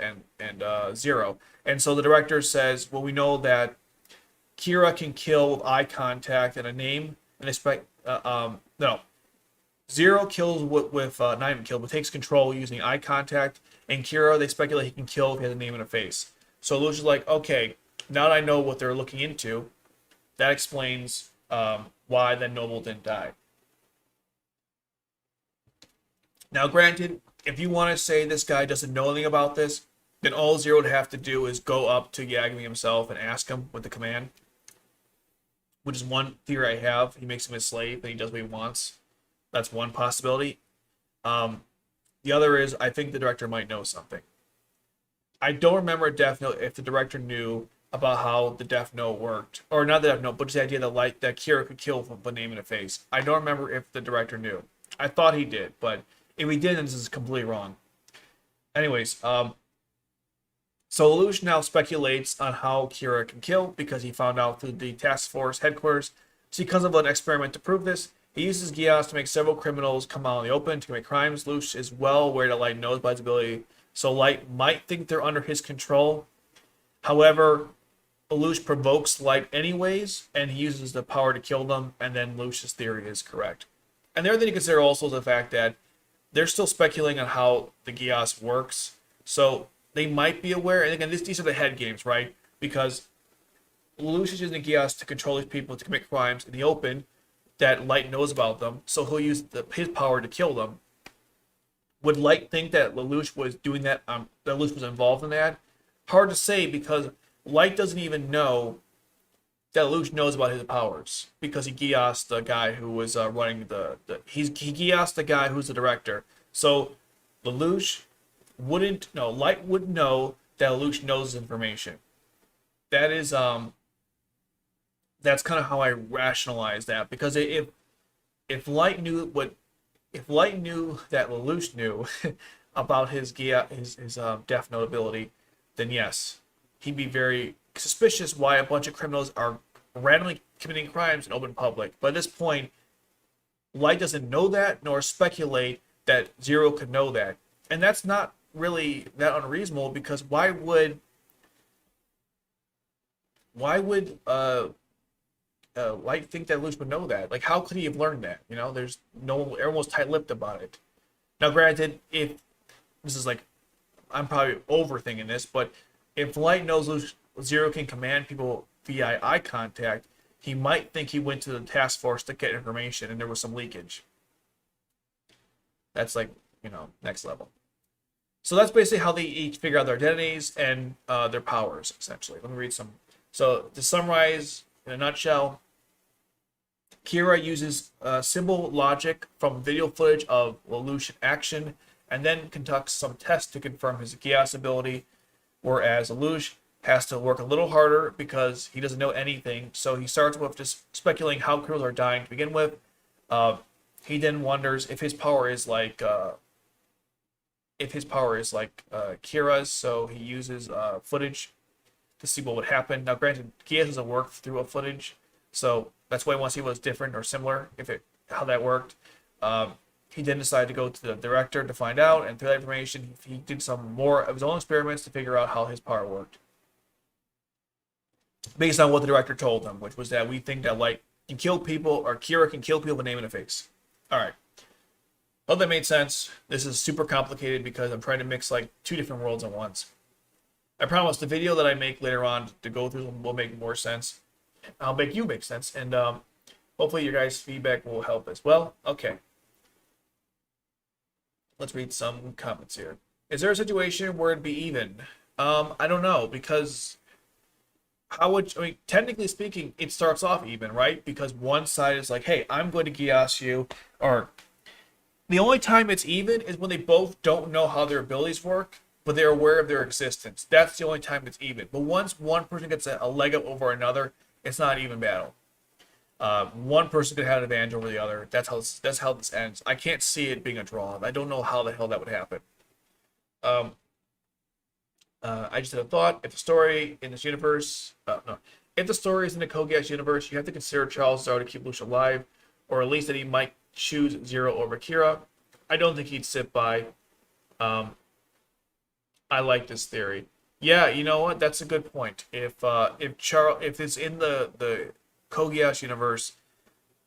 Zero? And so the director says, well, we know that Kira can kill with eye contact and a name, and expect no, Zero kills with not even kill, but takes control using eye contact. And Kira, they speculate he can kill if he has a name and a face. So Lucius is like, okay, now that I know what they're looking into, that explains why the noble didn't die. Now, granted, if you want to say this guy doesn't know anything about this, then all Zero would have to do is go up to Yagami himself and ask him with the command, which is one theory I have. He makes him his slave and he does what he wants. That's one possibility. The other is I think the director might know something. I don't remember a Death Note if the director knew about how the Death Note worked, or not the Death Note, but just the idea that Kira could kill with a name and a face. I don't remember if the director knew. I thought he did, but if he didn't, this is completely wrong. Anyways, so Lelouch now speculates on how Kira can kill because he found out through the task force headquarters. So because of an experiment to prove this, he uses Geass to make several criminals come out in the open to commit crimes. Lelouch is well aware that Light knows by his ability, so Light might think they're under his control. However, Lelouch provokes Light anyways, and he uses the power to kill them, and then Lelouch's theory is correct. And the other thing to consider also is the fact that they're still speculating on how the Geass works, so they might be aware, and again, these are the head games, right? Because Lelouch is using the Geass to control these people to commit crimes in the open, that Light knows about them, so he'll use his power to kill them. Would Light think that Lelouch was doing that, that Lelouch was involved in that? Hard to say, because Light doesn't even know that Lelouch knows about his powers, because he Geassed the guy who was running he Geassed the guy who's the director. So Lelouch Light wouldn't know that Lelouch knows this information. That is that's kind of how I rationalize that, because if Light knew that Lelouch knew about his Death Note ability, then yes, he'd be very suspicious why a bunch of criminals are randomly committing crimes in open public. But at this point, Light doesn't know that nor speculate that Zero could know that, and that's not really that unreasonable, because why would Light think that Lelouch would know that? Like, how could he have learned that? You know, there's everyone was tight-lipped about it. Now, granted, if this is like, I'm probably overthinking this, but if Light knows Zero can command people via eye contact, he might think he went to the task force to get information and there was some leakage. That's like, next level. So that's basically how they each figure out their identities and their powers, essentially. Let me read some. So to summarize, in a nutshell, Kira uses symbol logic from video footage of Lelouch in action, and then conducts some tests to confirm his Geass ability, whereas Lelouch has to work a little harder because he doesn't know anything. So he starts with just speculating how criminals are dying to begin with. He then wonders if his power is like Kira's, so he uses footage to see what would happen. Now, granted, Geass doesn't work through a footage, so that's why I want to see what's different or similar, how that worked. He then decided to go to the director to find out, and through that information, he did some more of his own experiments to figure out how his power worked, based on what the director told him, which was that we think that Light can kill people, or Kira can kill people with a name and a face. All right. Hope that made sense. This is super complicated because I'm trying to mix like two different worlds at once. I promise the video that I make later on to go through will make more sense. I'll make you make sense, and hopefully your guys' feedback will help as well. Okay. Let's read some comments here. Is there a situation where it'd be even? I don't know, because technically speaking, it starts off even, right? Because one side is like, hey, I'm going to Geass you, or the only time it's even is when they both don't know how their abilities work, but they're aware of their existence. That's the only time it's even. But once one person gets a leg up over another, it's not an even battle. One person could have an advantage over the other. That's how this ends. I can't see it being a draw. I don't know how the hell that would happen. I just had a thought. If the story in this universe, if the story is in the Kogash universe, you have to consider Charles Zhao to keep Lucia alive. or at least that he might choose Zero over Kira. I don't think he'd sit by. Um, I like this theory. Yeah, you know what? That's a good point. If it's in the Kogias universe,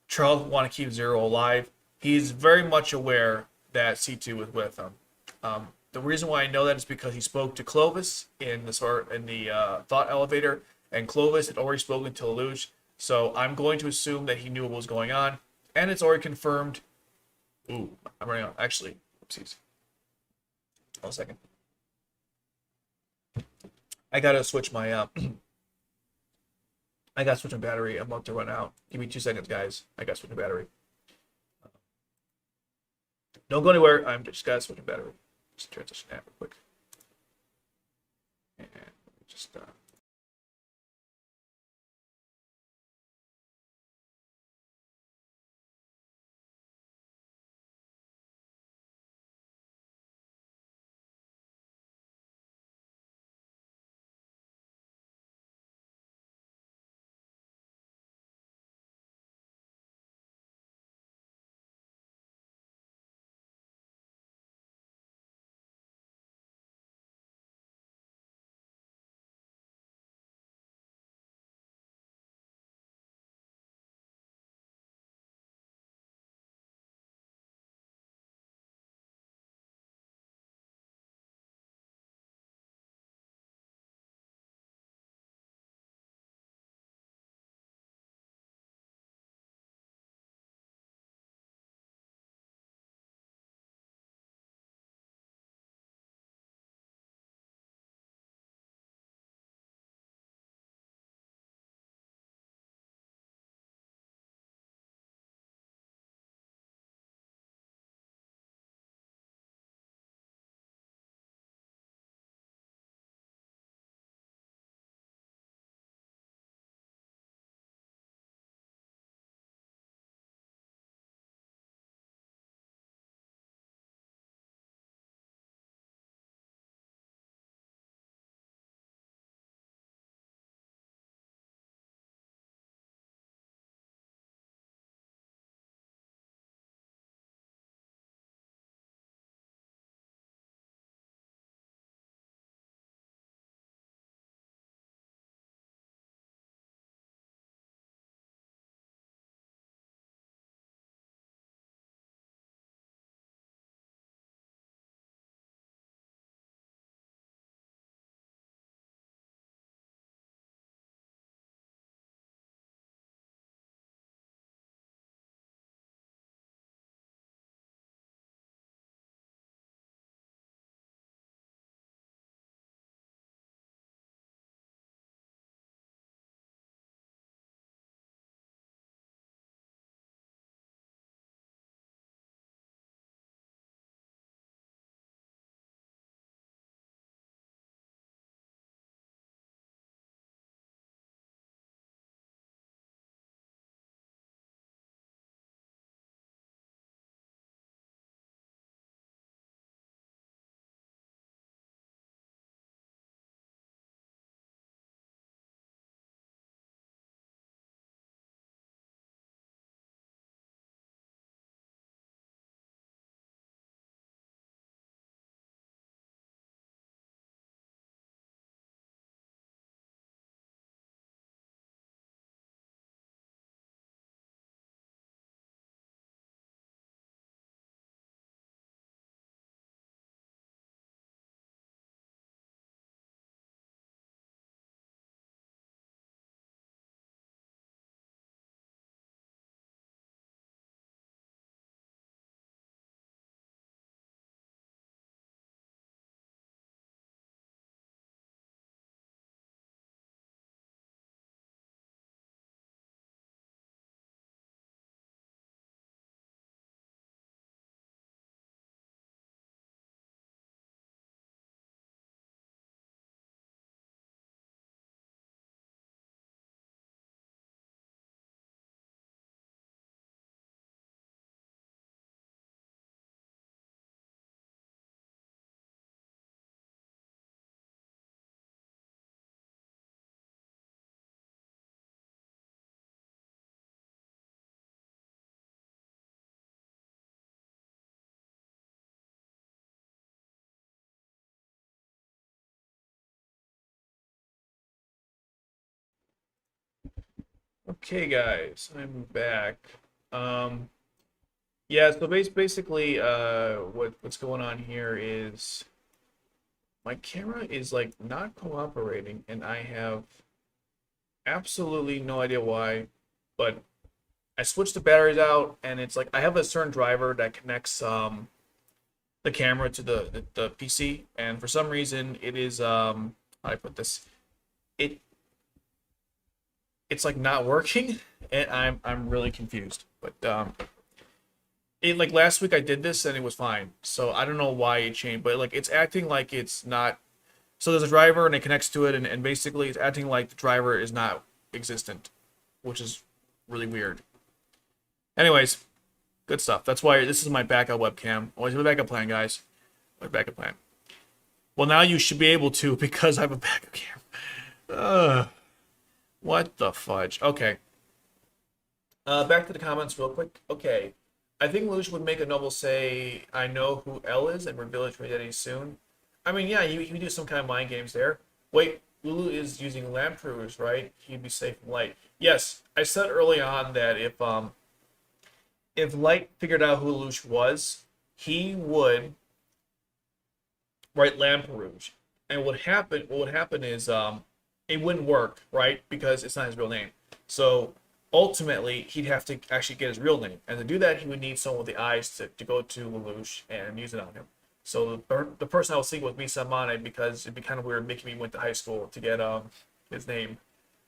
Charles would want to keep Zero alive. He's very much aware that C2 was with him. The reason why I know that is because he spoke to Clovis in the thought elevator, and Clovis had already spoken to Lelouch. So I'm going to assume that he knew what was going on, and it's already confirmed. Ooh, I'm running out. Actually, oopsies. Hold a second. I gotta switch my I gotta switch my battery. I'm about to run out. Give me 2 seconds, guys. I gotta switch my battery. Don't go anywhere. I'm just gotta switch my battery. Just transition that real quick. And just Okay, guys, I'm back. Um, yeah, so basically, what's going on here is my camera is like not cooperating, and I have absolutely no idea why. But I switched the batteries out, and it's like I have a certain driver that connects the camera to the PC, and for some reason it is how do I put this? It it's like not working, and I'm really confused. But it like last week I did this and it was fine. So I don't know why it changed, but like it's acting like it's not. So there's a driver and it connects to it, and basically it's acting like the driver is not existent, which is really weird. Anyways, good stuff. That's why this is my backup webcam. Always have a backup plan, guys. My backup plan. Well, now you should be able to because I have a backup cam. Ugh, what the fudge? Okay. Back to the comments real quick. Okay. I think Lelouch would make a novel say, I know who L is and reveal it to identity soon. I mean, yeah, you can do some kind of mind games there. Wait, Lulu is using Lamprews, right? He'd be safe from Light. Yes, I said early on that if Light figured out who Lelouch was, he would write Lamperouge. And what would happen is it wouldn't work, right? Because it's not his real name. So ultimately he'd have to actually get his real name. And to do that he would need someone with the eyes to go to Lelouch and use it on him. So the person I was thinking was Misa Mane because it'd be kind of weird making me went to high school to get his name.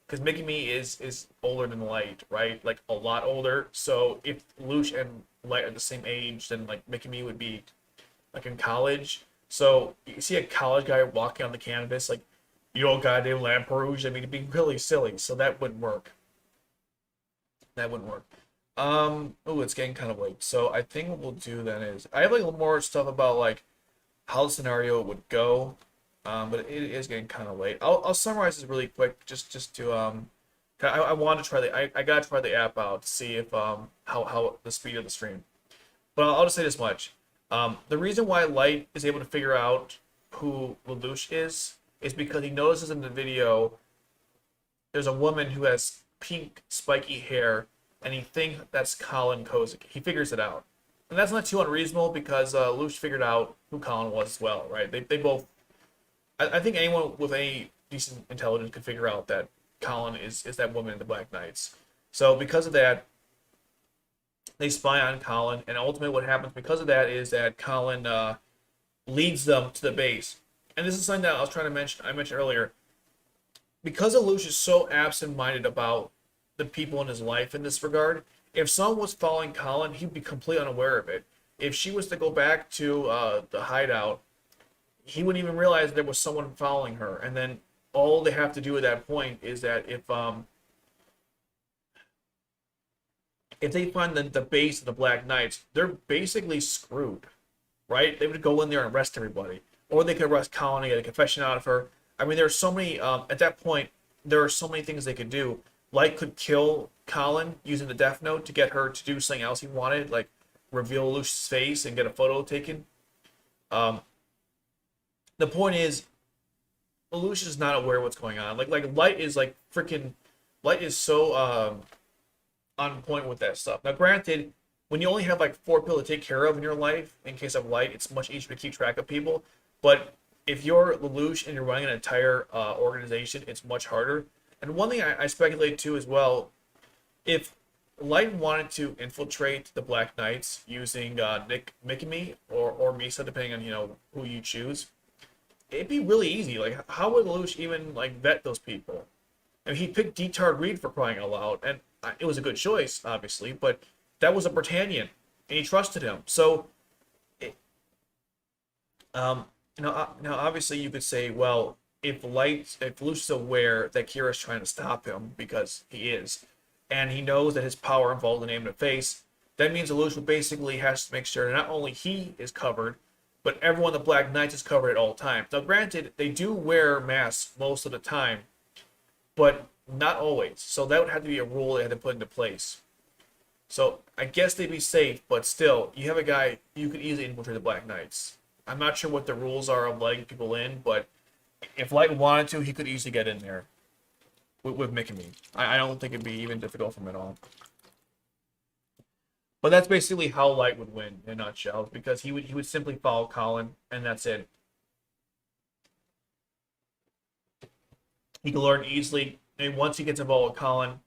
Because Mickey Me is older than Light, right? Like a lot older. So if Lelouch and Light are the same age, then like Mickey Me would be like in college. So you see a college guy walking on the campus, like, you old goddamn Lamperouge. I mean, it'd be really silly. So that wouldn't work. That wouldn't work. Oh, it's getting kind of late. So I think what we'll do then is I have like a little more stuff about like how the scenario would go. But it is getting kind of late. I'll summarize this really quick, just to I want to try I gotta try the app out to see if how the speed of the stream. But I'll just say this much. The reason why Light is able to figure out who Lelouch is because he notices in the video there's a woman who has pink spiky hair, and he thinks that's Colin Kozik. He figures it out, and that's not too unreasonable because Lelouch figured out who Colin was as well, right? They both. I think anyone with any decent intelligence could figure out that Colin is that woman in the Black Knights. So because of that, they spy on Colin, and ultimately what happens because of that is that Colin leads them to the base. And this is something that I was trying to mention. I mentioned earlier because Lelouch is so absent-minded about the people in his life in this regard. If someone was following Colin, he'd be completely unaware of it. If she was to go back to the hideout, he wouldn't even realize there was someone following her. And then all they have to do at that point is that if they find the base of the Black Knights, they're basically screwed, right? They would go in there and arrest everybody, or they could arrest Colin and get a confession out of her. I mean, there's so many. At that point, there are so many things they could do. Light could kill Colin using the Death Note to get her to do something else he wanted, like reveal Lucius' face and get a photo taken. Um, the point is, Lucius is not aware of what's going on. Like Light is like freaking. Light is so on point with that stuff. Now, granted, when you only have like 4 people to take care of in your life, in case of Light, it's much easier to keep track of people. But if you're Lelouch and you're running an entire organization, it's much harder. And one thing I speculate too as well, if Light wanted to infiltrate the Black Knights using Mikami or Misa, depending on who you choose, it'd be really easy. Like, how would Lelouch even like vet those people? I mean, he picked Detard Reed for crying out loud, and it was a good choice, obviously, but that was a Britannian, and he trusted him. So, it, now obviously you could say, well, if Lelouch is aware that Kira's trying to stop him because he is, and he knows that his power involves the name and face, that means Lelouch basically has to make sure not only he is covered, but everyone the Black Knights is covered at all times. Now, granted, they do wear masks most of the time, but not always. So that would have to be a rule they had to put into place. So I guess they'd be safe, but still, you have a guy, you could easily infiltrate the Black Knights. I'm not sure what the rules are of letting people in, but if Light wanted to, he could easily get in there. with Mikami. I don't think it'd be even difficult for him at all. But that's basically how Light would win in a nutshell, because he would simply follow Colin, and that's it. He can learn easily. And once he gets involved with Colin,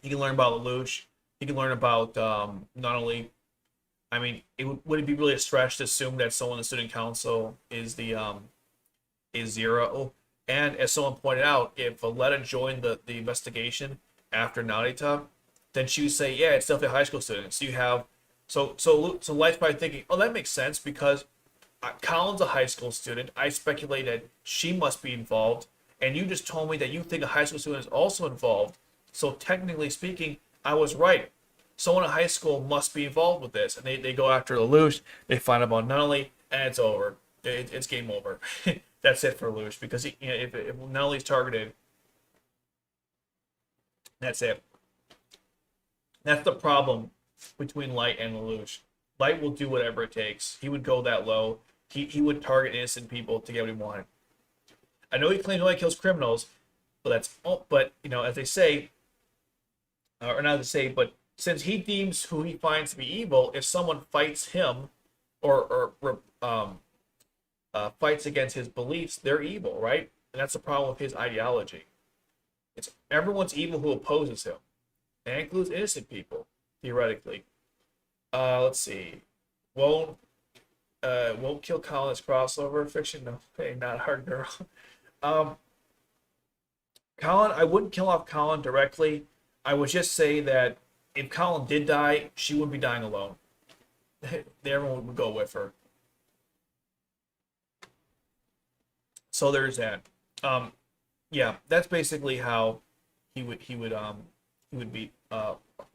he can learn about Lelouch. He can learn about not only. I mean, would it be really a stretch to assume that someone in the student council is the is Zero? And as someone pointed out, if Valletta joined the investigation after Narita, then she would say, yeah, it's definitely a high school student. So you have so Light's probably thinking, oh, that makes sense because Colin's a high school student. I speculate that she must be involved, and you just told me that you think a high school student is also involved. So technically speaking, I was right. Someone in high school must be involved with this, and they go after Lelouch. They find out about Nunnally, and it's over. It's game over. That's it for Lelouch because if Nunnally's targeted, that's it. That's the problem between Light and Lelouch. Light will do whatever it takes. He would go that low. He would target innocent people to get what he wanted. I know he claims he only kills criminals, but as they say, or not to say, but since he deems who he finds to be evil, if someone fights him or fights against his beliefs, they're evil, right? And that's the problem with his ideology. It's everyone's evil who opposes him. And it includes innocent people, theoretically. Let's see. Won't kill Colin as crossover fiction? No, hey, not hard girl. Colin, I wouldn't kill off Colin directly. I would just say that if Colin did die, she wouldn't be dying alone. Everyone would go with her. So there's that. Yeah, that's basically how he would beat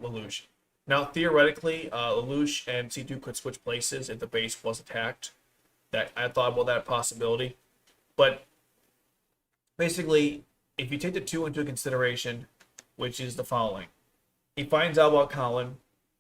Lelouch. Now theoretically, Lelouch and C2 could switch places if the base was attacked. That I thought about that possibility, but basically, if you take the two into consideration, which is the following: he finds out about Colin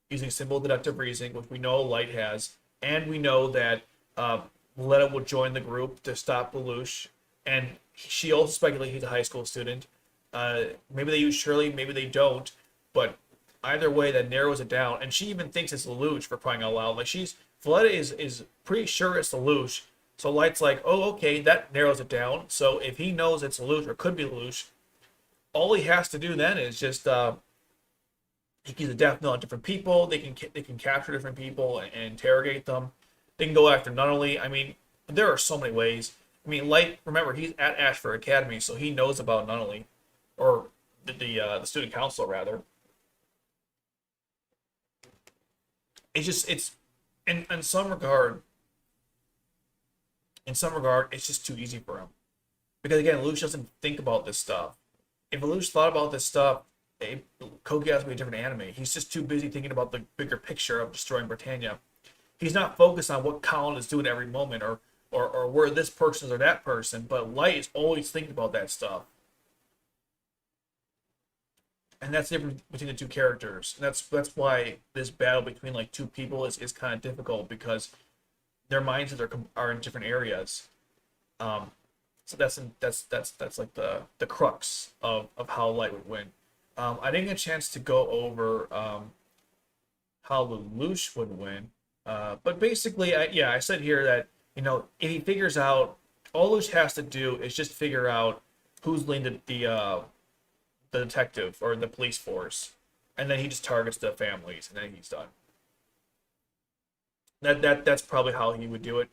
using simple deductive reasoning, which we know Light has, and we know that Valletta will join the group to stop Lelouch, and she also speculates he's a high school student. Maybe they use Shirley, maybe they don't, but either way, that narrows it down. And she even thinks it's Lelouch, for crying out loud. Like Valletta is pretty sure it's Lelouch. So Light's like, oh, okay, that narrows it down. So if he knows it's Lelouch, or could be Lelouch, all he has to do then is just he can either death knell on different people. They can capture different people and interrogate them. They can go after Nunnally. I mean, there are so many ways. I mean, Light, remember, he's at Ashford Academy, so he knows about Nunnally, or the student council rather. It's in some regard, it's just too easy for him. Because again, Lelouch doesn't think about this stuff. If Lelouch thought about this stuff, Kogi has to be a different anime. He's just too busy thinking about the bigger picture of destroying Britannia. He's not focused on what Colin is doing every moment, or where this person is or that person, but Light is always thinking about that stuff. And that's the difference between the two characters. And that's why this battle between like two people is kind of difficult, because their minds are in different areas. So that's like the crux of how Light would win. I didn't get a chance to go over how Lelouch would win, but basically, I said here that if he figures out, all Lelouch has to do is just figure out who's leading the detective or the police force, and then he just targets the families, and then he's done. That's probably how he would do it.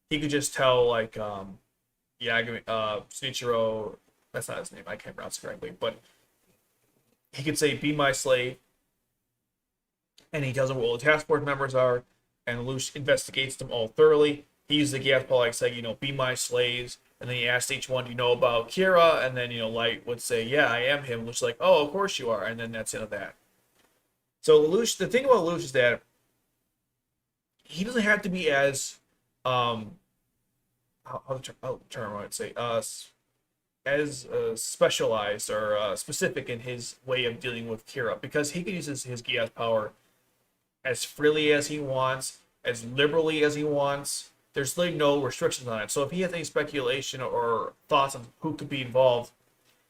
He could just tell like Yagami, Shinichiro, that's not his name, I can't pronounce it correctly, but he could say, "Be my slave," and he tells them what all the task force members are, and Lelouch investigates them all thoroughly. He uses the Geass like saying, "Be my slaves," and then he asks each one, "Do you know about Kira?" And then Light would say, "Yeah, I am him." Lelouch's like, "Oh, of course you are," and then that's the end of that. So Lelouch, the thing about Lelouch is that he doesn't have to be as how term I'd say as specialized or specific in his way of dealing with Kira, because he can use his Geass power as freely as he wants, as liberally as he wants. There's really no restrictions on it. So if he has any speculation or thoughts on who could be involved,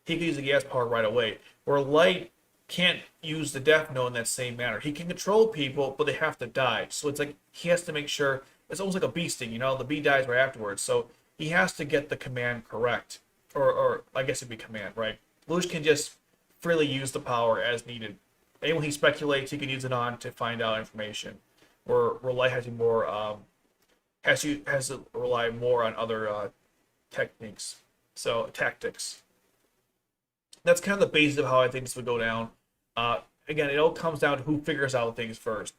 he can use the gas power right away. Where Light can't use the Death Note in that same manner. He can control people, but they have to die. So it's like he has to make sure it's almost like a bee sting, the bee dies right afterwards. So he has to get the command correct. Or I guess it'd be command, right? Lelouch can just freely use the power as needed. Anyone he speculates, he can use it on to find out information. Where Light has to more has to rely more on other techniques. So tactics. That's kind of the basis of how I think this would go down. Again, it all comes down to who figures out things first.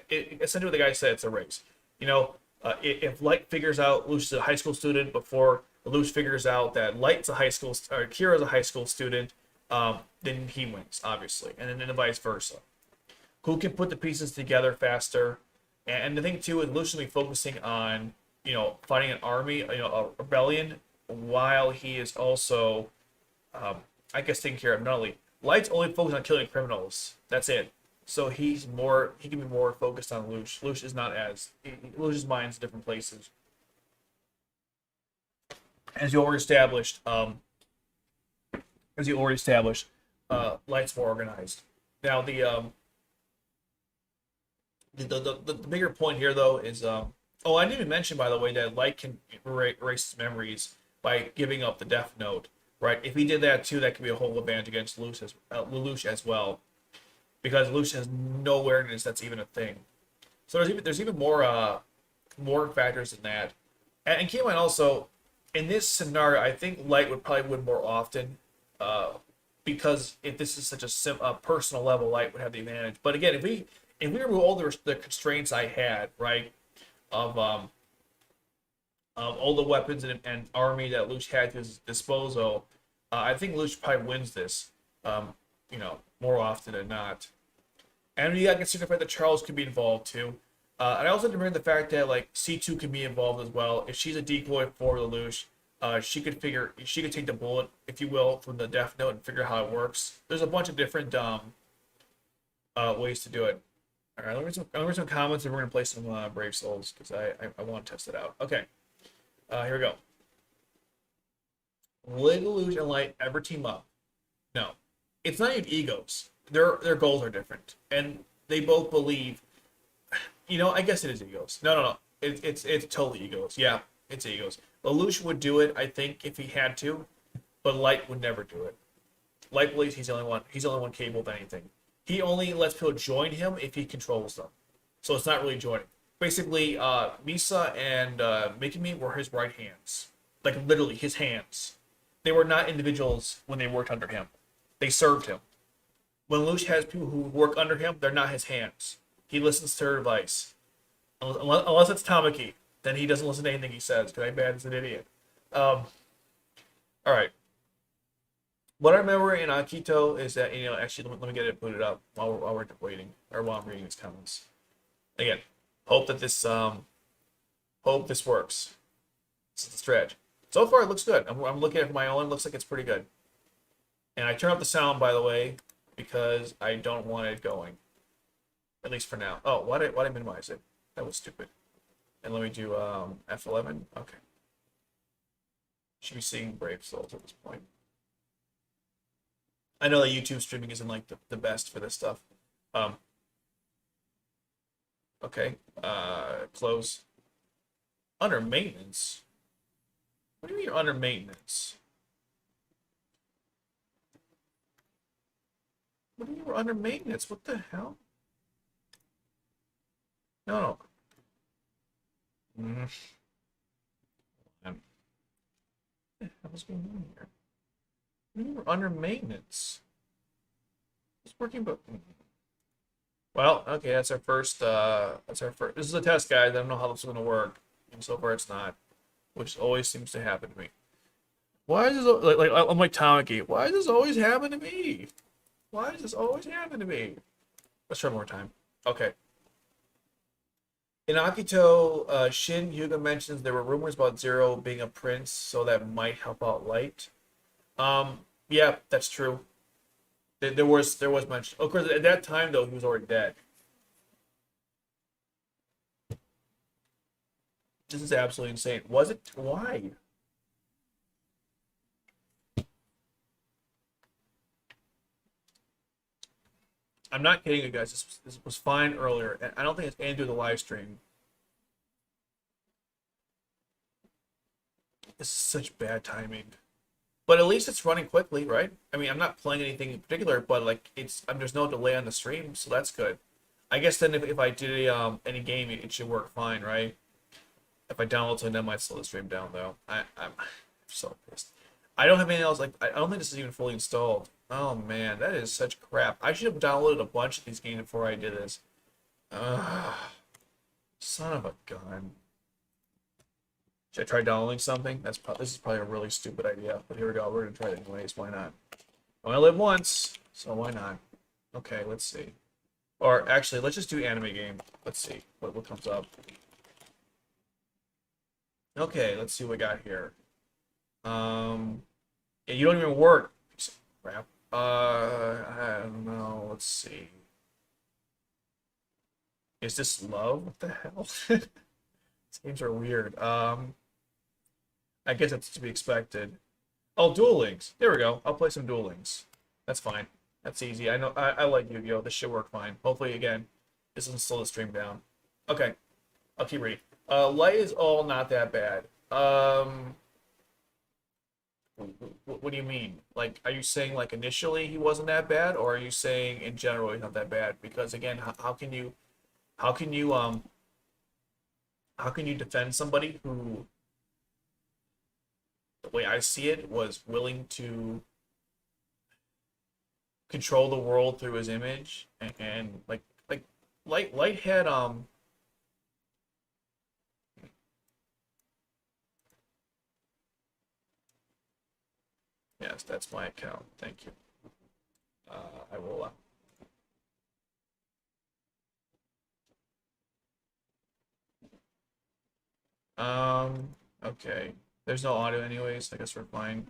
Essentially, what the guy said, it's a race. If Light figures out Lelouch is a high school student before Lelouch figures out that Light's a high school or Kira's a high school student, then he wins, obviously, and then vice versa. Who can put the pieces together faster? And the thing too is Lelouch will be focusing on fighting an army, a rebellion, while he is also, I guess, taking care of not only Light's only focused on killing criminals. That's it. So he can be more focused on Lelouch. Lelouch is not as Lelouch's mind's in different places. As you already established, Light's more organized. Now the bigger point here though is I didn't even mention, by the way, that Light can erase his memories by giving up the Death Note. Right? If he did that too, that could be a whole advantage against Lelouch as well, because Lelouch has no awareness that's even a thing. So there's even more factors than that. And keep in mind also, in this scenario, I think Light would probably win more often, because if this is such a personal level, Light would have the advantage. But again, if we remove all the constraints I had, right, of all the weapons and army that Lelouch had to his disposal, I think Lelouch probably wins this, more often than not. And you got to consider the fact that Charles could be involved too. And I also have to bring the fact that C2 could be involved as well. If she's a decoy for Lelouch, she could take the bullet, if you will, from the Death Note and figure out how it works. There's a bunch of different ways to do it. All right, let me read some comments, and we're gonna play some Brave Souls because I want to test it out. Okay. Here we go. Will Lelouch and Light ever team up? No. It's not even egos. Their goals are different, and they both believe. I guess it is egos. No. It's totally egos. Yeah, it's egos. Lelouch would do it, I think, if he had to, but Light would never do it. Light believes he's the only one. He's the only one capable of anything. He only lets people join him if he controls them. So it's not really joining. Basically, Misa and Mikami were his right hands. Like, literally, his hands. They were not individuals when they worked under him. They served him. When Lelouch has people who work under him, they're not his hands. He listens to her advice. Unless it's Tamaki, then he doesn't listen to anything he says, because I'm bad as an idiot. Alright. What I remember in Akito is that, actually, let me get it booted up while we're waiting, or while I'm reading these comments. Again, hope this works. This is the stretch. So far, it looks good. I'm looking at it from my own. It looks like it's pretty good. And I turn up the sound, by the way, because I don't want it going. At least for now. Oh, why did I minimize it? That was stupid. And let me do F11. Okay. Should be seeing Brave Souls at this point. I know that YouTube streaming isn't like the best for this stuff. Okay. Close. Under maintenance? What do you mean you're under maintenance? What do you mean you're under maintenance? What the hell? No. What the hell's going on here? What do you mean we're under maintenance? It's working, but... Well, okay, that's our first, this is a test, guys. I don't know how this is going to work. And so far it's not. Which always seems to happen to me. Why is this, I'm like Tamaki, why does this always happen to me? Why does this always happen to me? Let's try one more time. Okay. In Akito, Shin Hyuga mentions there were rumors about Zero being a prince, so that might help out Light. Yeah, that's true. There was mention. Of course, at that time though, he was already dead. This is absolutely insane. Was it? Why? I'm not kidding you guys. This was fine earlier, and I don't think it's anything to do with the live stream. This is such bad timing. But at least it's running quickly, right? I mean, I'm not playing anything in particular, but like there's no delay on the stream, so that's good. I guess then if I did any game, it should work fine, right? If I download something, that might slow the stream down though. I'm so pissed. I don't have anything else. Like I don't think this is even fully installed. Oh man, that is such crap. I should have downloaded a bunch of these games before I did this. Ugh, son of a gun. Should I try downloading something? This is probably a really stupid idea, but here we go. We're gonna try it anyways. Why not? I only live once, so why not? Okay, let's see. Or actually, let's just do anime game. Let's see what comes up. Okay, let's see what we got here. Yeah, you don't even work. Piece of crap. I don't know. Let's see. Is this love? What the hell? These games are weird. I guess that's to be expected. Oh, Duel Links. There we go. I'll play some Duel Links. That's fine. That's easy. I know. I like Yu-Gi-Oh. This should work fine. Hopefully, again, this doesn't slow the stream down. Okay. I'll keep reading. Light is all not that bad. What do you mean? Like, are you saying like initially he wasn't that bad, or are you saying in general he's not that bad? Because again, how can you defend somebody who, the way I see it, was willing to control the world through his image and like Light had yes, that's my account. Thank you. I will okay. There's no audio anyways. I guess we're fine.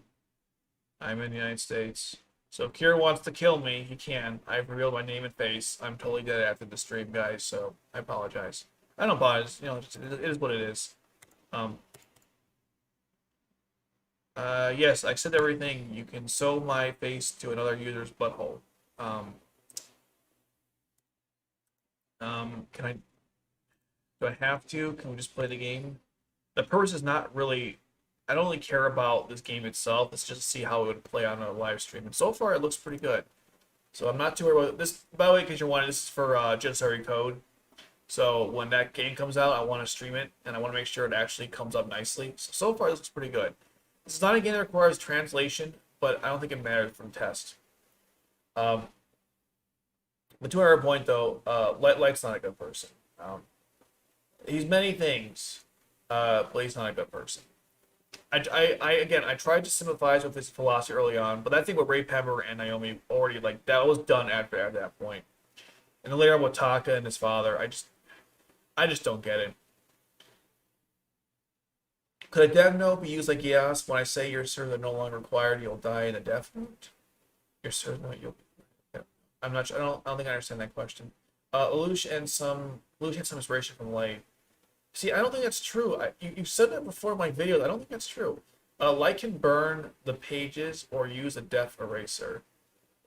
I'm in the United States. So if Kira wants to kill me, he can. I've revealed my name and face. I'm totally dead after the stream, guys, so I apologize. I don't apologize. You know, it is what it is. Yes, I said everything. You can sew my face to another user's butthole. Can I... Do I have to? Can we just play the game? The purpose is not really... I don't really care about this game itself. It's just to see how it would play on a live stream. And so far, it looks pretty good. So I'm not too worried about this. By the way, because you're wondering, this is for Jetsari Code. So when that game comes out, I want to stream it, and I want to make sure it actually comes up nicely. So far, this looks pretty good. This is not a game that requires translation, but I don't think it matters from test. But to our point, though, Light's not a good person. He's many things, but he's not a good person. Again, I tried to sympathize with his philosophy early on, but I think with Ray Pember and Naomi already, like, that was done after that point. And then later on with Taka and his father, I just don't get it. Could a death note be used like Geass? When I say your servers are no longer required, you'll die in a death note? Your servers note, you'll... Yeah. I'm not sure. I don't think I understand that question. Lelouch had some inspiration from Light. See, I don't think that's true. You said that before in my video. I don't think that's true. Light can burn the pages or use a death eraser.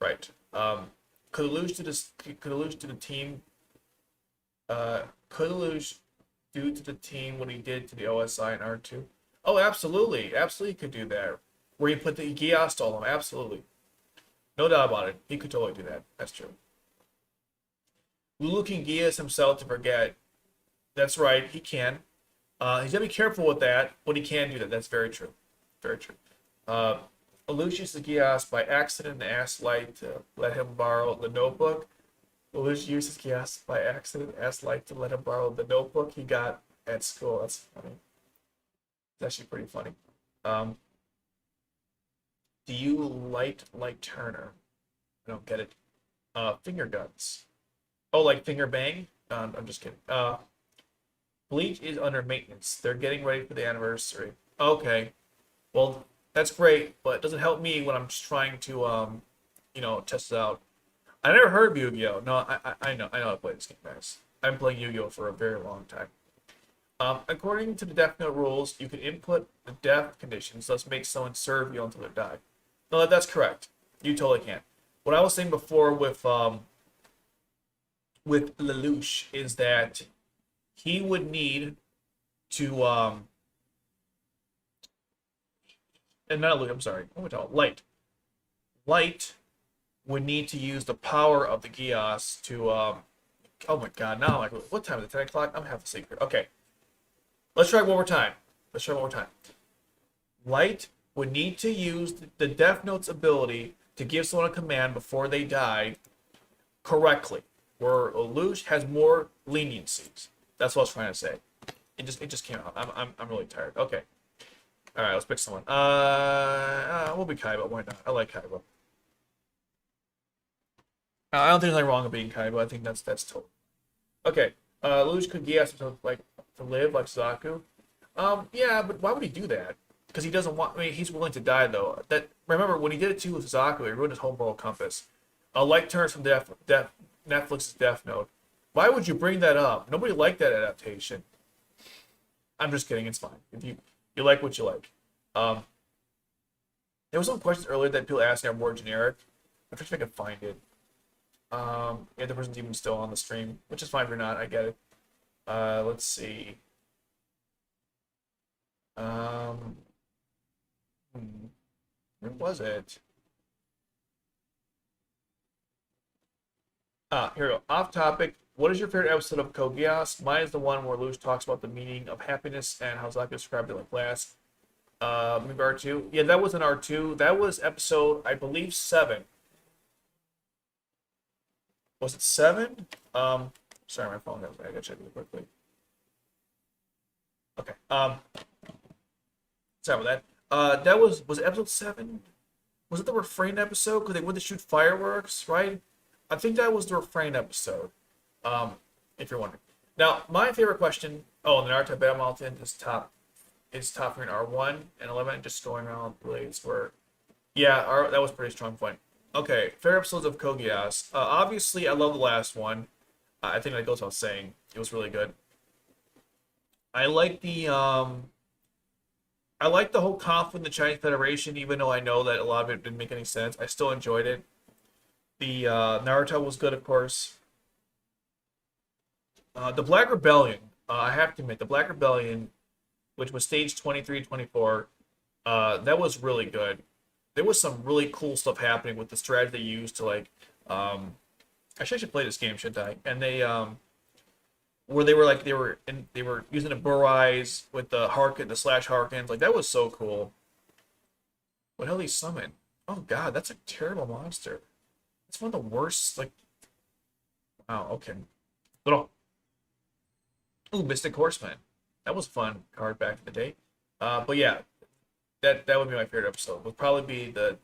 Right. Could Lelouch do this? Could Lelouch do the team? Could Lelouch do to the team what he did to the OSI and R2? Oh, absolutely. Absolutely could do that. Where he put the Geass to all them. Absolutely. No doubt about it. He could totally do that. That's true. Lulu can Geass himself to forget. That's right. He can. He's got to be careful with that, but he can do that. That's very true. Very true. Lelouch uses Geass by accident and asked Light to let him borrow the notebook. Lelouch uses Geass by accident and asked Light to let him borrow the notebook he got at school. That's funny. It's actually pretty funny. Do you like Turner? I don't get it. Finger guns. Oh, like finger bang? I'm just kidding. Bleach is under maintenance. They're getting ready for the anniversary. Okay. Well, that's great, but it doesn't help me when I'm just trying to, test it out. I never heard of Yu-Gi-Oh! No, I know how to play this game, guys. I've been playing Yu-Gi-Oh! For a very long time. According to the Death Note rules, you can input the death conditions, thus make someone serve you until they die. No, that's correct. You totally can. What I was saying before with with Lelouch is that he would need to and not Lelouch, I'm sorry, what am I talking? Light would need to use the power of the Geass to oh my god, now I'm like, what time is it? 10 o'clock? I'm half asleep here. Okay. Let's try one more time. Let's try one more time. Light would need to use the Death Note's ability to give someone a command before they die correctly, where Lelouch has more leniencies. That's what I was trying to say. It just came out. I'm really tired. Okay. All right, let's pick someone. We'll be Kaiba. Why not? I like Kaiba. I don't think there's anything wrong with being Kaiba. I think that's total. Okay. Lelouch could Geass to like to live like Zaku. Yeah, but why would he do that? Because he doesn't want. I mean, he's willing to die though. That remember when he did it too with Zaku, he ruined his whole moral compass. A light turns from Netflix's Death Note. Why would you bring that up? Nobody liked that adaptation. I'm just kidding. It's fine. If you like what you like. There was some questions earlier that people asked are more generic. I'm trying to see if I can find it. Yeah, the person's even still on the stream, which is fine if you're not. I get it. Let's see. Um, where was it? Here we go. Off topic. What is your favorite episode of Code Geass? Mine is the one where Lelouch talks about the meaning of happiness and how Zaku described it like glass. Maybe R2. Yeah, that was an R2. That was episode, I believe, 7. Was it 7? Sorry, my phone goes. I gotta check it quickly. Okay. Sorry about that. That was it episode 7? Was it the refrain episode? Because they went to shoot fireworks, right? I think that was the refrain episode. If you're wondering. Now, my favorite question. Oh, and the Naruto Battle Mountain is top for an R1 and 11, just going around blades where. Yeah, that was a pretty strong point. Okay, favorite episodes of Code Geass. Obviously, I love the last one. I think that goes without saying. It was really good. I like the whole conflict in the Chinese Federation, even though I know that a lot of it didn't make any sense. I still enjoyed it. The Naruto was good, of course. The Black Rebellion. I have to admit, the Black Rebellion, which was stage 23, 24, that was really good. There was some really cool stuff happening with the strategy they used to like. Actually, I should play this game, shouldn't I? And they where they were using the Burais with the slash Harkins. Like that was so cool. What the hell did he summon? Oh god, that's a terrible monster. It's one of the worst. Like, wow. Okay. Little. Ooh, Mystic Horseman. That was a fun card back in the day. But yeah, that would be my favorite episode. Would probably be the.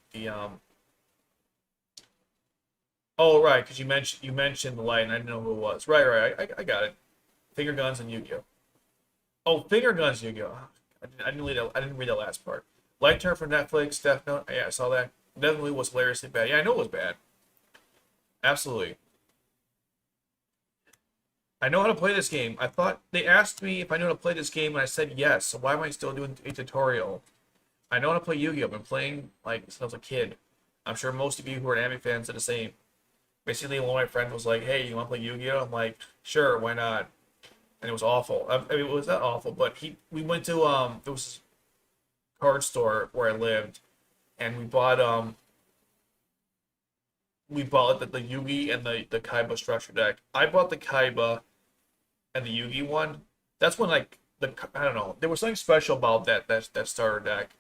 Oh right, because you mentioned the light, and I didn't know who it was. Right. I got it. Finger guns and Yu-Gi-Oh. Oh, finger guns, Yu-Gi-Oh. I didn't read that last part. Light turn for Netflix, Death Note. Yeah, I saw that. Definitely was hilariously bad. Yeah, I know it was bad. Absolutely. I know how to play this game. I thought they asked me if I know how to play this game, and I said yes. So why am I still doing a tutorial? I know how to play Yu-Gi-Oh. I've been playing like since I was a kid. I'm sure most of you who are anime fans are the same. Basically, one of my friends was like, "Hey, you want to play Yu-Gi-Oh?" I'm like, "Sure, why not?" And it was awful. I mean, it was not awful, but we went to there was a card store where I lived, and we bought the Yugi and the Kaiba structure deck. I bought the Kaiba and the Yugi one. That's when like I don't know. There was something special about that starter deck.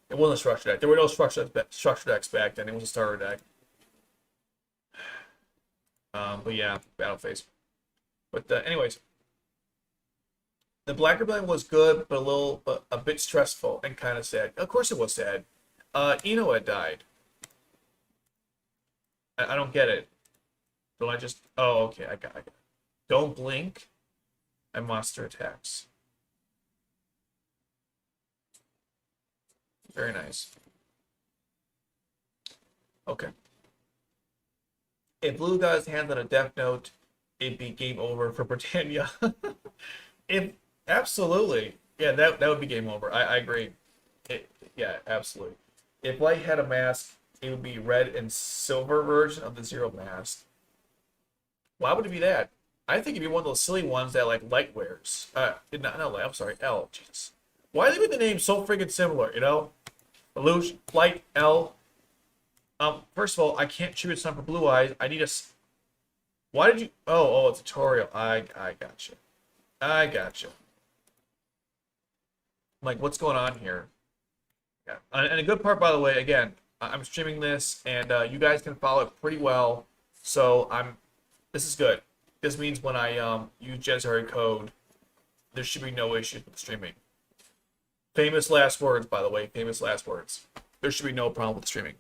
It wasn't a structure deck. There were no structure decks back then. It was a starter deck. But yeah, battle phase. But anyways, the Black Rebellion was good, but a bit stressful and kind of sad. Of course, it was sad. Ino had died. I don't get it. Don't I just? Oh, okay. I got it. Don't blink. And monster attacks. Very nice. Okay. If Blue got his hands on a Death Note, it'd be game over for Britannia. If absolutely, yeah, that would be game over. I agree. Yeah, absolutely. If Light had a mask, it would be red and silver version of the Zero mask. Why would it be that? I think it'd be one of those silly ones that like Light wears. Not Light. I'm sorry, L. Jesus. Why are they with the name so freaking similar? You know, Lelouch, Light, L. First of all, I can't choose some for Blue Eyes. I need a. Why did you? Oh, it's a tutorial. I gotcha. I gotcha. Like, what's going on here? Yeah. And a good part, by the way, again, I'm streaming this, and you guys can follow it pretty well. So this is good. This means when I use Jezari code, there should be no issues with streaming. Famous last words, by the way. Famous last words. There should be no problem with streaming.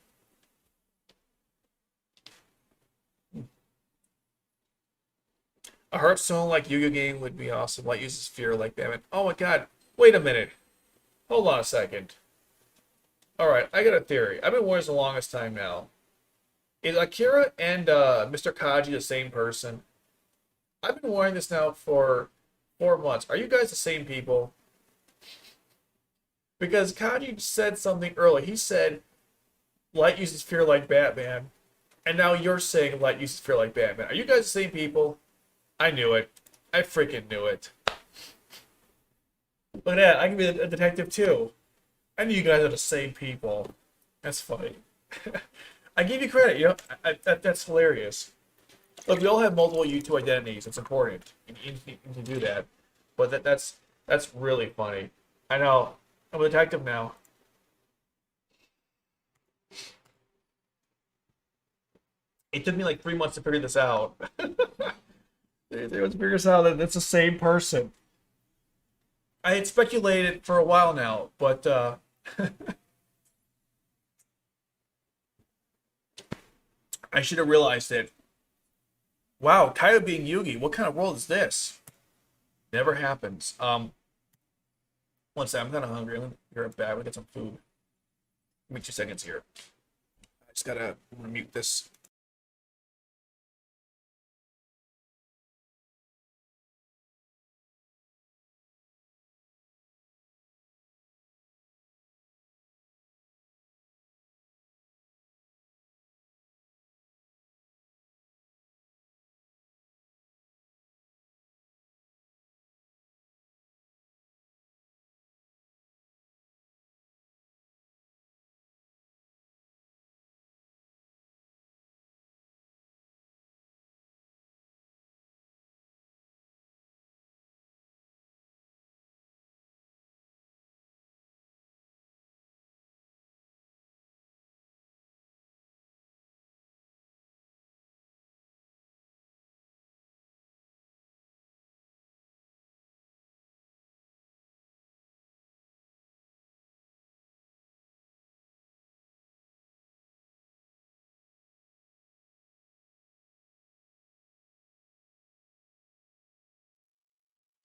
A Hearthstone like Yu-Gi-Oh game would be awesome. Light uses fear like Batman. Oh my god. Wait a minute. Hold on a second. Alright, I got a theory. I've been wearing this the longest time now. Is Akira and Mr. Kaji the same person? I've been wearing this now for 4 months. Are you guys the same people? Because Kaji said something earlier. He said Light uses fear like Batman. And now you're saying Light uses fear like Batman. Are you guys the same people? I knew it. I freaking knew it. Look at that. I can be a detective too. I knew you guys are the same people. That's funny. I give you credit, you know. That's hilarious. Look, we all have multiple YouTube identities. It's important. You need to do that. But that's really funny. I know. I'm a detective now. It took me like 3 months to figure this out. 3 months to figure this out that it's the same person. I had speculated for a while now, but I should have realized it. Wow, Kaido being Yugi, what kind of world is this? Never happens. One second, I'm kind of hungry. I'm gonna be right back. We get some food. Give me 2 seconds here. I just gotta mute this.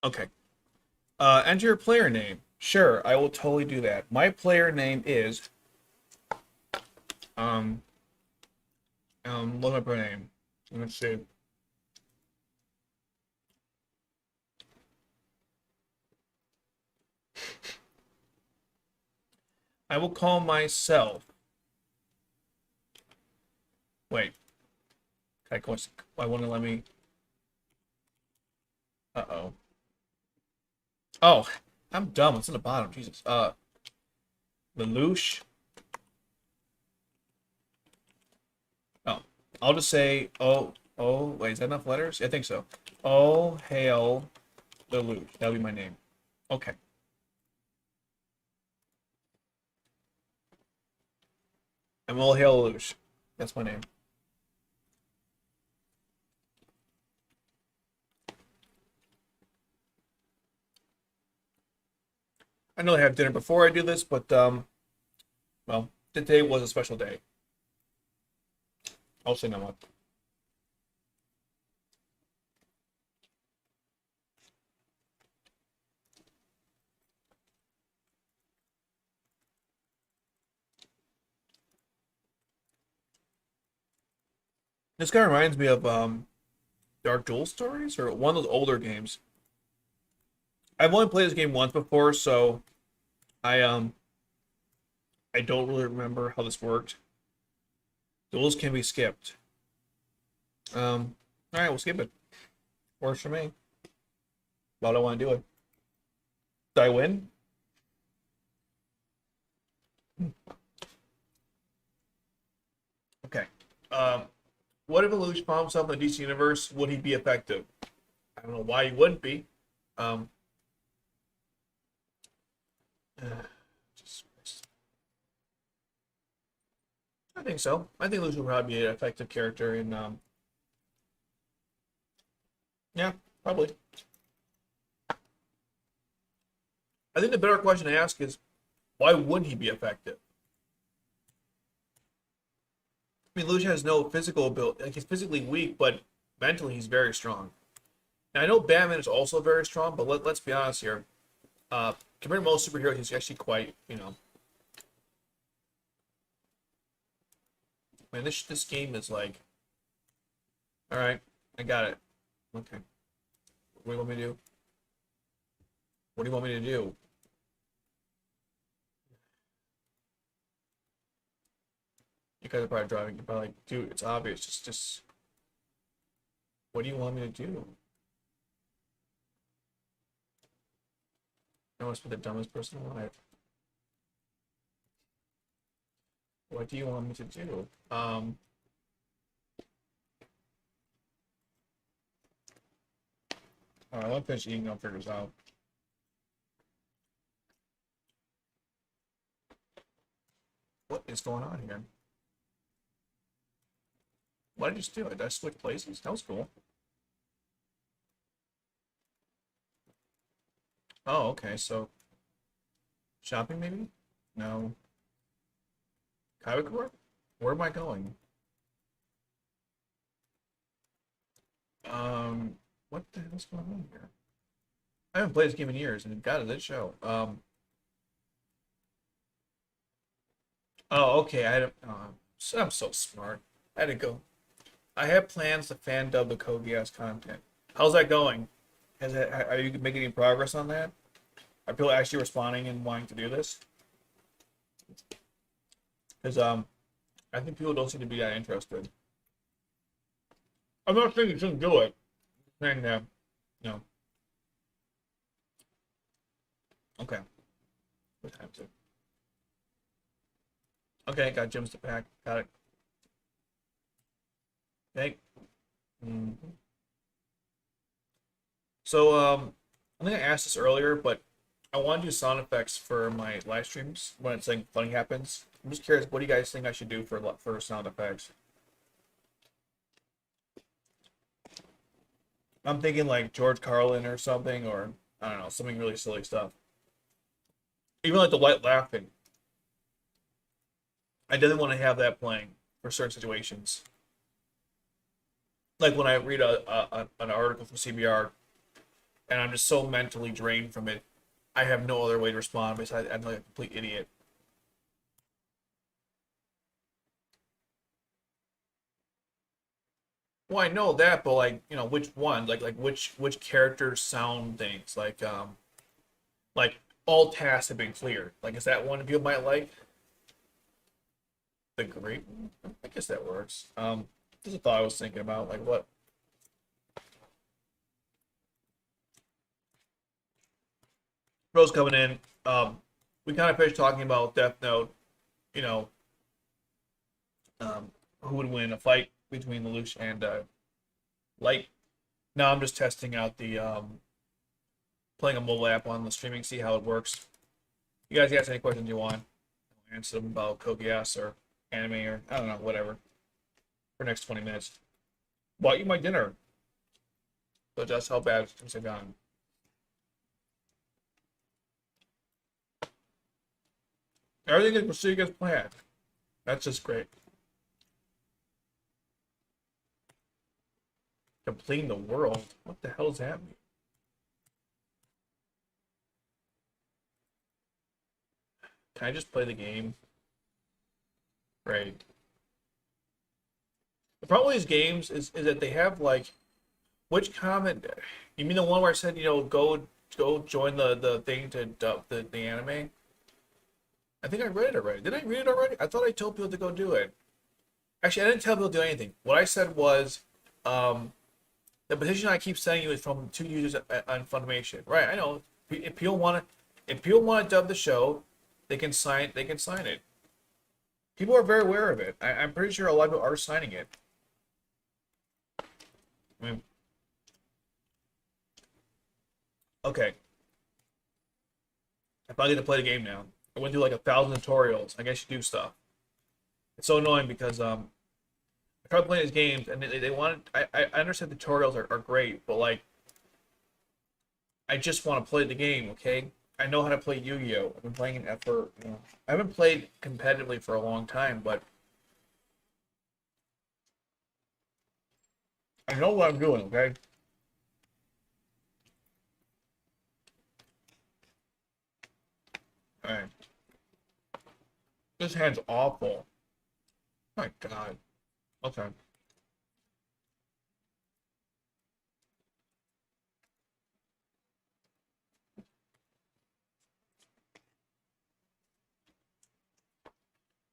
Okay. Enter your player name. Sure, I will totally do that. My player name is um look up her name. Let's see. I will call myself. Wait. I want to let me. Uh-oh. Oh, I'm dumb. It's in the bottom. Jesus. Lelouch. Oh, I'll just say, wait, is that enough letters? I think so. Oh, hail Lelouch. That'll be my name. Okay. I'm all hail Lelouch. That's my name. I know I have dinner before I do this, but well, today was a special day. I'll say no more. This guy reminds me of Dark Duel Stories or one of those older games. I've only played this game once before, so I I don't really remember how this worked. Duels can be skipped. All right, we'll skip it. Works for me. But I don't want to do it. Did I win? Okay. Um, what if Lelouch found himself in the DC universe? Would he be effective? I don't know why he wouldn't be. Um, just, I think so. I think Lelouch would probably be an effective character in. Yeah, probably. I think the better question to ask is, why wouldn't he be effective? I mean, Lelouch has no physical ability. Like he's physically weak, but mentally he's very strong. Now I know Batman is also very strong, but let's be honest here. Compared to most superheroes, he's actually quite, man, this game is like, all right, I got it. Okay, what do you want me to do? What do you want me to do? You guys are probably driving. You're probably like, dude, it's obvious. Just, what do you want me to do? I must be the dumbest person alive. What do you want me to do? All right, let me finish eating. I'll figure this out. What is going on here? What did I just do? Did I switch places? That was cool. Oh, okay. So, shopping maybe? No. Karakura? Where am I going? What the hell's going on here? I haven't played this game in years, and God, it did show. Oh, okay. I'm so smart. I had to go. I have plans to fan dub the Geass content. How's that going? Are you making any progress on that? Are people actually responding and wanting to do this? Because I think people don't seem to be that interested. I'm not saying you shouldn't do it. I'm saying that, no. Okay. What time is it? Okay, got gems to pack. Got it. Okay. So, I think I asked this earlier, but I want to do sound effects for my live streams when it's like funny happens. I'm just curious, what do you guys think I should do for sound effects? I'm thinking like George Carlin or something, or I don't know, something really silly stuff. Even like the light laughing. I didn't want to have that playing for certain situations. Like when I read an article from CBR and I'm just so mentally drained from it, I have no other way to respond besides I'm like a complete idiot. Well, I know that, but like, which one? Like which characters sound things? Like all tasks have been cleared. Like, is that one people might like? The great one? I guess that works. Just a thought I was thinking about. Like what? Rose coming in. We kind of finished talking about Death Note. You know, who would win a fight between Lelouch and Light. Now I'm just testing out the playing a mobile app on the streaming, see how it works. You guys ask any questions you want, I'll answer them about Kogias or anime or I don't know, whatever. For next 20 minutes. Bought you my dinner. So just how bad things have gone. Everything is proceeding as planned. That's just great. Completing the world? What the hell does that mean? Can I just play the game? Great. The problem with these games is that they have like which comment you mean the one where I said, go join the thing to dub the anime? I think I read it already. Did I read it already? I thought I told people to go do it. Actually, I didn't tell people to do anything. What I said was, um, The petition I keep sending you is from two users on Funimation. Right, I know. If people want to dub the show, they can sign it. People are very aware of it. I'm pretty sure a lot of people are signing it. I mean, okay. I finally get to play the game now. I went through like 1,000 tutorials. I guess you do stuff. It's so annoying because I tried playing these games and they wanted. I understand the tutorials are great, but like I just want to play the game. Okay, I know how to play Yu-Gi-Oh. I've been playing it for I haven't played competitively for a long time, but I know what I'm doing. Okay. All right. This hand's awful. My God. Okay.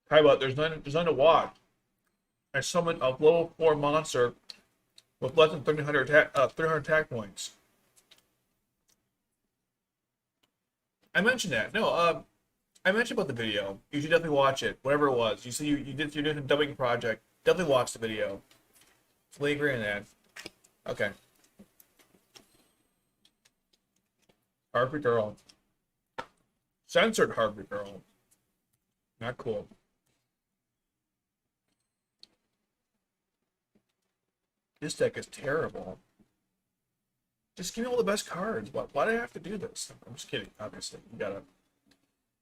How about there's none to watch. I summoned a level 4 monster with less than 300 attack points. I mentioned that. No, I mentioned about the video. You should definitely watch it, whatever it was. You see, you're doing a dubbing project. Definitely watch the video. Fully agree on that. Okay. Harpy Girl. Censored Harpy Girl. Not cool. This deck is terrible. Just give me all the best cards. Why do I have to do this? I'm just kidding, obviously. You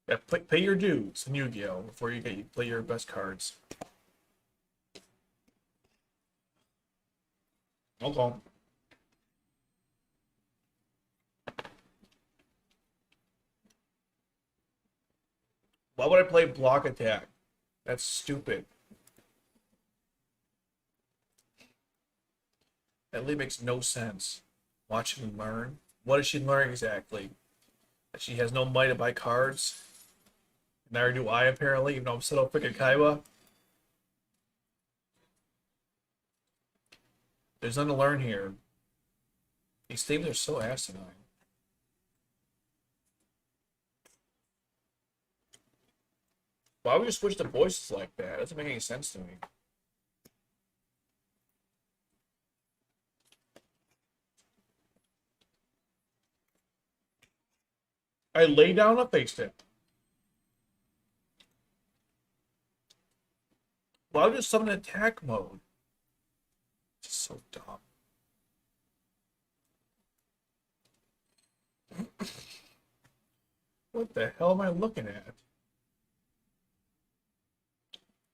gotta pay your dues in Yu-Gi-Oh! Before you play your best cards. Okay. Why would I play block attack? That's stupid. That really makes no sense. Watch me learn. What does she learn exactly? That she has no might to buy cards? Neither do I, apparently, even though I'm still up freaking Kaiba. There's nothing to learn here. These themes are so asinine. Why would you switch the voices like that? That doesn't make any sense to me. I lay down a face it. Why would you summon attack mode? It's so dumb. What the hell am I looking at?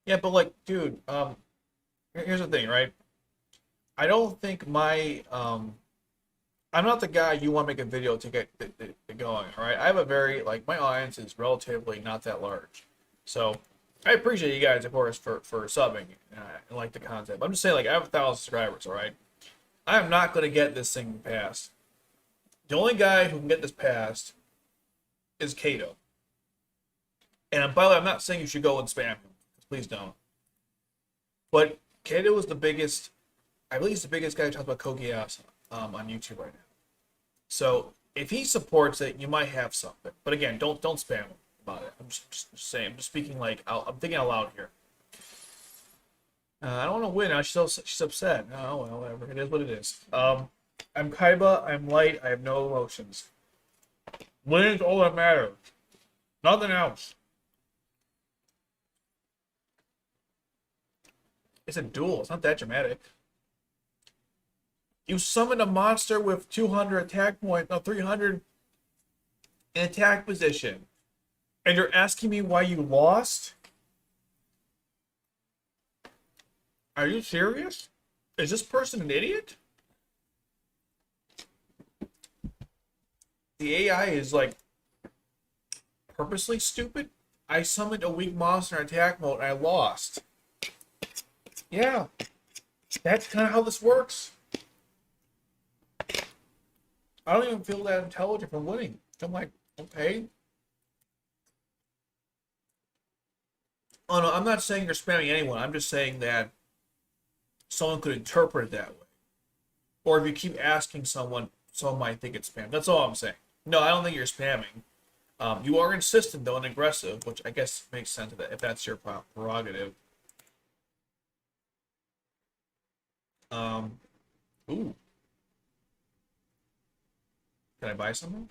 Yeah, but like, dude, here's the thing, right? I don't think I'm not the guy you want to make a video to get it going, all right? I have a very, like, my audience is relatively not that large. So, I appreciate you guys, of course, for subbing and like the content. But I'm just saying, like, I have 1,000 subscribers, all right? I am not going to get this thing passed. The only guy who can get this passed is Kato. And by the way, I'm not saying you should go and spam him. Please don't. But Kato is the biggest, I believe he's the biggest guy who talks about Geass on YouTube right now. So if he supports it, you might have something. But again, don't spam him about it. I'm just saying. I'm just speaking like I'm thinking out loud here. I don't want to win. Now she's upset. Oh well, whatever. It is what it is. I'm Kaiba. I'm light. I have no emotions. Winning is all that matters. Nothing else. It's a duel. It's not that dramatic. You summon a monster with 200 attack points, no, 300 in attack position. And you're asking me why you lost? Are you serious? Is this person an idiot? The AI is like purposely stupid. I summoned a weak monster in attack mode and I lost. Yeah, that's kind of how this works. I don't even feel that intelligent for winning. I'm like, okay. Oh no, I'm not saying you're spamming anyone. I'm just saying that someone could interpret it that way. Or if you keep asking someone, someone might think it's spam. That's all I'm saying. No, I don't think you're spamming. You are insistent though and aggressive, which I guess makes sense if that's your prerogative. Um, ooh, can I buy something?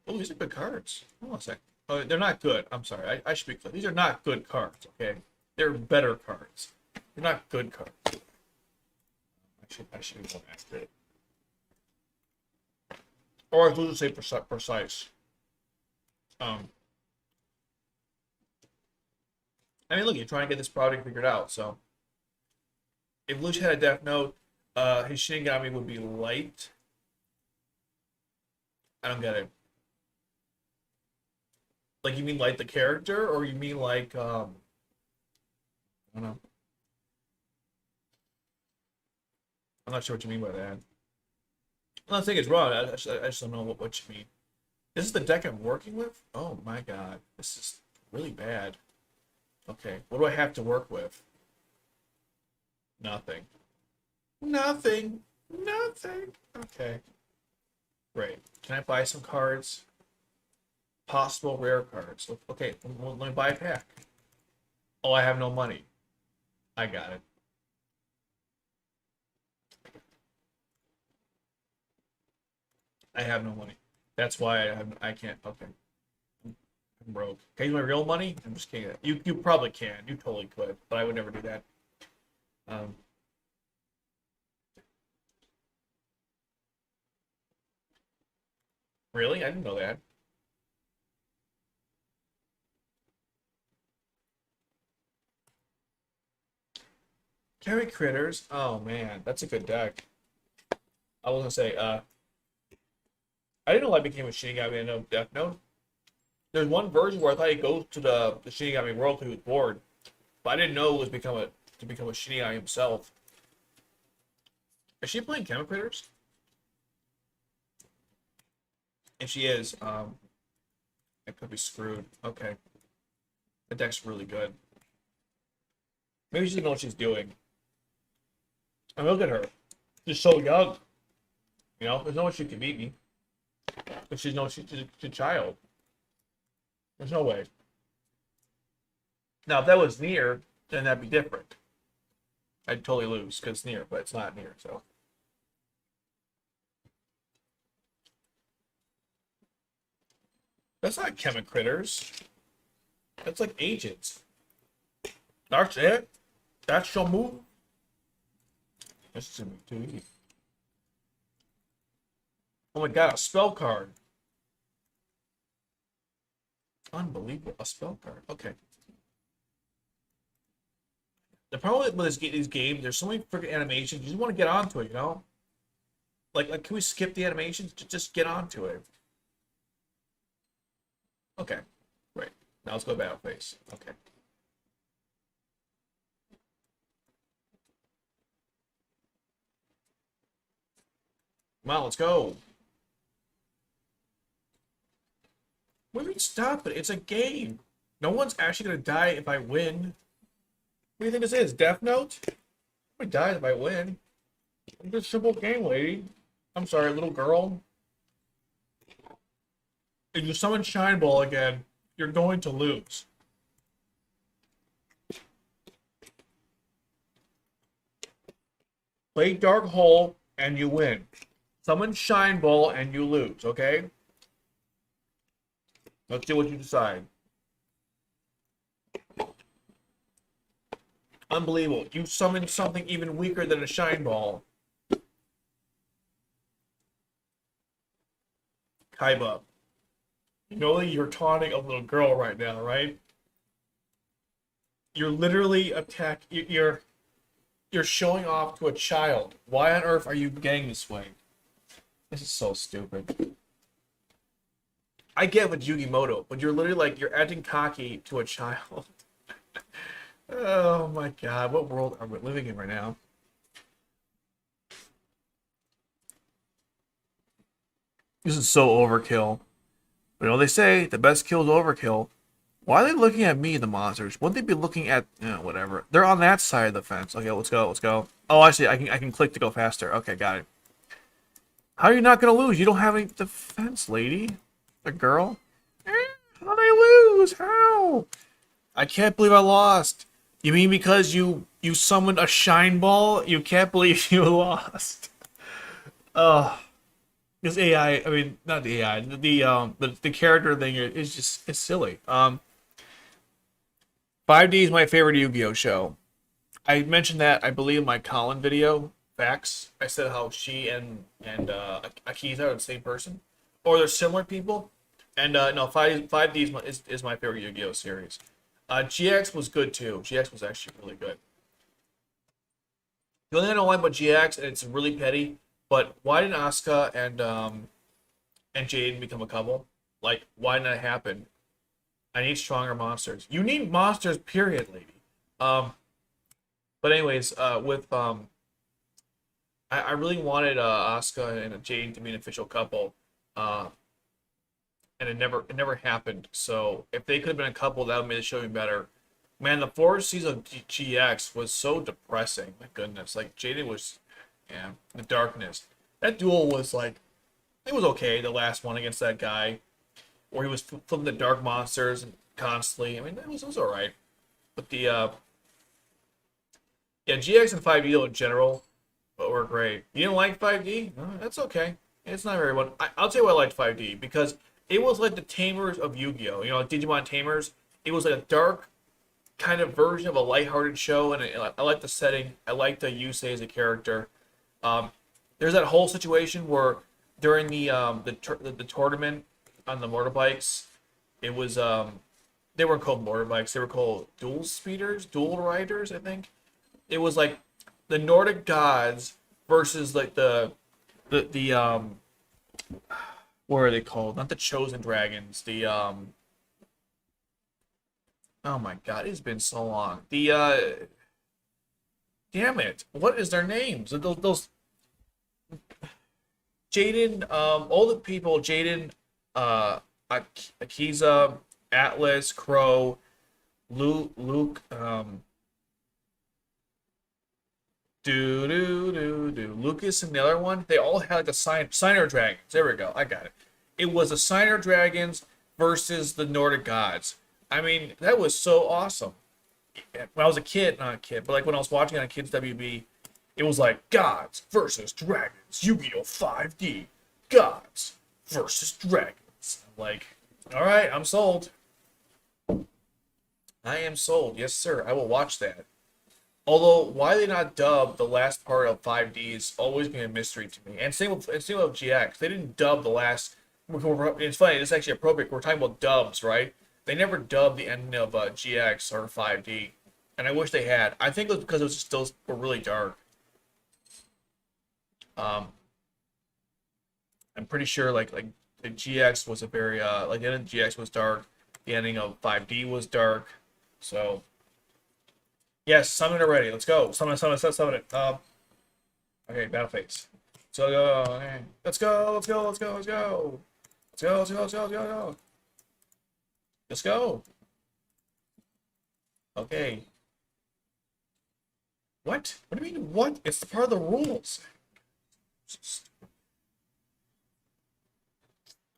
Oh, these are good cards. Hold on a sec. Oh, they're not good. I'm sorry. I should be clear. These are not good cards. Okay, they're better cards. They're not good cards. I should be more accurate. Or I should say precise. Um, I mean, look, you're trying to get this project figured out. So, if Luch had a Death Note, his Shinigami would be light. I don't get it. Like, you mean like the character, or you mean like I don't know. I'm not sure what you mean by that. I'm not saying it's wrong. I just don't know what you mean. This is the deck I'm working with? Oh my god. This is really bad. Okay. What do I have to work with? Nothing. Nothing. Nothing. Okay. Great. Can I buy some cards? Possible rare cards. Okay, let me buy a pack. Oh, I have no money. I got it. I have no money. That's why I can't. Okay. I'm broke. Can I use my real money? I'm just kidding. You probably can. You totally could, but I would never do that. Um, really? I didn't know that. Carry critters. Oh man, that's a good deck. I was gonna say, I didn't know I became a Shinigami in Death Note. There's one version where I thought he goes to the Shinigami world because he was bored, but I didn't know it was to become a Shinigami himself. Is she playing Chemical Critters? If she is, I could be screwed. Okay, the deck's really good. Maybe she doesn't know what she's doing. I mean, look at her. She's so young. You know, there's no way she can beat me. But she's a child. There's no way. Now, if that was near, then that'd be different. I'd totally lose because it's near, but it's not near. So that's not Chemical Critters. That's like agents. That's it. That's your move. This is gonna be too easy. Oh my god, a spell card. Unbelievable. A spell card. Okay. The problem with these games, there's so many freaking animations. You just want to get onto it, you know? Like, can we skip the animations? Just get onto it. Okay. Right. Now let's go battle phase. Okay. Come on, let's go. What do you mean stop it? It's a game. No one's actually gonna die if I win. What do you think this is? Death Note? I die if I win. It's a simple game, lady. I'm sorry, little girl. If you summon Shine Ball again, you're going to lose. Play Dark Hole and you win. Summon Shine Ball and you lose, okay? Let's see what you decide. Unbelievable. You summoned something even weaker than a Shine Ball. Kaiba. You know that you're taunting a little girl right now, right? You're literally you're showing off to a child. Why on earth are you getting this way? This is so stupid. I get with Yugimoto, but you're literally like you're acting cocky to a child. Oh my god, what world are we living in right now? This is so overkill. But you know they say the best kill is overkill. Why are they looking at me, the monsters? Wouldn't they be looking at, whatever. They're on that side of the fence. Okay, let's go, let's go. Oh, I see. I can click to go faster. Okay, got it. How are you not gonna lose? You don't have any defense, lady. A girl? How'd I lose? How? I can't believe I lost. You mean because you summoned a shine ball? You can't believe you lost. Oh, this AI. I mean, not the AI. The character thing is just it's silly. 5D is my favorite Yu-Gi-Oh show. I mentioned that I believe in my Colin video. Facts. I said how she and Akiza are the same person, or they're similar people. And no, 5D is my favorite Yu-Gi-Oh series. GX was good too. GX was actually really good. The only thing I don't like about GX, and it's really petty, but why didn't Asuka and Jade become a couple? Like, why didn't that happen? I need stronger monsters. You need monsters, period, lady. But anyways, with I really wanted Asuka and Jade to be an official couple, and it never happened. So if they could have been a couple, that would make the show even better. Man, the fourth season of GX was so depressing. My goodness, like Jaden was, yeah, the darkness. That duel was like, it was okay. The last one against that guy, where he was flipping the dark monsters constantly. I mean, it was all right. But the yeah, GX and 5D in general were great. You didn't like 5D? No, that's okay. It's not very one. I'll tell you why I liked 5D because it was like the Tamers of Yu-Gi-Oh. You know, like Digimon Tamers. It was like a dark kind of version of a lighthearted show, and I like the setting. I like the Yusei as a character. There's that whole situation where during the tournament on the motorbikes, it was they weren't called motorbikes. They were called dual riders, I think. It was like the Nordic gods versus like the what are they called? Not the chosen dragons. The oh my god, it's been so long. The damn it, what is their names? Those Jaden, all the people, Jaden, Akiza, Atlas, Crow, Luke, Lucas and the other one, they all had like the Signer Dragons. There we go. I got it. It was the Signer Dragons versus the Nordic gods. I mean, that was so awesome. When I was a kid, not a kid, but like when I was watching it on Kids WB, it was like gods versus dragons, Yu-Gi-Oh 5D, gods versus dragons. I'm like, all right, I'm sold. I am sold. Yes, sir. I will watch that. Although, why they not dub the last part of 5D is always been a mystery to me. And same with GX. They didn't dub the last. It's funny. It's actually appropriate. We're talking about dubs, right? They never dubbed the ending of GX or 5D, and I wish they had. I think it was because it was just those were really dark. I'm pretty sure like the GX was a very like the ending of GX was dark. The ending of 5D was dark. So. Yes, summon it already. Let's go. Summon it. Okay, battle phase. So okay. Let's go. Let's go. Let's go. Let's go. Let's go. Let's go. Let's go. Let's go. Let's go. Okay. What? What do you mean? What? It's part of the rules.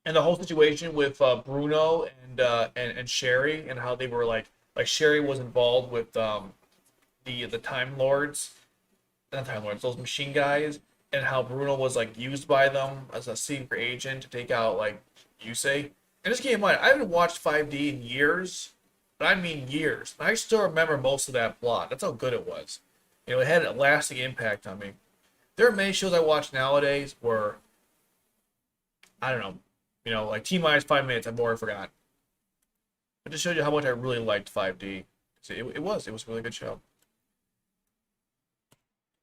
And the whole situation with Bruno and Sherry and how they were like Sherry was involved with the Time Lords, not Time Lords, those machine guys, and how Bruno was like used by them as a secret agent to take out like Yusei. And just keep in mind, I haven't watched 5D in years, but I mean years. I still remember most of that plot. That's how good it was. You know, it had a lasting impact on me. There are many shows I watch nowadays where I don't know, like T minus 5 minutes, I've already forgot. It just showed you how much I really liked 5D. It was a really good show.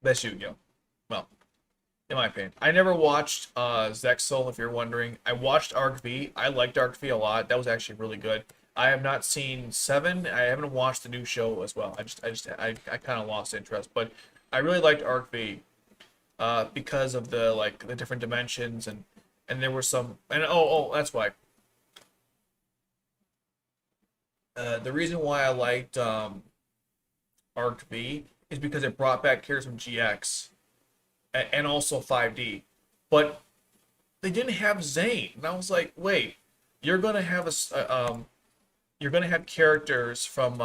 Best Yu-Gi-Oh. Well, in my opinion. I never watched Zexal, if you're wondering. I watched Arc V. I liked Arc V a lot. That was actually really good. I have not seen 7. I haven't watched the new show as well. I kind of lost interest, but I really liked Arc V because of the different dimensions and there were some that's why. The reason why I liked Arc V is because it brought back characters from GX and also 5D, but they didn't have Zane, and I was like, wait, you're gonna have you're gonna have characters from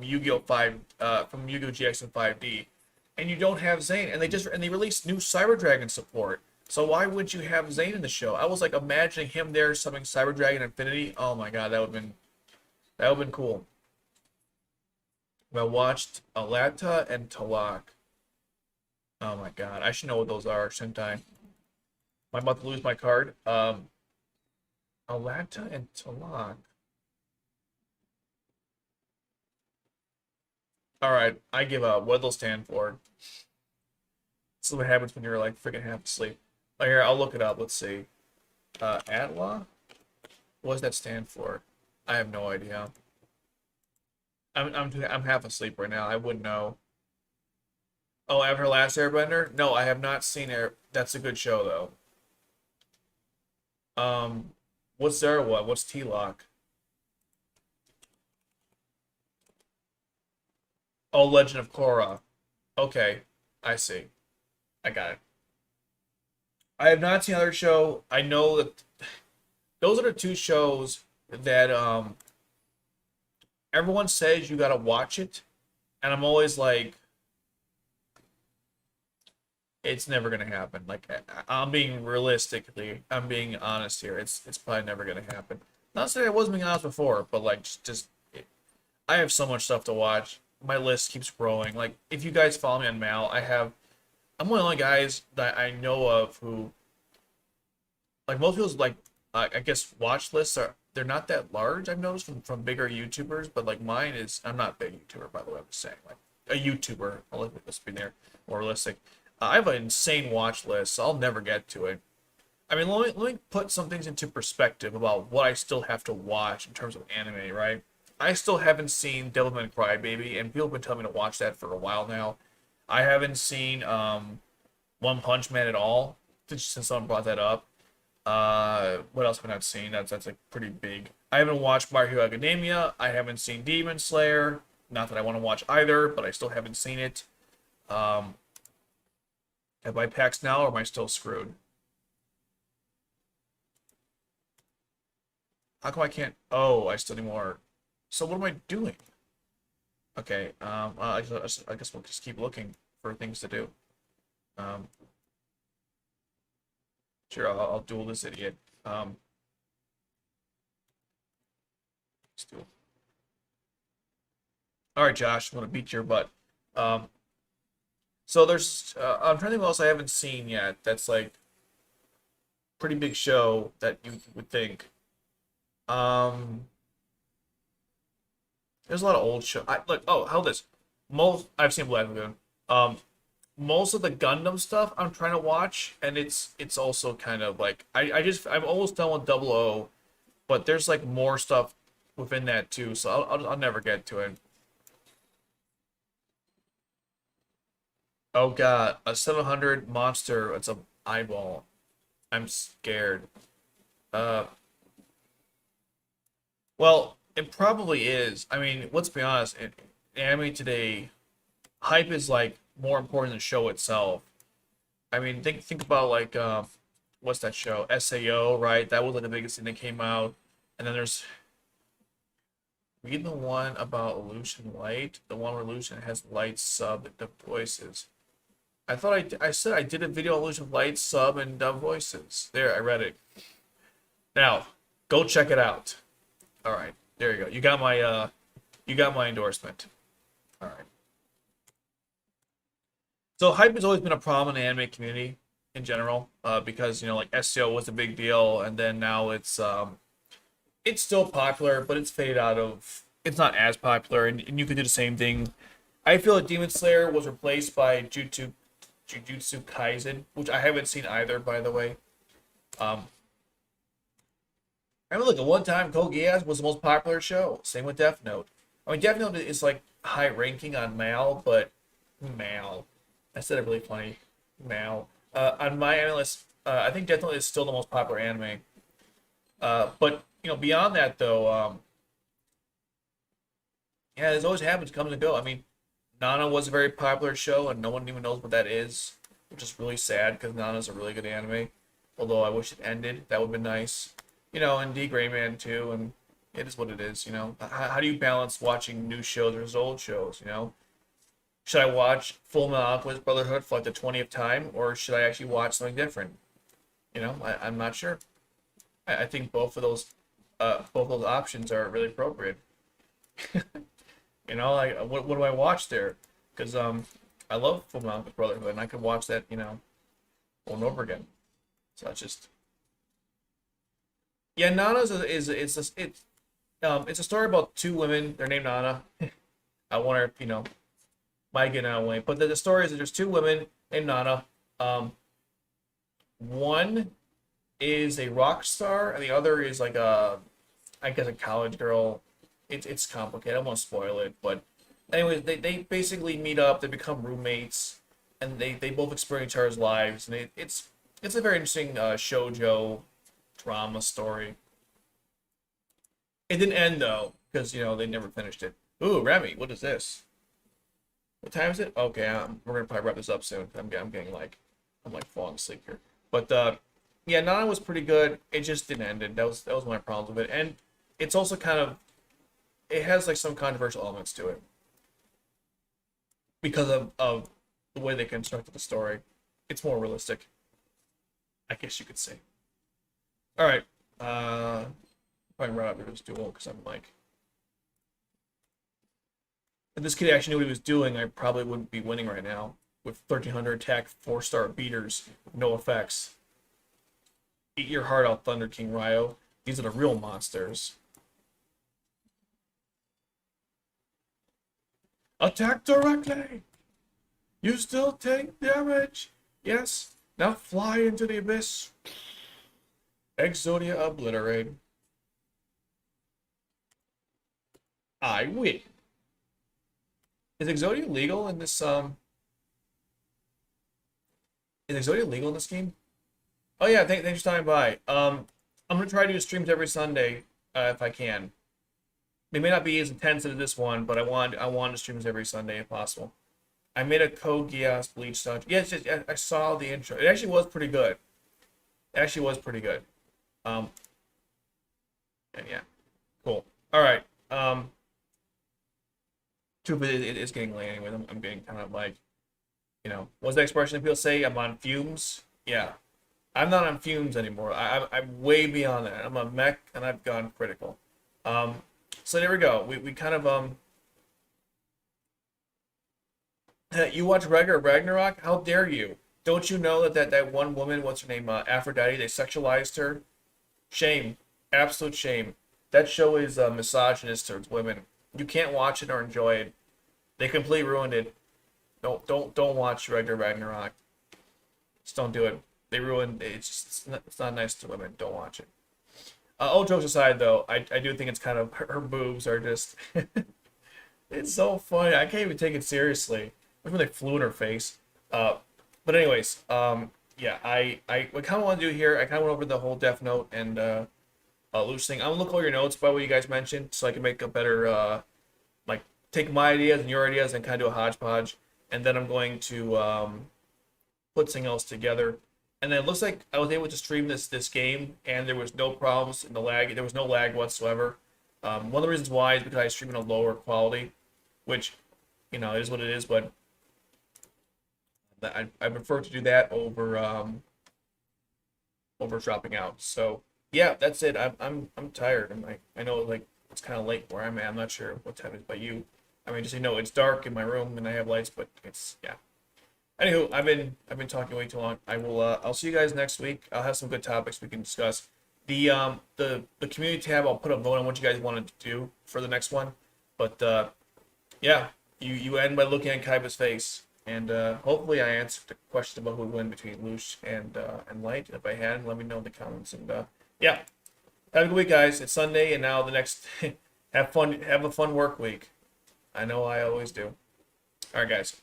Yu-Gi-Oh 5 from Yu-Gi-Oh GX and 5D, and you don't have Zane, and they released new Cyber Dragon support. So why would you have Zane in the show? I was like imagining him there summoning Cyber Dragon Infinity. Oh my god, that would have been cool. I watched Alata and Talak. Oh my god, I should know what those are, shouldn't I? I'm about to lose my card. Alata and Talak. All right, I give up. What do those stand for? This is what happens when you're like freaking half asleep. Oh, here, I'll look it up. Let's see. Atla? What does that stand for? I have no idea. I'm half asleep right now. I wouldn't know. Oh, Avatar Last Airbender? No, I have not seen it. That's a good show though. What's Zerawa? What's T-Lock? Oh, Legend of Korra. Okay, I see. I got it. I have not seen other show. I know that those are the two shows that everyone says you gotta watch it, and I'm always like, it's never gonna happen. Like I'm being realistically, I'm being honest here. It's probably never gonna happen. Not saying I wasn't being honest before, but like just I have so much stuff to watch. My list keeps growing. Like if you guys follow me on Mal, I'm one of the only guys that I know of who like most people's like I guess watch lists are they're not that large. I've noticed from bigger YouTubers, but like mine is I'm not a big YouTuber by the way. I'm just saying like a YouTuber. Let's be there more realistic. I have an insane watch list, so I'll never get to it. I mean, let me put some things into perspective about what I still have to watch in terms of anime, right? I still haven't seen Devilman Crybaby, and people have been telling me to watch that for a while now. I haven't seen One Punch Man at all since someone brought that up. What else have I not seen? That's like pretty big. I haven't watched My Hero Academia. I haven't seen Demon Slayer. Not that I want to watch either, but I still haven't seen it. Um, have I paxed now, or am I still screwed? How come I can't? Oh, I still need more. So what am I doing? Okay. I guess we'll just keep looking for things to do. Um, sure. I'll duel this idiot. Let's duel. All right, Josh. I'm gonna beat your butt. Um, so there's. I'm trying to think what else I haven't seen yet. That's like pretty big show that you would think. Um, there's a lot of old show. I look. Oh, how this? Most I've seen Black Lagoon. Um, most of the Gundam stuff I'm trying to watch, and it's also kind of like I'm almost done with Double O, but there's like more stuff within that too, so I'll never get to it. Oh god, a 700 monster. It's a eyeball. I'm scared. Uh, well, it probably is. I mean, let's be honest. Anime today, hype is like more important than the show itself. I mean, think about like what's that show? SAO, right? That was like the biggest thing that came out. And then there's read the one about Illusion Light, the one where Illusion has light sub the voices. I thought I said I did a video on Illusion Light sub and dub voices. There, I read it. Now, go check it out. All right, there you go. You got my endorsement. All right. So hype has always been a problem in the anime community in general, because like SEO was a big deal, and then now it's still popular, but it's faded out of. It's not as popular, and you could do the same thing. I feel like Demon Slayer was replaced by Jujutsu Kaisen, which I haven't seen either, by the way. Um, I remember like at one time Code Geass was the most popular show. Same with Death Note. I mean, Death Note is like high ranking on Mal, but Mal. I said it really funny. Mal. On my analyst, I think Death Note is still the most popular anime. But beyond that though, Yeah, this always happens, comes and go. I mean, Nana was a very popular show, and no one even knows what that is, which is really sad because Nana's a really good anime. Although I wish it ended, that would have been nice. And D Gray Man too, and it is what it is. How do you balance watching new shows versus old shows? Should I watch Full Metal Alchemist Brotherhood for like the 20th time, or should I actually watch something different? I'm not sure. I think both those options are really appropriate. Like what do I watch there? Because I love Full Metal Alchemist Brotherhood, and I could watch that over and over again. So it's just yeah, Nana's it's a story about two women. They're named Nana. I wonder if might get out of the way, but the story is that there's two women named Nana. One is a rock star, and the other is like I guess a college girl. It's complicated. I won't spoil it, but anyways, they basically meet up. They become roommates, and they both experience each other's lives, and it's a very interesting shoujo drama story. It didn't end though, because they never finished it. Ooh, Remy, what is this? What time is it? Okay, we're gonna probably wrap this up soon. I'm getting I'm like falling asleep here. But yeah, Nana was pretty good. It just didn't end. And that was my problem with it. And it's also it has like some controversial elements to it because of the way they constructed the story. It's more realistic, I guess you could say. All right, probably right after this duel because I'm like, if this kid actually knew what he was doing, I probably wouldn't be winning right now with 1300 attack, 4-star beaters, no effects. Eat your heart out, Thunder King Ryo. These are the real monsters. Attack directly! You still take damage! Yes, now fly into the abyss. Exodia obliterate. I win. Is Exodia legal in this Is Exodia legal in this game? Oh yeah, thanks for stopping by. I'm gonna try to do streams every Sunday if I can. They may not be as intense as this one, but I want to streams every Sunday if possible. I made a code Geass Bleach soundtrack. Yes, I saw the intro. It actually was pretty good. It actually was pretty good. And yeah, cool. All right. Too bad it is getting late anyway. I'm getting kind of like, what's the expression that people say? I'm on fumes. Yeah, I'm not on fumes anymore. I'm way beyond that. I'm a mech, and I've gone critical. So there we go. We kind of you watch regular Ragnarok? How dare you? Don't you know that one woman, what's her name, Aphrodite? They sexualized her. Shame, absolute shame. That show is misogynist towards women. You can't watch it or enjoy it. They completely ruined it. Don't watch regular Ragnarok. Just don't do it. They ruined it. It's not nice to women. Don't watch it. All jokes aside, though, I do think it's kind of her boobs are just. It's so funny. I can't even take it seriously. When they flew in her face. But anyways, yeah, I kind of want to do here. I kind of went over the whole Death Note and Luch thing. I'm gonna look over your notes by what you guys mentioned, so I can make a better like take my ideas and your ideas and kind of do a hodgepodge. And then I'm going to put something else together. And then it looks like I was able to stream this game, and there was no problems in the lag. There was no lag whatsoever. One of the reasons why is because I stream in a lower quality, which is what it is. But I prefer to do that over dropping out. So yeah, that's it. I'm tired. I know like it's kind of late where I'm at. I'm not sure what time it is by you. I mean, just it's dark in my room and I have lights, but it's yeah. Anywho, I've been talking way too long. I'll see you guys next week. I'll have some good topics we can discuss. The community tab, I'll put a vote on what you guys want to do for the next one. But yeah, you end by looking at Kaiba's face, and hopefully I answered the question about who would win between Luch and Light. If I had, let me know in the comments. And yeah, have a good week, guys. It's Sunday, and now the next have a fun work week. I know I always do. All right, guys.